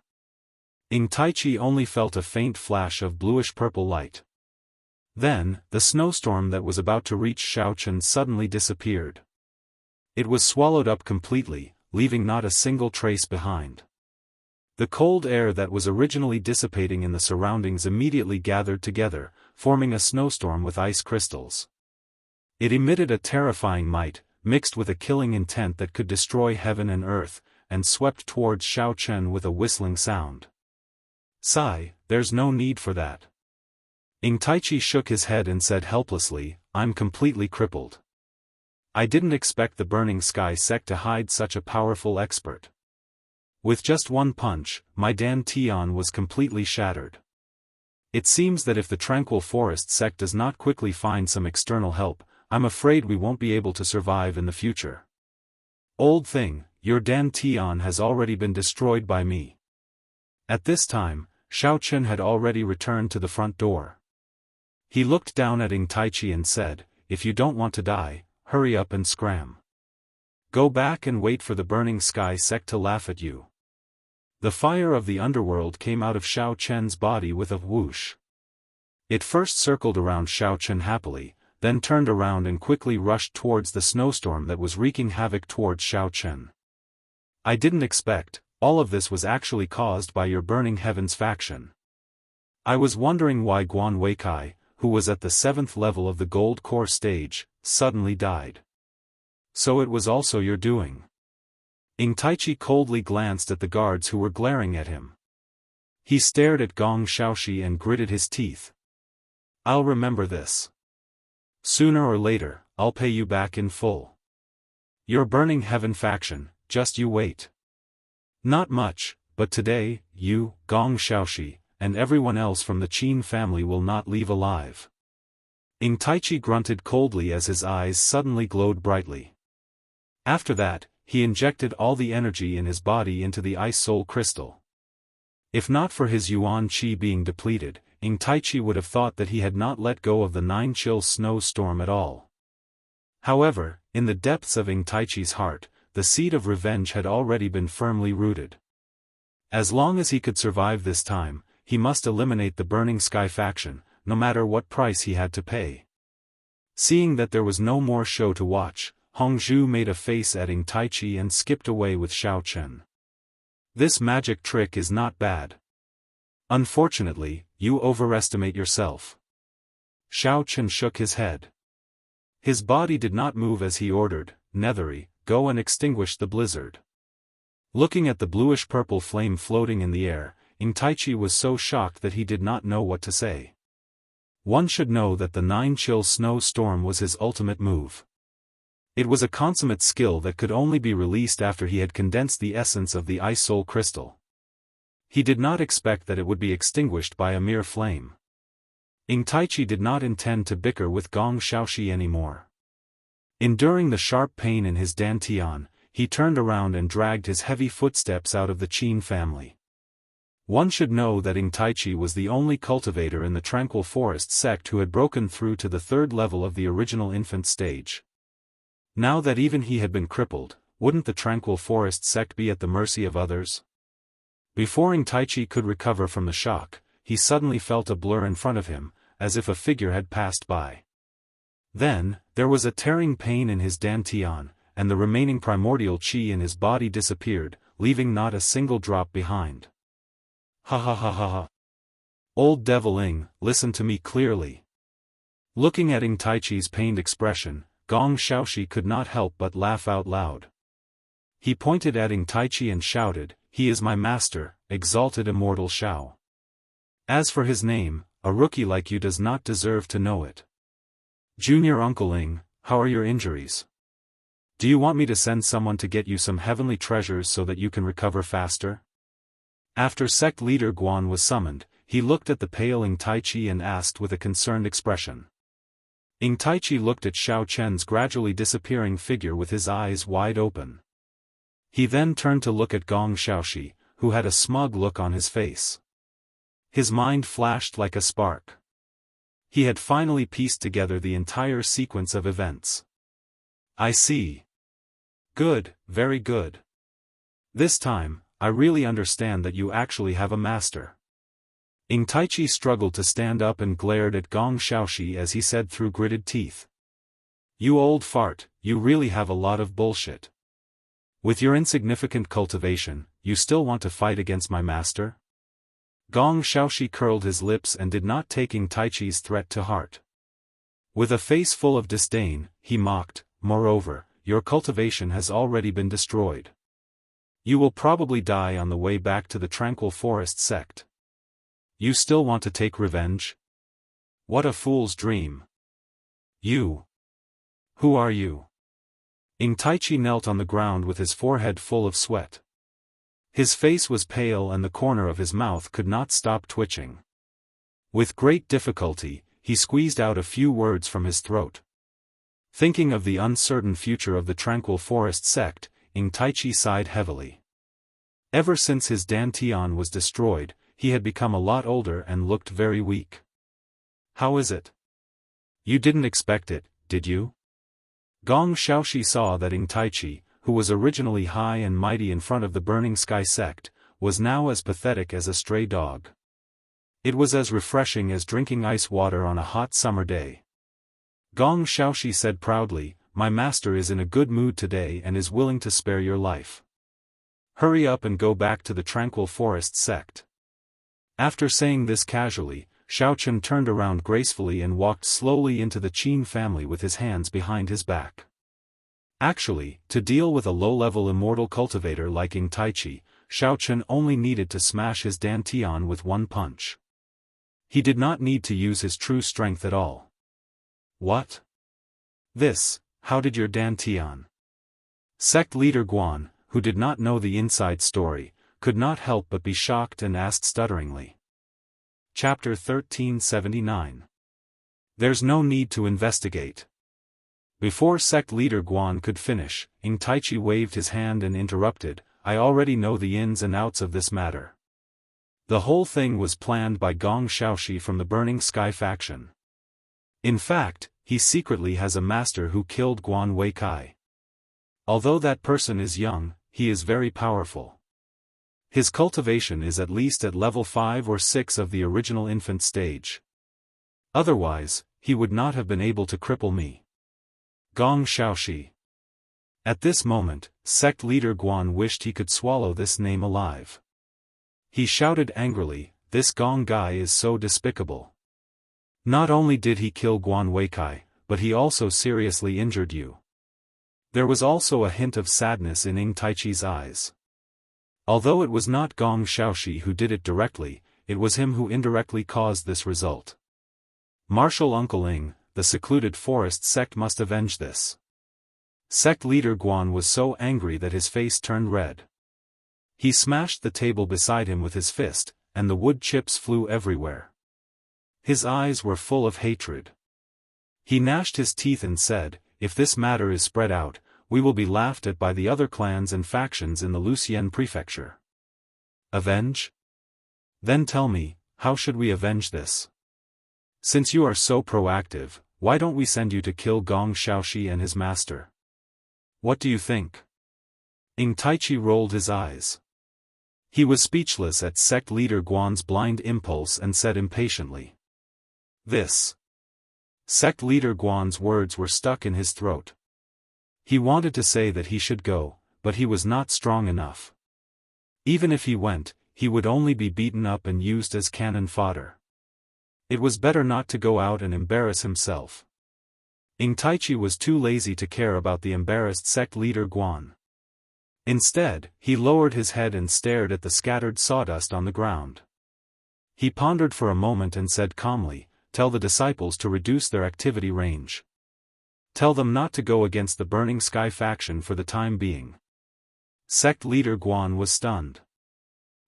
Ing Taichi only felt a faint flash of bluish-purple light. Then, the snowstorm that was about to reach Xiaochen suddenly disappeared. It was swallowed up completely, leaving not a single trace behind. The cold air that was originally dissipating in the surroundings immediately gathered together, forming a snowstorm with ice crystals. It emitted a terrifying might, mixed with a killing intent that could destroy heaven and earth, and swept towards Xiaochen with a whistling sound. "Sigh, there's no need for that." Ing Taichi shook his head and said helplessly, "I'm completely crippled. I didn't expect the Burning Sky sect to hide such a powerful expert. With just one punch, my Dan Tian was completely shattered. It seems that if the Tranquil Forest sect does not quickly find some external help, I'm afraid we won't be able to survive in the future. Old thing, your Dan Tian has already been destroyed by me." At this time, Xiaochen had already returned to the front door. He looked down at Ing Taichi and said, "If you don't want to die, hurry up and scram. Go back and wait for the Burning Sky sect to laugh at you." The fire of the underworld came out of Xiaochen's body with a whoosh. It first circled around Xiaochen happily, then turned around and quickly rushed towards the snowstorm that was wreaking havoc towards Xiaochen. I didn't expect, all of this was actually caused by your Burning Heavens faction. I was wondering why Guan Weikai, who was at the 7th level of the Gold Core stage, suddenly died. So it was also your doing. Ing Taichi coldly glanced at the guards who were glaring at him. He stared at Gong Xiaoxi and gritted his teeth. I'll remember this. Sooner or later, I'll pay you back in full. Your Burning Heaven faction, just you wait. Not much, but today, you, Gong Xiaoxi, and everyone else from the Qin family will not leave alive. Ing Taichi grunted coldly as his eyes suddenly glowed brightly. After that, he injected all the energy in his body into the Ice Soul Crystal. If not for his Yuan Qi being depleted, Ing Taichi would have thought that he had not let go of the 9-chill snowstorm at all. However, in the depths of Ing Taichi's heart, the seed of revenge had already been firmly rooted. As long as he could survive this time, he must eliminate the Burning Sky faction, no matter what price he had to pay. Seeing that there was no more show to watch, Hongzhu made a face at Ing Taichi and skipped away with Xiao Chen. This magic trick is not bad. Unfortunately, you overestimate yourself. Xiao Chen shook his head. His body did not move as he ordered, Nethery, go and extinguish the blizzard. Looking at the bluish-purple flame floating in the air, Ing Taichi was so shocked that he did not know what to say. One should know that the 9-chill snowstorm was his ultimate move. It was a consummate skill that could only be released after he had condensed the essence of the Ice Soul Crystal. He did not expect that it would be extinguished by a mere flame. Ing Taichi did not intend to bicker with Gong Xiaoxi anymore. Enduring the sharp pain in his dantian, he turned around and dragged his heavy footsteps out of the Qin family. One should know that Ing Taichi was the only cultivator in the Tranquil Forest sect who had broken through to the 3rd level of the original infant stage. Now that even he had been crippled, wouldn't the Tranquil Forest sect be at the mercy of others? Before Ing Taichi could recover from the shock, he suddenly felt a blur in front of him, as if a figure had passed by. Then, there was a tearing pain in his dantian, and the remaining primordial qi in his body disappeared, leaving not a single drop behind. Ha ha ha ha ha. Old Devil Ing, listen to me clearly. Looking at Ing Taichi's pained expression, Gong Xiaoxi could not help but laugh out loud. He pointed at Ing Taichi and shouted, "He is my master, exalted immortal Xiao. As for his name, a rookie like you does not deserve to know it. Junior Uncle Ing, how are your injuries? Do you want me to send someone to get you some heavenly treasures so that you can recover faster?" After sect leader Guan was summoned, he looked at the pale Ing Taichi and asked with a concerned expression. Ing Taichi looked at Xiao Chen's gradually disappearing figure with his eyes wide open. He then turned to look at Gong Xiaoxi, who had a smug look on his face. His mind flashed like a spark. He had finally pieced together the entire sequence of events. I see. Good, very good. This time, I really understand that you actually have a master. Ing Taichi struggled to stand up and glared at Gong Xiaoxi as he said through gritted teeth. You old fart, you really have a lot of bullshit. With your insignificant cultivation, you still want to fight against my master? Gong Xiaoxi curled his lips and did not take Ing Taichi's threat to heart. With a face full of disdain, he mocked, moreover, your cultivation has already been destroyed. You will probably die on the way back to the Tranquil Forest sect. You still want to take revenge? What a fool's dream. You. Who are you? Ing Taichi knelt on the ground with his forehead full of sweat. His face was pale and the corner of his mouth could not stop twitching. With great difficulty, he squeezed out a few words from his throat. Thinking of the uncertain future of the Tranquil Forest sect, Ing Taichi sighed heavily. Ever since his dantian was destroyed, he had become a lot older and looked very weak. How is it? You didn't expect it, did you? Gong Xiaoxi saw that Ing Taichi, who was originally high and mighty in front of the Burning Sky sect, was now as pathetic as a stray dog. It was as refreshing as drinking ice water on a hot summer day. Gong Xiaoxi said proudly, my master is in a good mood today and is willing to spare your life. hurry up and go back to the tranquil forest sect." After saying this casually, Xiaofan turned around gracefully and walked slowly into the Qin family with his hands behind his back. Actually, to deal with a low-level immortal cultivator like Ing Taichi, Xiaofan only needed to smash his dantian with one punch. He did not need to use his true strength at all. "What? This, how did your dantian?" Sect leader Guan, who did not know the inside story, could not help but be shocked and asked stutteringly. Chapter 1379. There's no need to investigate. Before sect leader Guan could finish, Ing Taichi waved his hand and interrupted, "I already know the ins and outs of this matter. The whole thing was planned by Gong Xiaoxi from the Burning Sky faction. In fact, he secretly has a master who killed Guan Weikai. Although that person is young, he is very powerful. His cultivation is at least at level 5 or 6 of the original infant stage. Otherwise, he would not have been able to cripple me. Gong Xiaoxi." At this moment, sect leader Guan wished he could swallow this name alive. He shouted angrily, "This Gong guy is so despicable. Not only did he kill Guan Weikai, but he also seriously injured you." There was also a hint of sadness in Ing Taichi's eyes. Although it was not Gong Xiaoxi who did it directly, it was him who indirectly caused this result. Martial Uncle Ing, the secluded forest sect must avenge this. Sect leader Guan was so angry that his face turned red. He smashed the table beside him with his fist, and the wood chips flew everywhere. His eyes were full of hatred. He gnashed his teeth and said, "If this matter is spread out, we will be laughed at by the other clans and factions in the Wuxia prefecture." "Avenge? Then tell me, how should we avenge this? Since you are so proactive, why don't we send you to kill Gong Xiaoxi and his master? What do you think?" Ing Taichi rolled his eyes. He was speechless at sect leader Guan's blind impulse and said impatiently, "This." Sect leader Guan's words were stuck in his throat. He wanted to say that he should go, but he was not strong enough. Even if he went, he would only be beaten up and used as cannon fodder. It was better not to go out and embarrass himself. Ing Taichi was too lazy to care about the embarrassed sect leader Guan. Instead, he lowered his head and stared at the scattered sawdust on the ground. He pondered for a moment and said calmly, "Tell the disciples to reduce their activity range. Tell them not to go against the Burning Sky faction for the time being." Sect leader Guan was stunned.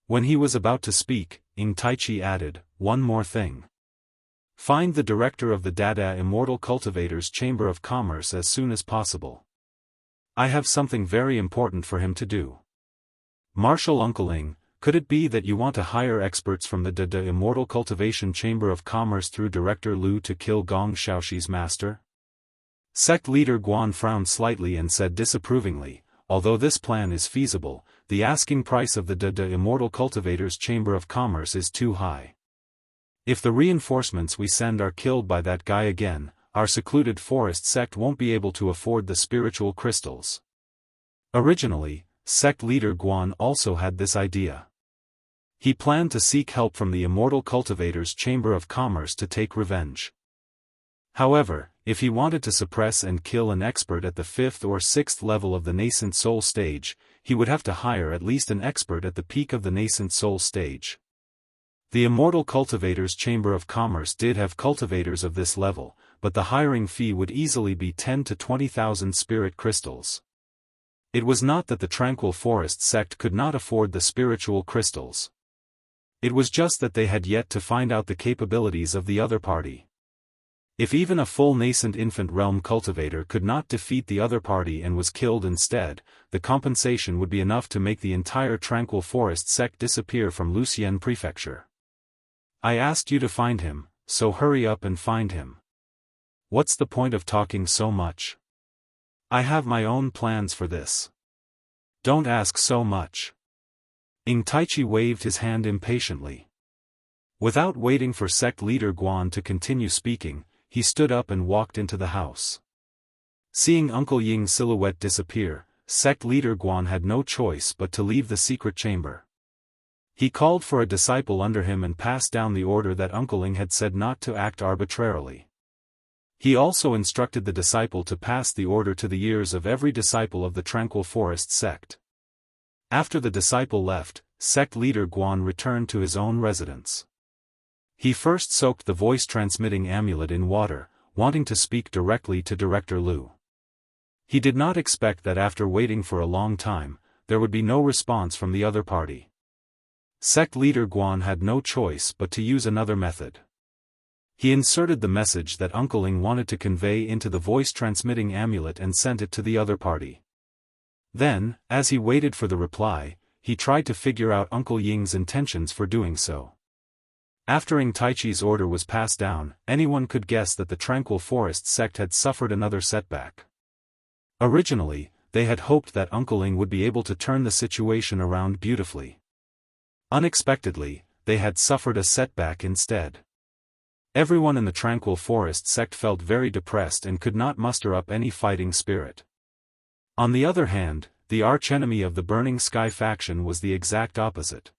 When he was about to speak, Ing Taichi added, "One more thing. Find the director of the Dada Immortal Cultivators Chamber of Commerce as soon as possible. I have something very important for him to do." "Martial Uncle Ing, could it be that you want to hire experts from the Dada Immortal Cultivation Chamber of Commerce through Director Lu to kill Gong Xiaoxi's master?" Sect leader Guan frowned slightly and said disapprovingly, "Although this plan is feasible, the asking price of the Dada Immortal Cultivators Chamber of Commerce is too high. If the reinforcements we send are killed by that guy again, our secluded forest sect won't be able to afford the spiritual crystals." Originally, sect leader Guan also had this idea. He planned to seek help from the Immortal Cultivators Chamber of Commerce to take revenge. However, if he wanted to suppress and kill an expert at the 5th or 6th level of the nascent soul stage, he would have to hire at least an expert at the peak of the nascent soul stage. The Immortal Cultivators Chamber of Commerce did have cultivators of this level, but the hiring fee would easily be 10 to 20,000 spirit crystals. It was not that the Tranquil Forest sect could not afford the spiritual crystals. It was just that they had yet to find out the capabilities of the other party. If even a full nascent infant realm cultivator could not defeat the other party and was killed instead, the compensation would be enough to make the entire Tranquil Forest sect disappear from Wuxia prefecture. "I asked you to find him, so hurry up and find him. What's the point of talking so much? I have my own plans for this. Don't ask so much." Ing Taichi waved his hand impatiently. Without waiting for sect leader Guan to continue speaking, he stood up and walked into the house. Seeing Uncle Ying's silhouette disappear, sect leader Guan had no choice but to leave the secret chamber. He called for a disciple under him and passed down the order that Uncle Ling had said not to act arbitrarily. He also instructed the disciple to pass the order to the ears of every disciple of the Tranquil Forest sect. After the disciple left, sect leader Guan returned to his own residence. He first soaked the voice-transmitting amulet in water, wanting to speak directly to Director Liu. He did not expect that after waiting for a long time, there would be no response from the other party. Sect leader Guan had no choice but to use another method. He inserted the message that Uncle Ling wanted to convey into the voice-transmitting amulet and sent it to the other party. Then, as he waited for the reply, he tried to figure out Uncle Ying's intentions for doing so. After Ing Taichi's order was passed down, anyone could guess that the Tranquil Forest sect had suffered another setback. Originally, they had hoped that Uncle Ling would be able to turn the situation around beautifully. Unexpectedly, they had suffered a setback instead. Everyone in the Tranquil Forest sect felt very depressed and could not muster up any fighting spirit. On the other hand, the archenemy of the Burning Sky faction was the exact opposite.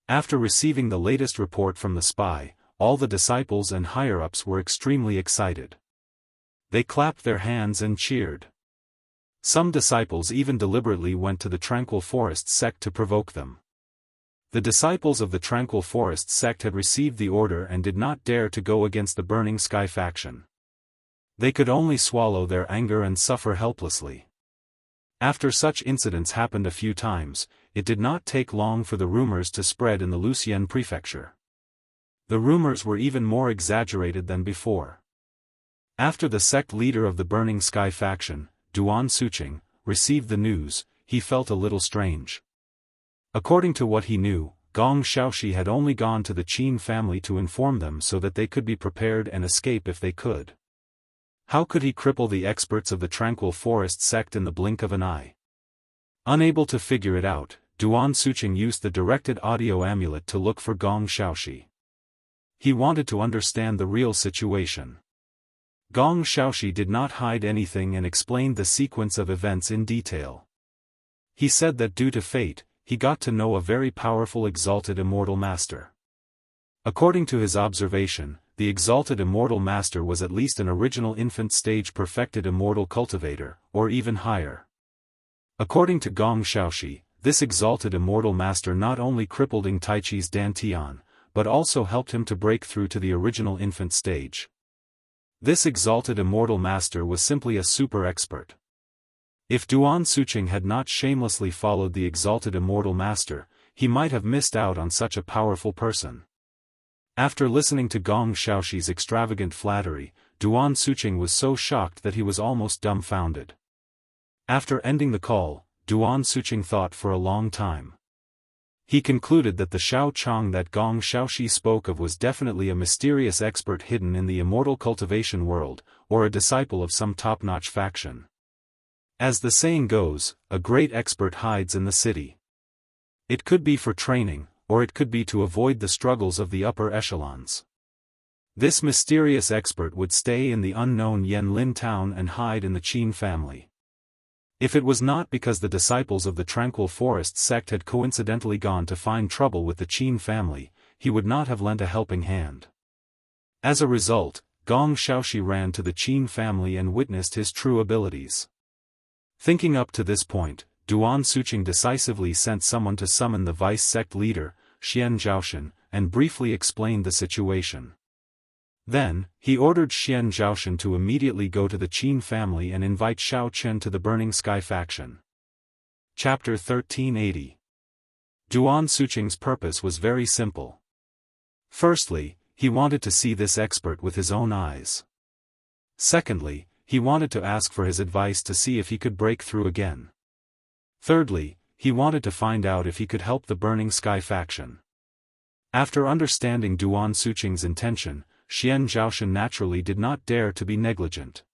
After receiving the latest report from the spy, all the disciples and higher-ups were extremely excited. They clapped their hands and cheered. Some disciples even deliberately went to the Tranquil Forest sect to provoke them. The disciples of the Tranquil Forest sect had received the order and did not dare to go against the Burning Sky faction. They could only swallow their anger and suffer helplessly. After such incidents happened a few times, it did not take long for the rumors to spread in the Wuxia prefecture. The rumors were even more exaggerated than before. After the sect leader of the Burning Sky faction, Duan Suqing, received the news, he felt a little strange. According to what he knew, Gong Xiaoxi had only gone to the Qin family to inform them so that they could be prepared and escape if they could. How could he cripple the experts of the Tranquil Forest sect in the blink of an eye? Unable to figure it out, Duan Suqing used the directed audio amulet to look for Gong Xiaoxi. He wanted to understand the real situation. Gong Xiaoxi did not hide anything and explained the sequence of events in detail. He said that due to fate, he got to know a very powerful exalted immortal master. According to his observation, the exalted immortal master was at least an original infant stage perfected immortal cultivator, or even higher. According to Gong Xiaoxi, this exalted immortal master not only crippled Ing Taichi's Dantian, but also helped him to break through to the original infant stage. This exalted immortal master was simply a super expert. If Duan Suqing had not shamelessly followed the exalted immortal master, he might have missed out on such a powerful person. After listening to Gong Xiaoxi's extravagant flattery, Duan Suqing was so shocked that he was almost dumbfounded. After ending the call, Duan Suqing thought for a long time. He concluded that the Xiao Chang that Gong Xiaoxi spoke of was definitely a mysterious expert hidden in the immortal cultivation world, or a disciple of some top-notch faction. As the saying goes, a great expert hides in the city. It could be for training, or it could be to avoid the struggles of the upper echelons. This mysterious expert would stay in the unknown Yanlin town and hide in the Qin family. If it was not because the disciples of the Tranquil Forest sect had coincidentally gone to find trouble with the Qin family, he would not have lent a helping hand. As a result, Gong Xiaoxi ran to the Qin family and witnessed his true abilities. Thinking up to this point, Duan Suqing decisively sent someone to summon the vice sect leader, Xian Zhaoshan, and briefly explained the situation. Then, he ordered Xian Zhaoshan to immediately go to the Qin family and invite Xiao Chen to the Burning Sky faction. Chapter 1380. Duan Suqing's purpose was very simple. Firstly, he wanted to see this expert with his own eyes. Secondly, he wanted to ask for his advice to see if he could break through again. Thirdly, he wanted to find out if he could help the Burning Sky faction. After understanding Duan Suqing's intention, Xian Zhaoshan naturally did not dare to be negligent.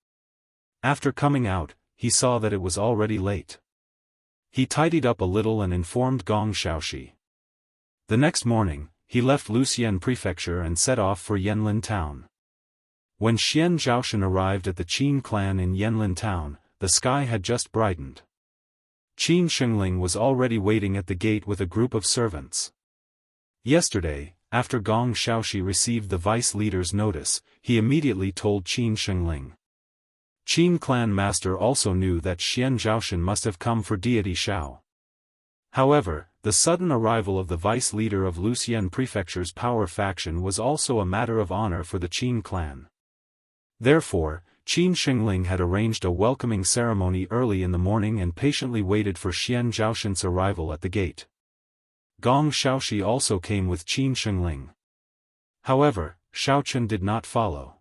After coming out, he saw that it was already late. He tidied up a little and informed Gong Xiaoxi. The next morning, he left Wuxia prefecture and set off for Yanlin town. When Xian Zhaoshan arrived at the Qin clan in Yanlin town, the sky had just brightened. Qin Shengling was already waiting at the gate with a group of servants. Yesterday, after Gong Xiaoxi received the vice leader's notice, he immediately told Qin Shengling. Qin clan master also knew that Xian Zhaoshan must have come for deity Xiao. However, the sudden arrival of the vice leader of Luxian Prefecture's power faction was also a matter of honor for the Qin clan. Therefore, Qin Shengling had arranged a welcoming ceremony early in the morning and patiently waited for Xian Zhaoshan's arrival at the gate. Gong Xiaoxi also came with Qin Shengling. However, Xiaochen did not follow.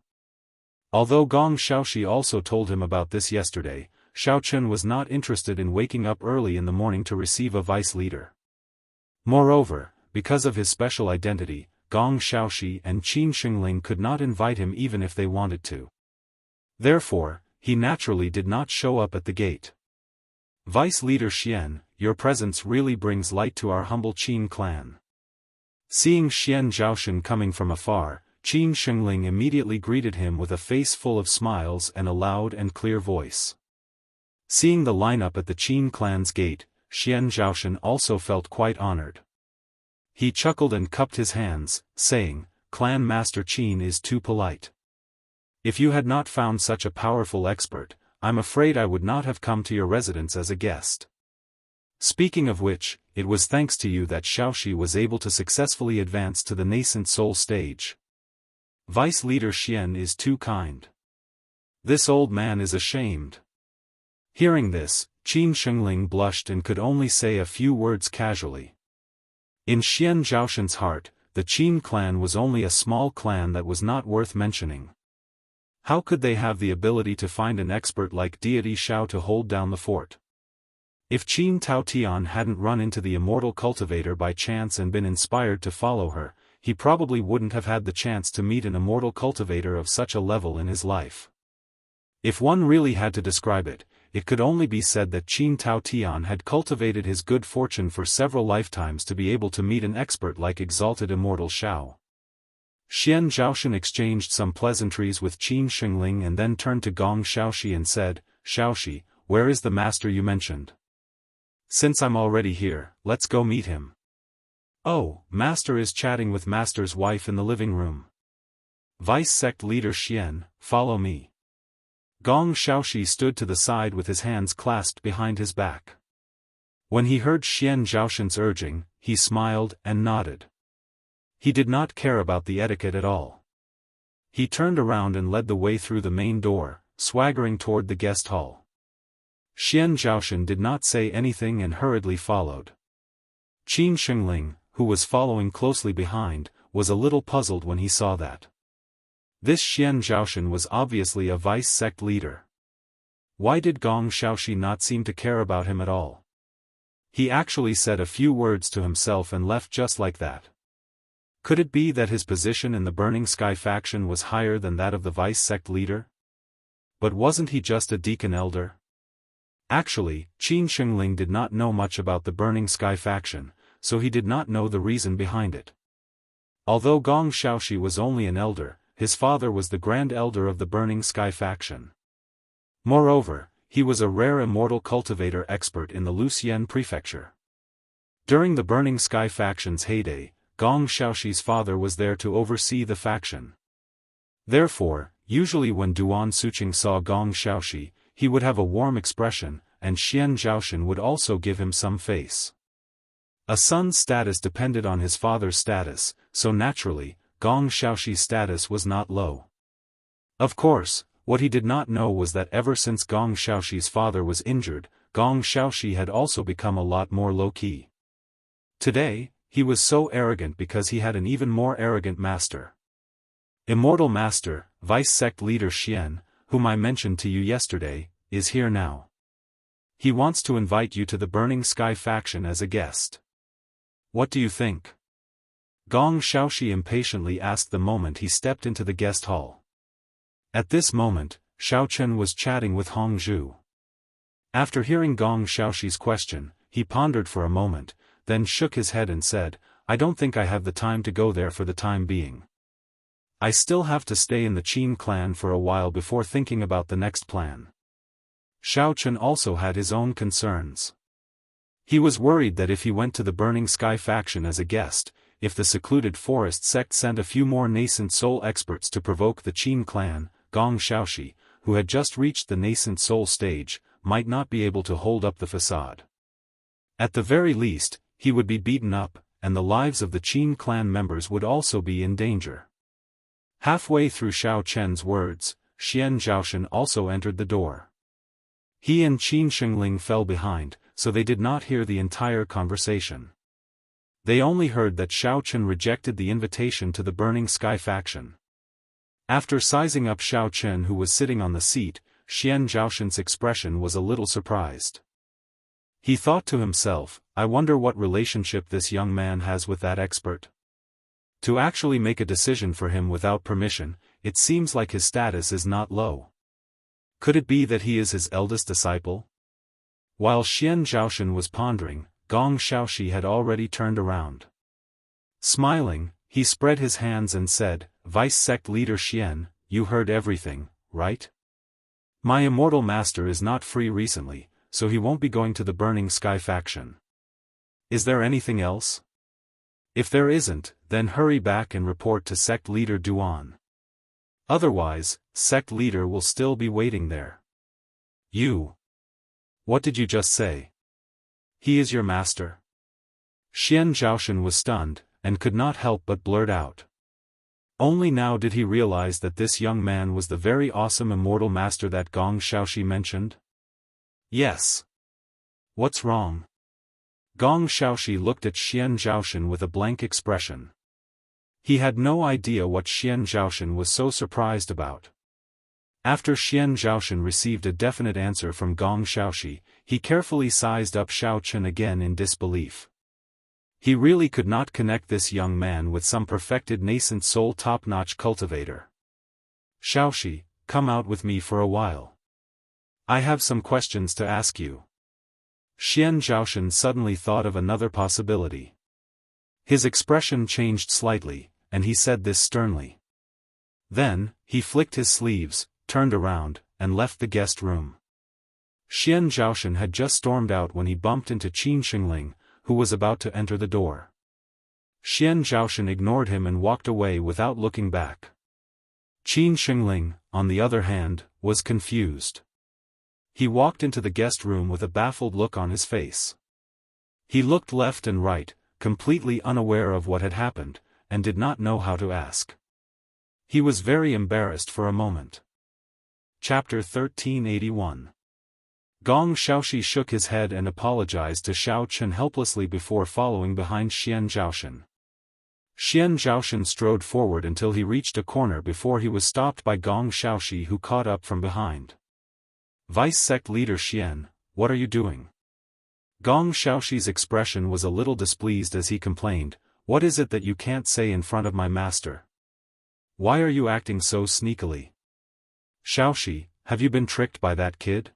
Although Gong Xiaoxi also told him about this yesterday, Xiaochen was not interested in waking up early in the morning to receive a vice leader. Moreover, because of his special identity, Gong Xiaoxi and Qin Shengling could not invite him even if they wanted to. Therefore, he naturally did not show up at the gate. Vice leader Xian, your presence really brings light to our humble Qin clan. Seeing Xian Zhaoshan coming from afar, Qin Shengling immediately greeted him with a face full of smiles and a loud and clear voice. Seeing the lineup at the Qin clan's gate, Xian Zhaoshan also felt quite honored. He chuckled and cupped his hands, saying, "Clan Master Qin is too polite. If you had not found such a powerful expert, I'm afraid I would not have come to your residence as a guest. Speaking of which, it was thanks to you that Xiaoxi was able to successfully advance to the nascent soul stage. Vice leader Xian is too kind. This old man is ashamed." Hearing this, Qin Shengling blushed and could only say a few words casually. In Xian Zhaoshan's heart, the Qin clan was only a small clan that was not worth mentioning. How could they have the ability to find an expert like deity Xiao to hold down the fort? If Qin Taotian hadn't run into the immortal cultivator by chance and been inspired to follow her, he probably wouldn't have had the chance to meet an immortal cultivator of such a level in his life. If one really had to describe it, it could only be said that Qin Taotian had cultivated his good fortune for several lifetimes to be able to meet an expert like exalted immortal Xiao. Xian Zhaoshan exchanged some pleasantries with Qin Shengling and then turned to Gong Xiaoxi and said, "Xiaoxi, where is the master you mentioned? Since I'm already here, let's go meet him." "Oh, master is chatting with master's wife in the living room. Vice sect leader Xian, follow me." Gong Xiaoxi stood to the side with his hands clasped behind his back. When he heard Xian Zhaoshan's urging, he smiled and nodded. He did not care about the etiquette at all. He turned around and led the way through the main door, swaggering toward the guest hall. Xian Zhaoshan did not say anything and hurriedly followed. Qin Shengling, who was following closely behind, was a little puzzled when he saw that. This Xian Zhaoshan was obviously a vice sect leader. Why did Gong Xiaoxi not seem to care about him at all? He actually said a few words to himself and left just like that. Could it be that his position in the Burning Sky faction was higher than that of the vice sect leader? But wasn't he just a deacon elder? Actually, Qin Shengling did not know much about the Burning Sky faction, so he did not know the reason behind it. Although Gong Xiaoxi was only an elder, his father was the Grand Elder of the Burning Sky faction. Moreover, he was a rare immortal cultivator expert in the Luxian Prefecture. During the Burning Sky faction's heyday, Gong Xiaoxi's father was there to oversee the faction. Therefore, usually when Duan Suqing saw Gong Xiaoxi, he would have a warm expression, and Xian Zhaoshan would also give him some face. A son's status depended on his father's status, so naturally, Gong Xiaoxi's status was not low. Of course, what he did not know was that ever since Gong Xiaoxi's father was injured, Gong Xiaoxi had also become a lot more low-key. Today, he was so arrogant because he had an even more arrogant master. Immortal Master, Vice Sect Leader Xian, whom I mentioned to you yesterday, is here now. He wants to invite you to the Burning Sky faction as a guest. What do you think? Gong Xiaoxi impatiently asked the moment he stepped into the guest hall. At this moment, Xiaochen was chatting with Hongzhu. After hearing Gong Xiaoxi's question, he pondered for a moment, then shook his head and said, "I don't think I have the time to go there for the time being. I still have to stay in the Qin clan for a while before thinking about the next plan." Xiaochen also had his own concerns. He was worried that if he went to the Burning Sky faction as a guest, if the secluded forest sect sent a few more nascent soul experts to provoke the Qin clan, Gong Xiaoxi, who had just reached the nascent soul stage, might not be able to hold up the facade. At the very least, he would be beaten up, and the lives of the Qin clan members would also be in danger. Halfway through Xiao Chen's words, Xian Zhaoshan also entered the door. He and Qin Shengling fell behind, so they did not hear the entire conversation. They only heard that Xiao Chen rejected the invitation to the Burning Sky faction. After sizing up Xiao Chen, who was sitting on the seat, Xian Zhaoshan's expression was a little surprised. He thought to himself, I wonder what relationship this young man has with that expert. To actually make a decision for him without permission, it seems like his status is not low. Could it be that he is his eldest disciple? While Xian Zhaoshan was pondering, Gong Xiaoxi had already turned around. Smiling, he spread his hands and said, Vice Sect Leader Xian, you heard everything, right? My immortal master is not free recently, so he won't be going to the Burning Sky faction. Is there anything else? If there isn't, then hurry back and report to Sect Leader Duan. Otherwise, Sect Leader will still be waiting there. You. What did you just say? He is your master? Xian Zhaoshan was stunned, and could not help but blurt out. Only now did he realize that this young man was the very awesome immortal master that Gong Xiaoxi mentioned. Yes. What's wrong? Gong Xiaoxi looked at Xian Zhaoshan with a blank expression. He had no idea what Xian Zhaoshan was so surprised about. After Xian Zhaoshan received a definite answer from Gong Xiaoxi, he carefully sized up Xiao Chen again in disbelief. He really could not connect this young man with some perfected nascent soul top-notch cultivator. Xiaoxi, come out with me for a while. I have some questions to ask you. Xian Zhaoshan suddenly thought of another possibility. His expression changed slightly, and he said this sternly. Then, he flicked his sleeves, turned around, and left the guest room. Xian Zhaoshan had just stormed out when he bumped into Qin Shengling, who was about to enter the door. Xian Zhaoshan ignored him and walked away without looking back. Qin Shengling, on the other hand, was confused. He walked into the guest room with a baffled look on his face. He looked left and right, completely unaware of what had happened, and did not know how to ask. He was very embarrassed for a moment. Chapter 1381. Gong Xiaoxi shook his head and apologized to Xiao Chen helplessly before following behind Xian Zhaoshan. Xian Zhaoshan strode forward until he reached a corner before he was stopped by Gong Xiaoxi, who caught up from behind. Vice Sect Leader Xian, what are you doing? Gong Xiaoxi's expression was a little displeased as he complained, what is it that you can't say in front of my master? Why are you acting so sneakily? Xiaoxi, have you been tricked by that kid?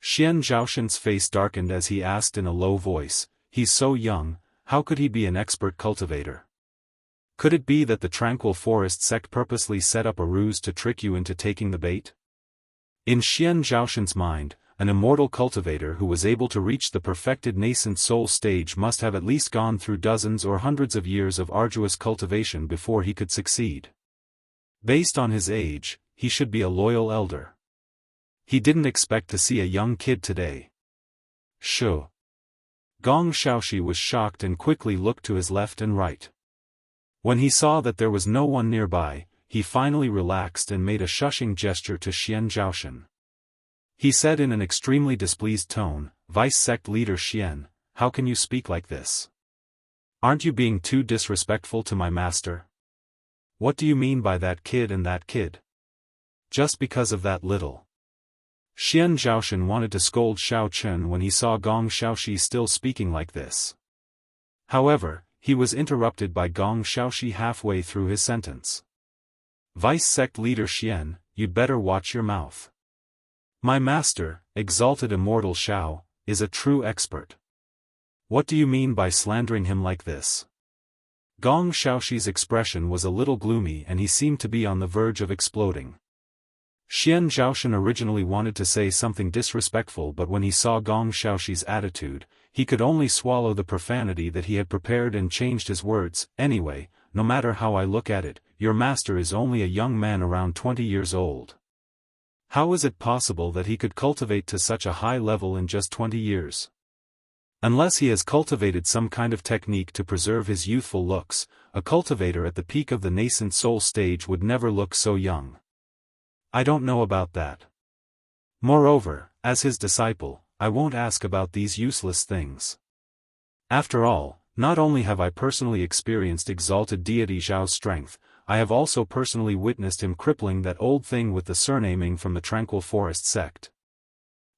Xian Zhaoshan's face darkened as he asked in a low voice, he's so young, how could he be an expert cultivator? Could it be that the Tranquil Forest sect purposely set up a ruse to trick you into taking the bait? In Xian Zhaoshan's mind, an immortal cultivator who was able to reach the perfected nascent soul stage must have at least gone through dozens or hundreds of years of arduous cultivation before he could succeed. Based on his age, he should be a loyal elder. He didn't expect to see a young kid today. Shoo. Gong Xiaoxi was shocked and quickly looked to his left and right. When he saw that there was no one nearby, he finally relaxed and made a shushing gesture to Xian Zhaoshan. He said in an extremely displeased tone, Vice Sect Leader Xian, how can you speak like this? Aren't you being too disrespectful to my master? What do you mean by that kid and that kid? Just because of that little. Xian Zhaoshan wanted to scold Xiao Chen when he saw Gong Xiaoxi still speaking like this. However, he was interrupted by Gong Xiaoxi halfway through his sentence. Vice Sect Leader Xian, you'd better watch your mouth. My master, exalted immortal Xiao, is a true expert. What do you mean by slandering him like this? Gong Xiaoxi's expression was a little gloomy and he seemed to be on the verge of exploding. Xian Zhaoshan originally wanted to say something disrespectful, but when he saw Gong Xiaoxi's attitude, he could only swallow the profanity that he had prepared and changed his words. Anyway, no matter how I look at it, your master is only a young man around 20 years old. How is it possible that he could cultivate to such a high level in just 20 years? Unless he has cultivated some kind of technique to preserve his youthful looks, a cultivator at the peak of the nascent soul stage would never look so young. I don't know about that. Moreover, as his disciple, I won't ask about these useless things. After all, not only have I personally experienced exalted deity Zhao's strength, I have also personally witnessed him crippling that old thing with the surnaming from the Tranquil Forest sect.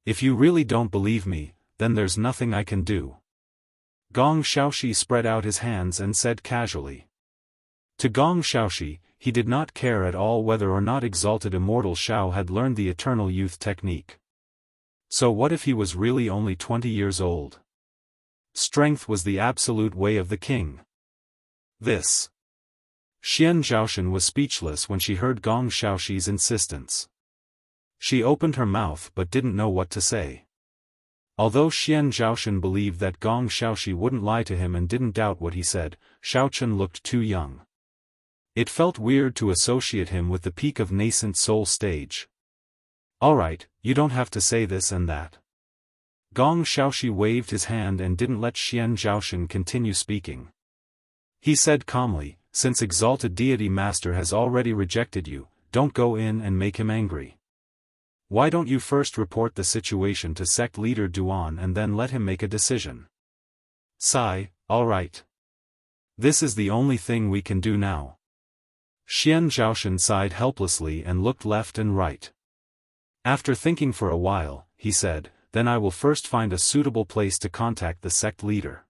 If you really don't believe me, then there's nothing I can do. Gong Xiaoxi spread out his hands and said casually. To Gong Xiaoxi, he did not care at all whether or not exalted immortal Xiao had learned the eternal youth technique. So what if he was really only 20 years old? Strength was the absolute way of the king. This. Xian Zhaoshan was speechless when she heard Gong Xiaoxi's insistence. She opened her mouth but didn't know what to say. Although Xian Zhaoshan believed that Gong Xiaoxi wouldn't lie to him and didn't doubt what he said, Xiaochen looked too young. It felt weird to associate him with the peak of nascent soul stage. Alright, you don't have to say this and that. Gong Xiaoxi waved his hand and didn't let Xian Zhaoshan continue speaking. He said calmly, since exalted deity master has already rejected you, don't go in and make him angry. Why don't you first report the situation to sect leader Duan and then let him make a decision? Sigh, alright. This is the only thing we can do now. Xian Zhaoshan sighed helplessly and looked left and right. After thinking for a while, he said, then I will first find a suitable place to contact the sect leader.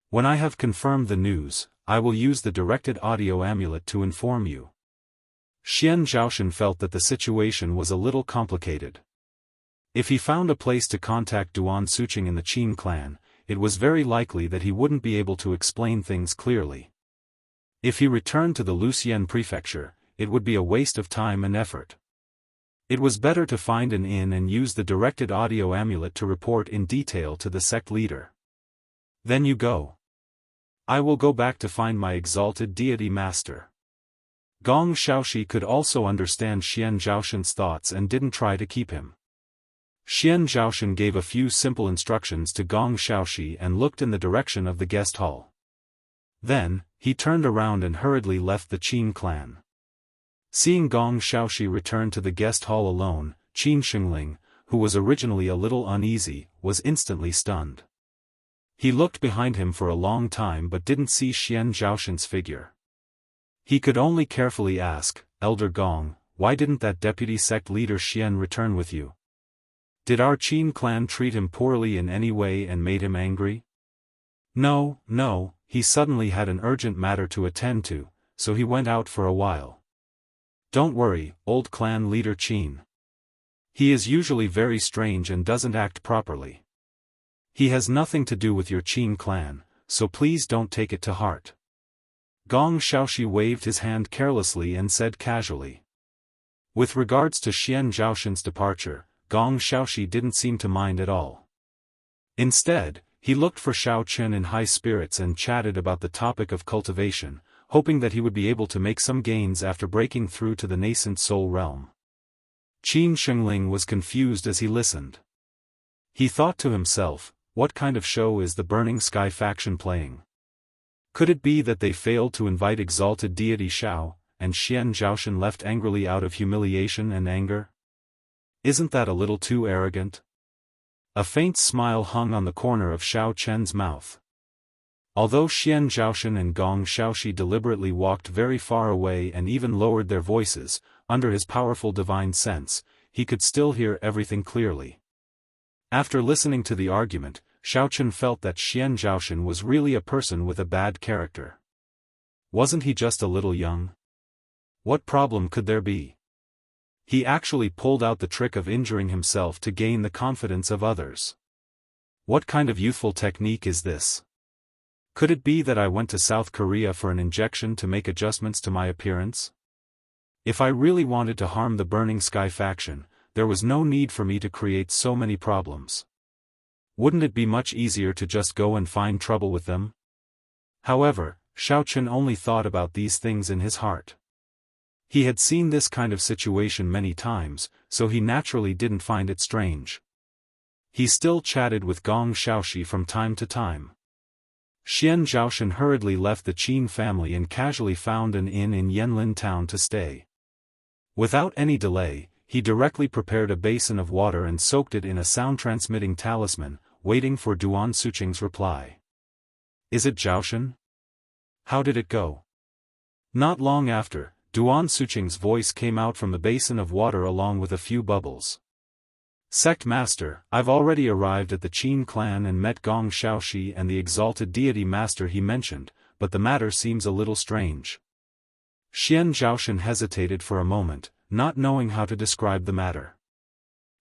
When I have confirmed the news, I will use the directed audio amulet to inform you. Xian Zhaoshan felt that the situation was a little complicated. If he found a place to contact Duan Suqing in the Qin clan, it was very likely that he wouldn't be able to explain things clearly. If he returned to the Luxian prefecture, it would be a waste of time and effort. It was better to find an inn and use the directed audio amulet to report in detail to the sect leader. Then you go. I will go back to find my exalted deity master. Gong Xiaoxi could also understand Xian Zhaoshan's thoughts and didn't try to keep him. Xian Zhaoshan gave a few simple instructions to Gong Xiaoxi and looked in the direction of the guest hall. Then, he turned around and hurriedly left the Qin clan. Seeing Gong Xiaoxi return to the guest hall alone, Qin Xingling, who was originally a little uneasy, was instantly stunned. He looked behind him for a long time but didn't see Xian Zhaoshan's figure. He could only carefully ask, Elder Gong, why didn't that deputy sect leader Xian return with you? Did our Qin clan treat him poorly in any way and made him angry? No, he suddenly had an urgent matter to attend to, so he went out for a while. Don't worry, old clan leader Qin. He is usually very strange and doesn't act properly. He has nothing to do with your Qin clan, so please don't take it to heart. Gong Xiaoxi waved his hand carelessly and said casually. With regards to Xian Zhaoshan's departure, Gong Xiaoxi didn't seem to mind at all. Instead, he looked for Xiaochen in high spirits and chatted about the topic of cultivation, hoping that he would be able to make some gains after breaking through to the nascent soul realm. Qin Xingling was confused as he listened. He thought to himself, what kind of show is the Burning Sky faction playing? Could it be that they failed to invite exalted deity Xiao, and Xian Zhaoshan left angrily out of humiliation and anger? Isn't that a little too arrogant? A faint smile hung on the corner of Xiao Chen's mouth. Although Xian Zhaoshan and Gong Xiaoxi deliberately walked very far away and even lowered their voices, under his powerful divine sense, he could still hear everything clearly. After listening to the argument, Xiaochen felt that Xian Zhaoshan was really a person with a bad character. Wasn't he just a little young? What problem could there be? He actually pulled out the trick of injuring himself to gain the confidence of others. What kind of youthful technique is this? Could it be that I went to South Korea for an injection to make adjustments to my appearance? If I really wanted to harm the Burning Sky faction, there was no need for me to create so many problems. Wouldn't it be much easier to just go and find trouble with them? However, Xiaochen only thought about these things in his heart. He had seen this kind of situation many times, so he naturally didn't find it strange. He still chatted with Gong Xiaoxi from time to time. Xian Zhaoshan hurriedly left the Qin family and casually found an inn in Yanlin town to stay. Without any delay, he directly prepared a basin of water and soaked it in a sound-transmitting talisman, waiting for Duan Suqing's reply. "Is it Zhaoshan? How did it go?" Not long after, Duan Suqing's voice came out from the basin of water along with a few bubbles. "Sect Master, I've already arrived at the Qin clan and met Gong Xiaoxi and the exalted deity master he mentioned, but the matter seems a little strange." Xian Zhaoshan hesitated for a moment, not knowing how to describe the matter.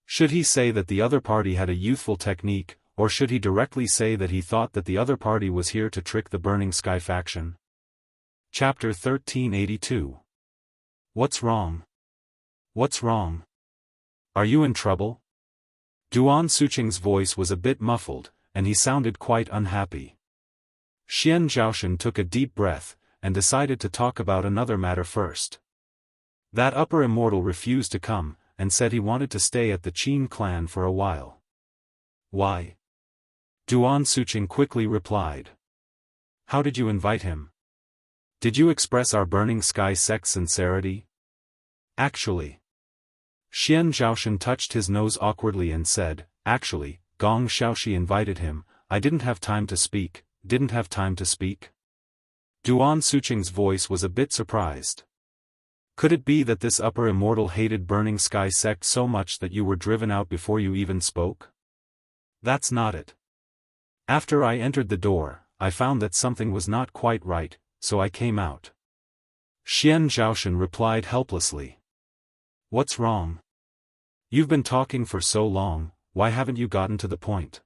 Should he say that the other party had a youthful technique, or should he directly say that he thought that the other party was here to trick the Burning Sky faction? Chapter 1382. What's wrong? What's wrong? Are you in trouble? Duan Suqing's voice was a bit muffled, and he sounded quite unhappy. Xian Zhaoshan took a deep breath, and decided to talk about another matter first. That upper immortal refused to come, and said he wanted to stay at the Qin clan for a while. "Why?" Duan Suqing quickly replied. "How did you invite him? Did you express our Burning Sky sect sincerity?" "Actually." Xian Zhaoshan touched his nose awkwardly and said, "Actually, Gong Xiaoxi invited him, I didn't have time to speak." "Didn't have time to speak?" Duan Suqing's voice was a bit surprised. "Could it be that this upper immortal hated Burning Sky sect so much that you were driven out before you even spoke?" "That's not it. After I entered the door, I found that something was not quite right, so I came out." Xian Zhaoshan replied helplessly. "What's wrong? You've been talking for so long, why haven't you gotten to the point?"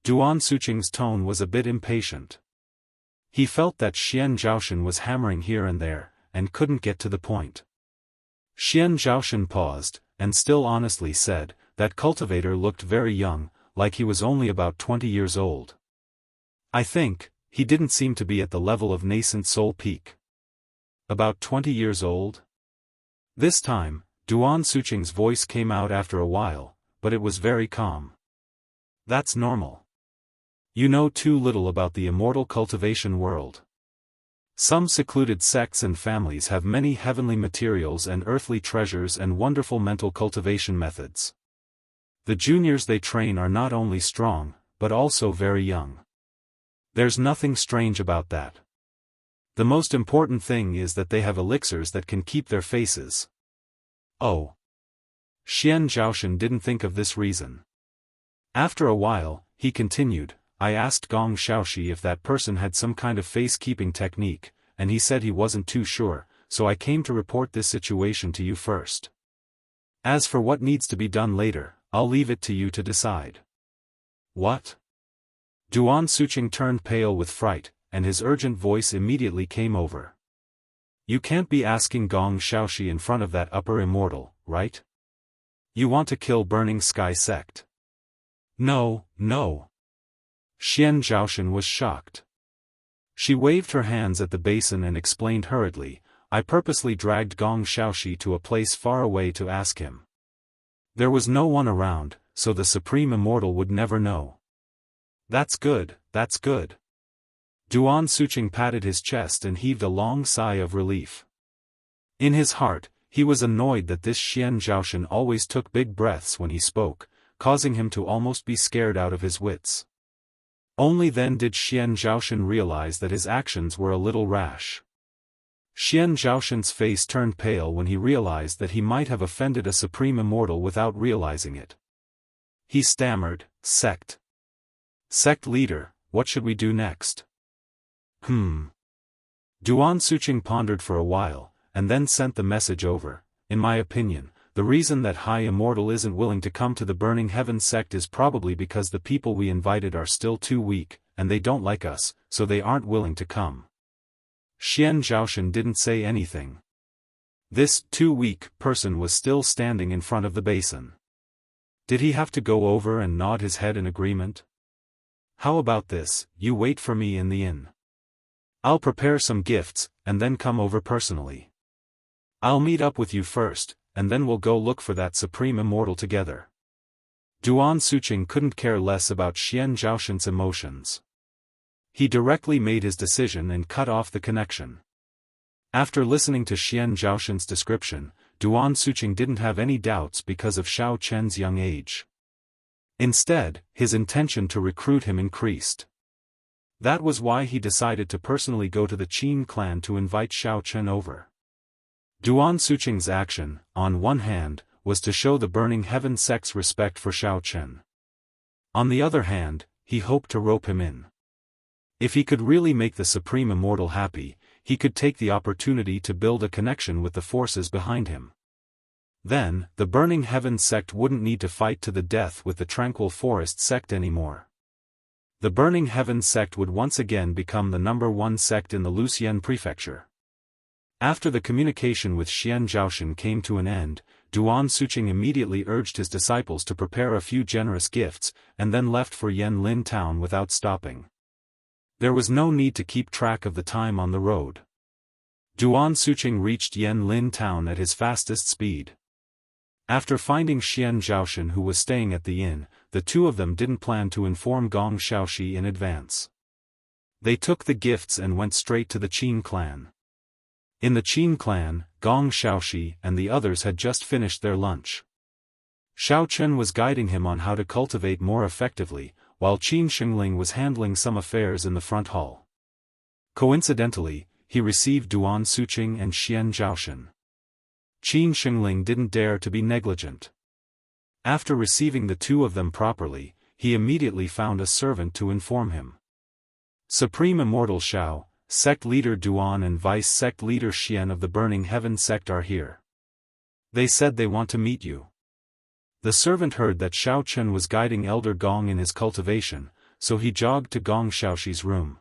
Duan Suqing's tone was a bit impatient. He felt that Xian Zhaoshan was hammering here and there, and couldn't get to the point. Xian Zhaoshan paused, and still honestly said, that cultivator looked very young, like he was only about 20 years old. "I think, he didn't seem to be at the level of nascent soul peak." "About 20 years old?" This time, Duan Suqing's voice came out after a while, but it was very calm. "That's normal. You know too little about the immortal cultivation world. Some secluded sects and families have many heavenly materials and earthly treasures and wonderful mental cultivation methods. The juniors they train are not only strong, but also very young. There's nothing strange about that. The most important thing is that they have elixirs that can keep their faces." "Oh." Xian Zhaoshan didn't think of this reason. After a while, he continued, "I asked Gong Xiaoxi if that person had some kind of face-keeping technique, and he said he wasn't too sure, so I came to report this situation to you first. As for what needs to be done later, I'll leave it to you to decide." "What?" Duan Suqing turned pale with fright, and his urgent voice immediately came over. "You can't be asking Gong Xiaoxi in front of that upper immortal, right? You want to kill Burning Sky sect?" "No, no." Xian Zhaoshan was shocked. She waved her hands at the basin and explained hurriedly, "I purposely dragged Gong Xiaoxi to a place far away to ask him. There was no one around, so the Supreme Immortal would never know." "That's good, that's good." Duan Suqing patted his chest and heaved a long sigh of relief. In his heart, he was annoyed that this Xian Zhaoshan always took big breaths when he spoke, causing him to almost be scared out of his wits. Only then did Xian Zhaoshan realize that his actions were a little rash. Xian Zhaoshan's face turned pale when he realized that he might have offended a Supreme Immortal without realizing it. He stammered, "Sect leader, what should we do next?" Duan Suqing pondered for a while, and then sent the message over. "In my opinion, the reason that High Immortal isn't willing to come to the Burning Heaven sect is probably because the people we invited are still too weak, and they don't like us, so they aren't willing to come." Xian Zhaoshan didn't say anything. This too weak person was still standing in front of the basin. Did he have to go over and nod his head in agreement? How about this, you wait for me in the inn. I'll prepare some gifts, and then come over personally. I'll meet up with you first, and then we'll go look for that supreme immortal together. Duan Suqing couldn't care less about Xian Zhaoshan's emotions. He directly made his decision and cut off the connection. After listening to Xian Zhaoshan's description, Duan Suqing didn't have any doubts because of Xiao Chen's young age. Instead, his intention to recruit him increased. That was why he decided to personally go to the Qin clan to invite Xiao Chen over. Duan Suqing's action, on one hand, was to show the Burning Heaven sect's respect for Xiao Chen. On the other hand, he hoped to rope him in. If he could really make the Supreme Immortal happy, he could take the opportunity to build a connection with the forces behind him. Then, the Burning Heaven sect wouldn't need to fight to the death with the Tranquil Forest sect anymore. The Burning Heaven sect would once again become the #1 sect in the Luxian prefecture. After the communication with Xian Zhaoshan came to an end, Duan Suqing immediately urged his disciples to prepare a few generous gifts, and then left for Yanlin town without stopping. There was no need to keep track of the time on the road. Duan Suqing reached Yanlin town at his fastest speed. After finding Xian Zhaoshan who was staying at the inn, the two of them didn't plan to inform Gong Xiaoxi in advance. They took the gifts and went straight to the Qin clan. In the Qin clan, Gong Xiaoxi and the others had just finished their lunch. Xiao Chen was guiding him on how to cultivate more effectively, while Qin Xingling was handling some affairs in the front hall. Coincidentally, he received Duan Suqing and Xian Zhaoshan. Qin Xingling didn't dare to be negligent. After receiving the two of them properly, he immediately found a servant to inform him. Supreme Immortal Xiao, Sect Leader Duan and Vice Sect Leader Xian of the Burning Heaven sect are here. They said they want to meet you. The servant heard that Xiao Chen was guiding Elder Gong in his cultivation, so he jogged to Gong Xiaoxi's room.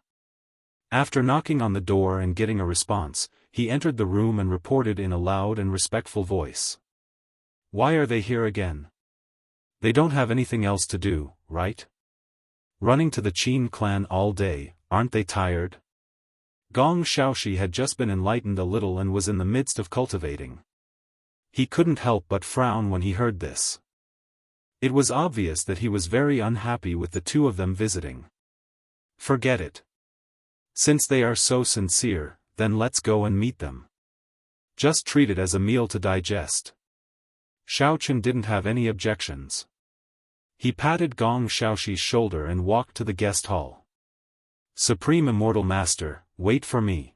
After knocking on the door and getting a response, he entered the room and reported in a loud and respectful voice. Why are they here again? They don't have anything else to do, right? Running to the Qin clan all day, aren't they tired? Gong Xiaoxi had just been enlightened a little and was in the midst of cultivating. He couldn't help but frown when he heard this. It was obvious that he was very unhappy with the two of them visiting. Forget it. Since they are so sincere, then let's go and meet them. Just treat it as a meal to digest. Xiao Chen didn't have any objections. He patted Gong Xiaoxi's shoulder and walked to the guest hall. Supreme Immortal Master, wait for me.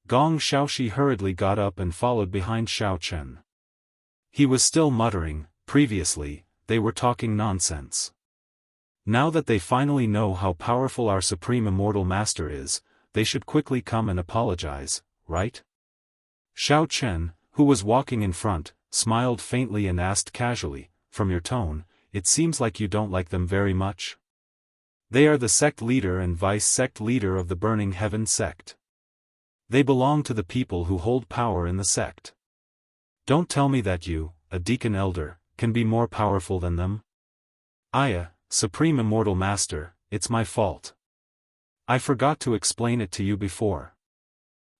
Gong Xiaoxi hurriedly got up and followed behind Xiao Chen. He was still muttering. Previously, they were talking nonsense. Now that they finally know how powerful our Supreme Immortal Master is, they should quickly come and apologize, right? Xiao Chen, who was walking in front, smiled faintly and asked casually, from your tone, it seems like you don't like them very much. They are the sect leader and vice sect leader of the Burning Heaven sect. They belong to the people who hold power in the sect. Don't tell me that you, a deacon elder, can be more powerful than them. Aya, Supreme Immortal Master, it's my fault. I forgot to explain it to you before.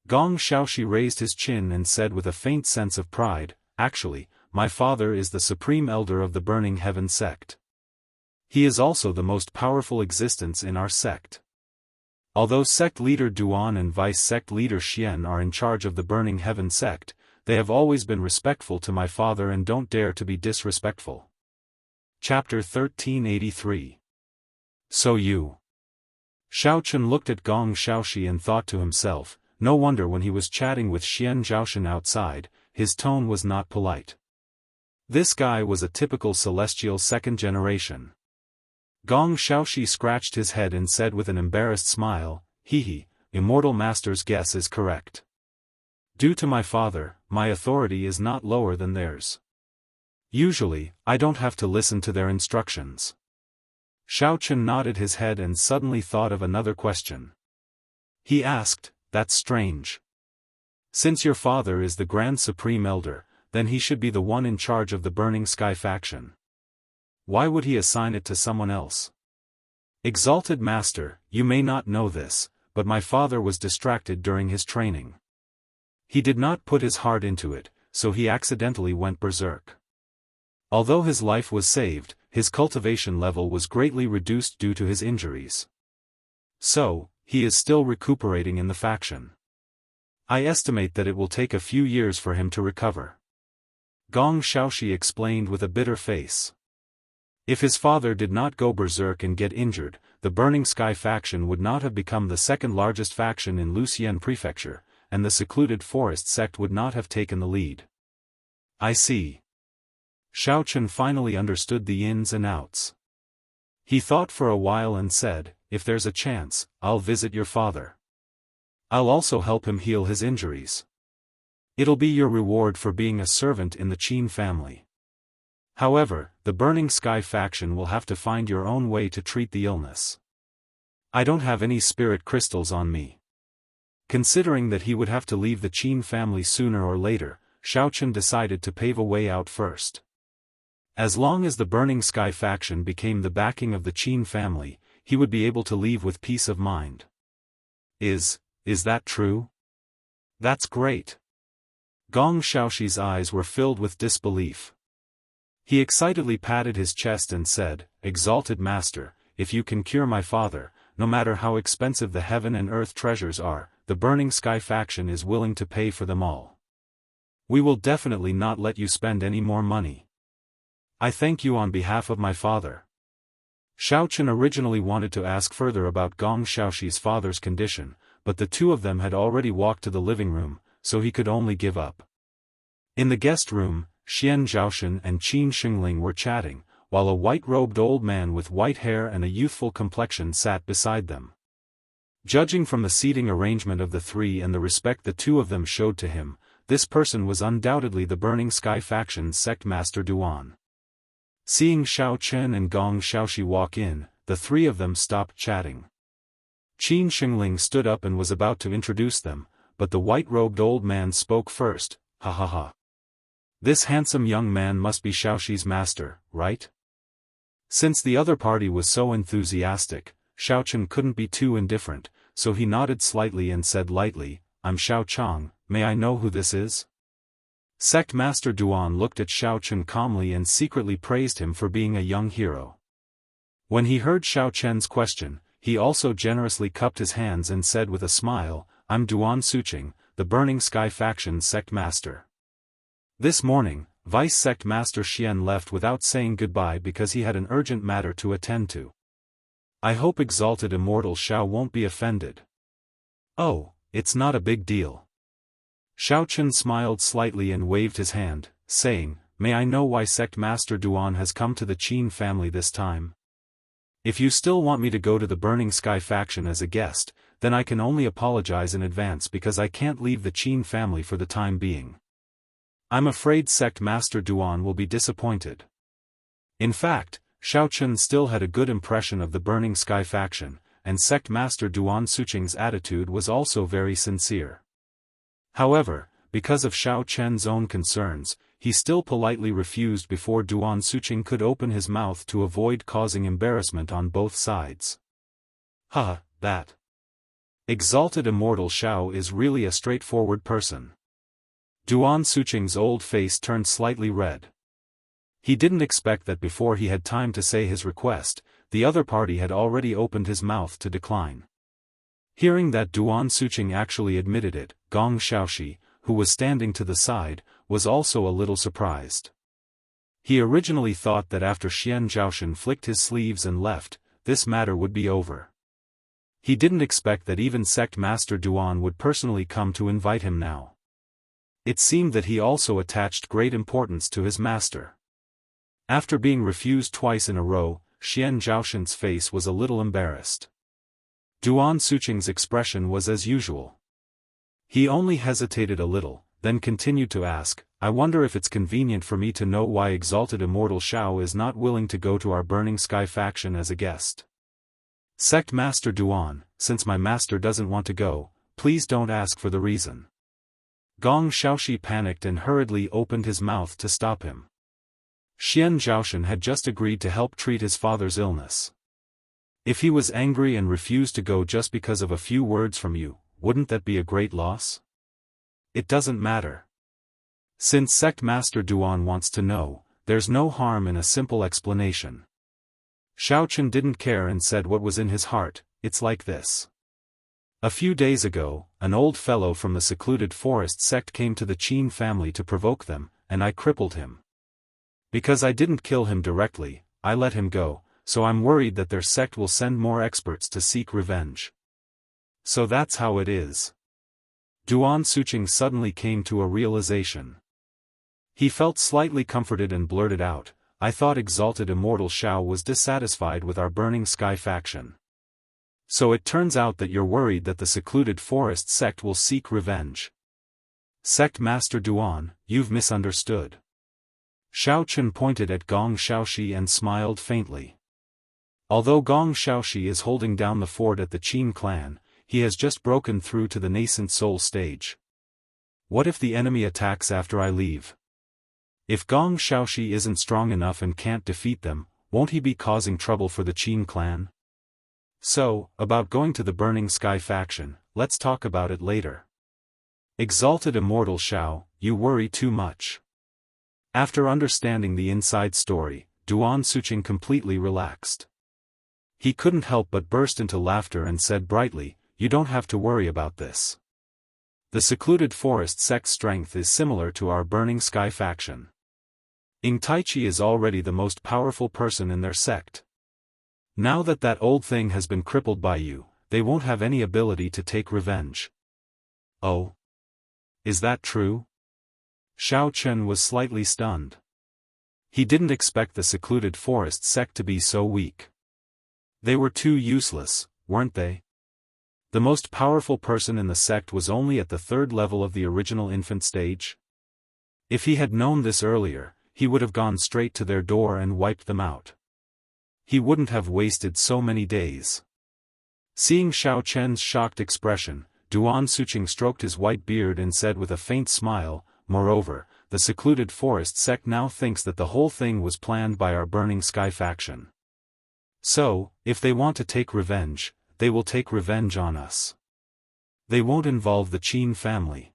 Gong Xiaoxi raised his chin and said with a faint sense of pride, actually, my father is the Supreme Elder of the Burning Heaven sect. He is also the most powerful existence in our sect. Although Sect Leader Duan and Vice Sect Leader Xian are in charge of the Burning Heaven sect, they have always been respectful to my father and don't dare to be disrespectful. Chapter 1383. So you. Xiao Chen looked at Gong Xiaoxi and thought to himself, no wonder when he was chatting with Xian Zhaoshan outside, his tone was not polite. This guy was a typical celestial second generation. Gong Xiaoxi scratched his head and said with an embarrassed smile, hee, Immortal Master's guess is correct. Due to my father, my authority is not lower than theirs. Usually, I don't have to listen to their instructions. Xiao Chen nodded his head and suddenly thought of another question. He asked, that's strange. Since your father is the Grand Supreme Elder, then he should be the one in charge of the Burning Sky faction. Why would he assign it to someone else? Exalted Master, you may not know this, but my father was distracted during his training. He did not put his heart into it, so he accidentally went berserk. Although his life was saved, his cultivation level was greatly reduced due to his injuries. So, he is still recuperating in the faction. I estimate that it will take a few years for him to recover. Gong Xiaoxi explained with a bitter face. If his father did not go berserk and get injured, the Burning Sky faction would not have become the second largest faction in Luxian Prefecture, and the secluded forest sect would not have taken the lead. I see. Xiao Chen finally understood the ins and outs. He thought for a while and said, if there's a chance, I'll visit your father. I'll also help him heal his injuries. It'll be your reward for being a servant in the Qin family. However, the Burning Sky faction will have to find your own way to treat the illness. I don't have any spirit crystals on me. Considering that he would have to leave the Qin family sooner or later, Xiao Chen decided to pave a way out first. As long as the Burning Sky faction became the backing of the Qin family, he would be able to leave with peace of mind. Is that true? That's great. Gong Xiaoxi's eyes were filled with disbelief. He excitedly patted his chest and said, Exalted Master, if you can cure my father, no matter how expensive the heaven and earth treasures are, the Burning Sky faction is willing to pay for them all. We will definitely not let you spend any more money. I thank you on behalf of my father. Xiao Chen originally wanted to ask further about Gong Xiaoxi's father's condition, but the two of them had already walked to the living room, so he could only give up. In the guest room, Xian Zhaoshan and Qin Xingling were chatting, while a white-robed old man with white hair and a youthful complexion sat beside them. Judging from the seating arrangement of the three and the respect the two of them showed to him, this person was undoubtedly the Burning Sky faction's sect master Duan. Seeing Xiao Chen and Gong Xiaoxi walk in, the three of them stopped chatting. Qin Xingling stood up and was about to introduce them, but the white-robed old man spoke first, ha ha ha. This handsome young man must be Xiaoxi's master, right? Since the other party was so enthusiastic, Xiao Chen couldn't be too indifferent, so he nodded slightly and said lightly, I'm Xiao Chang, may I know who this is? Sect Master Duan looked at Xiao Chen calmly and secretly praised him for being a young hero. When he heard Xiao Chen's question, he also generously cupped his hands and said with a smile, I'm Duan Suqing, the Burning Sky faction's sect master. This morning, Vice Sect Master Xian left without saying goodbye because he had an urgent matter to attend to. I hope Exalted Immortal Xiao won't be offended. Oh, it's not a big deal. Xiao Chen smiled slightly and waved his hand, saying, May I know why Sect Master Duan has come to the Qin family this time? If you still want me to go to the Burning Sky faction as a guest, then I can only apologize in advance because I can't leave the Qin family for the time being. I'm afraid Sect Master Duan will be disappointed. In fact, Xiao Chen still had a good impression of the Burning Sky faction, and Sect Master Duan Suqing's attitude was also very sincere. However, because of Xiao Chen's own concerns, he still politely refused before Duan Suqing could open his mouth to avoid causing embarrassment on both sides. That. Exalted Immortal Xiao is really a straightforward person. Duan Suqing's old face turned slightly red. He didn't expect that before he had time to say his request, the other party had already opened his mouth to decline. Hearing that Duan Suqing actually admitted it, Gong Xiaoxi, who was standing to the side, was also a little surprised. He originally thought that after Xian Zhaoshan flicked his sleeves and left, this matter would be over. He didn't expect that even Sect Master Duan would personally come to invite him now. It seemed that he also attached great importance to his master. After being refused twice in a row, Xian Zhaoshan's face was a little embarrassed. Duan Suqing's expression was as usual. He only hesitated a little, then continued to ask, I wonder if it's convenient for me to know why Exalted Immortal Xiao is not willing to go to our Burning Sky faction as a guest. Sect Master Duan, since my master doesn't want to go, please don't ask for the reason. Gong Xiaoxi panicked and hurriedly opened his mouth to stop him. Xiaofan had just agreed to help treat his father's illness. If he was angry and refused to go just because of a few words from you, wouldn't that be a great loss? It doesn't matter. Since Sect Master Duan wants to know, there's no harm in a simple explanation. Xiaofan didn't care and said what was in his heart. It's like this. A few days ago, an old fellow from the secluded forest sect came to the Qin family to provoke them, and I crippled him. Because I didn't kill him directly, I let him go, so I'm worried that their sect will send more experts to seek revenge. So that's how it is. Duan Suqing suddenly came to a realization. He felt slightly comforted and blurted out, I thought Exalted Immortal Xiao was dissatisfied with our Burning Sky faction. So it turns out that you're worried that the secluded forest sect will seek revenge. Sect Master Duan, you've misunderstood. Xiaofan pointed at Gong Xiaoxi and smiled faintly. Although Gong Xiaoxi is holding down the fort at the Qin clan, he has just broken through to the nascent soul stage. What if the enemy attacks after I leave? If Gong Xiaoxi isn't strong enough and can't defeat them, won't he be causing trouble for the Qin clan? So, about going to the Burning Sky faction, let's talk about it later. Exalted Immortal Xiao, you worry too much. After understanding the inside story, Duan Suqing completely relaxed. He couldn't help but burst into laughter and said brightly, you don't have to worry about this. The secluded forest sect's strength is similar to our Burning Sky faction. Ing Taichi is already the most powerful person in their sect. Now that that old thing has been crippled by you, they won't have any ability to take revenge. Oh? Is that true? Xiao Chen was slightly stunned. He didn't expect the secluded forest sect to be so weak. They were too useless, weren't they? The most powerful person in the sect was only at the third level of the original infant stage. If he had known this earlier, he would have gone straight to their door and wiped them out. He wouldn't have wasted so many days. Seeing Xiao Chen's shocked expression, Duan Suqing stroked his white beard and said with a faint smile, moreover, the secluded forest sect now thinks that the whole thing was planned by our Burning Sky faction. So, if they want to take revenge, they will take revenge on us. They won't involve the Qin family.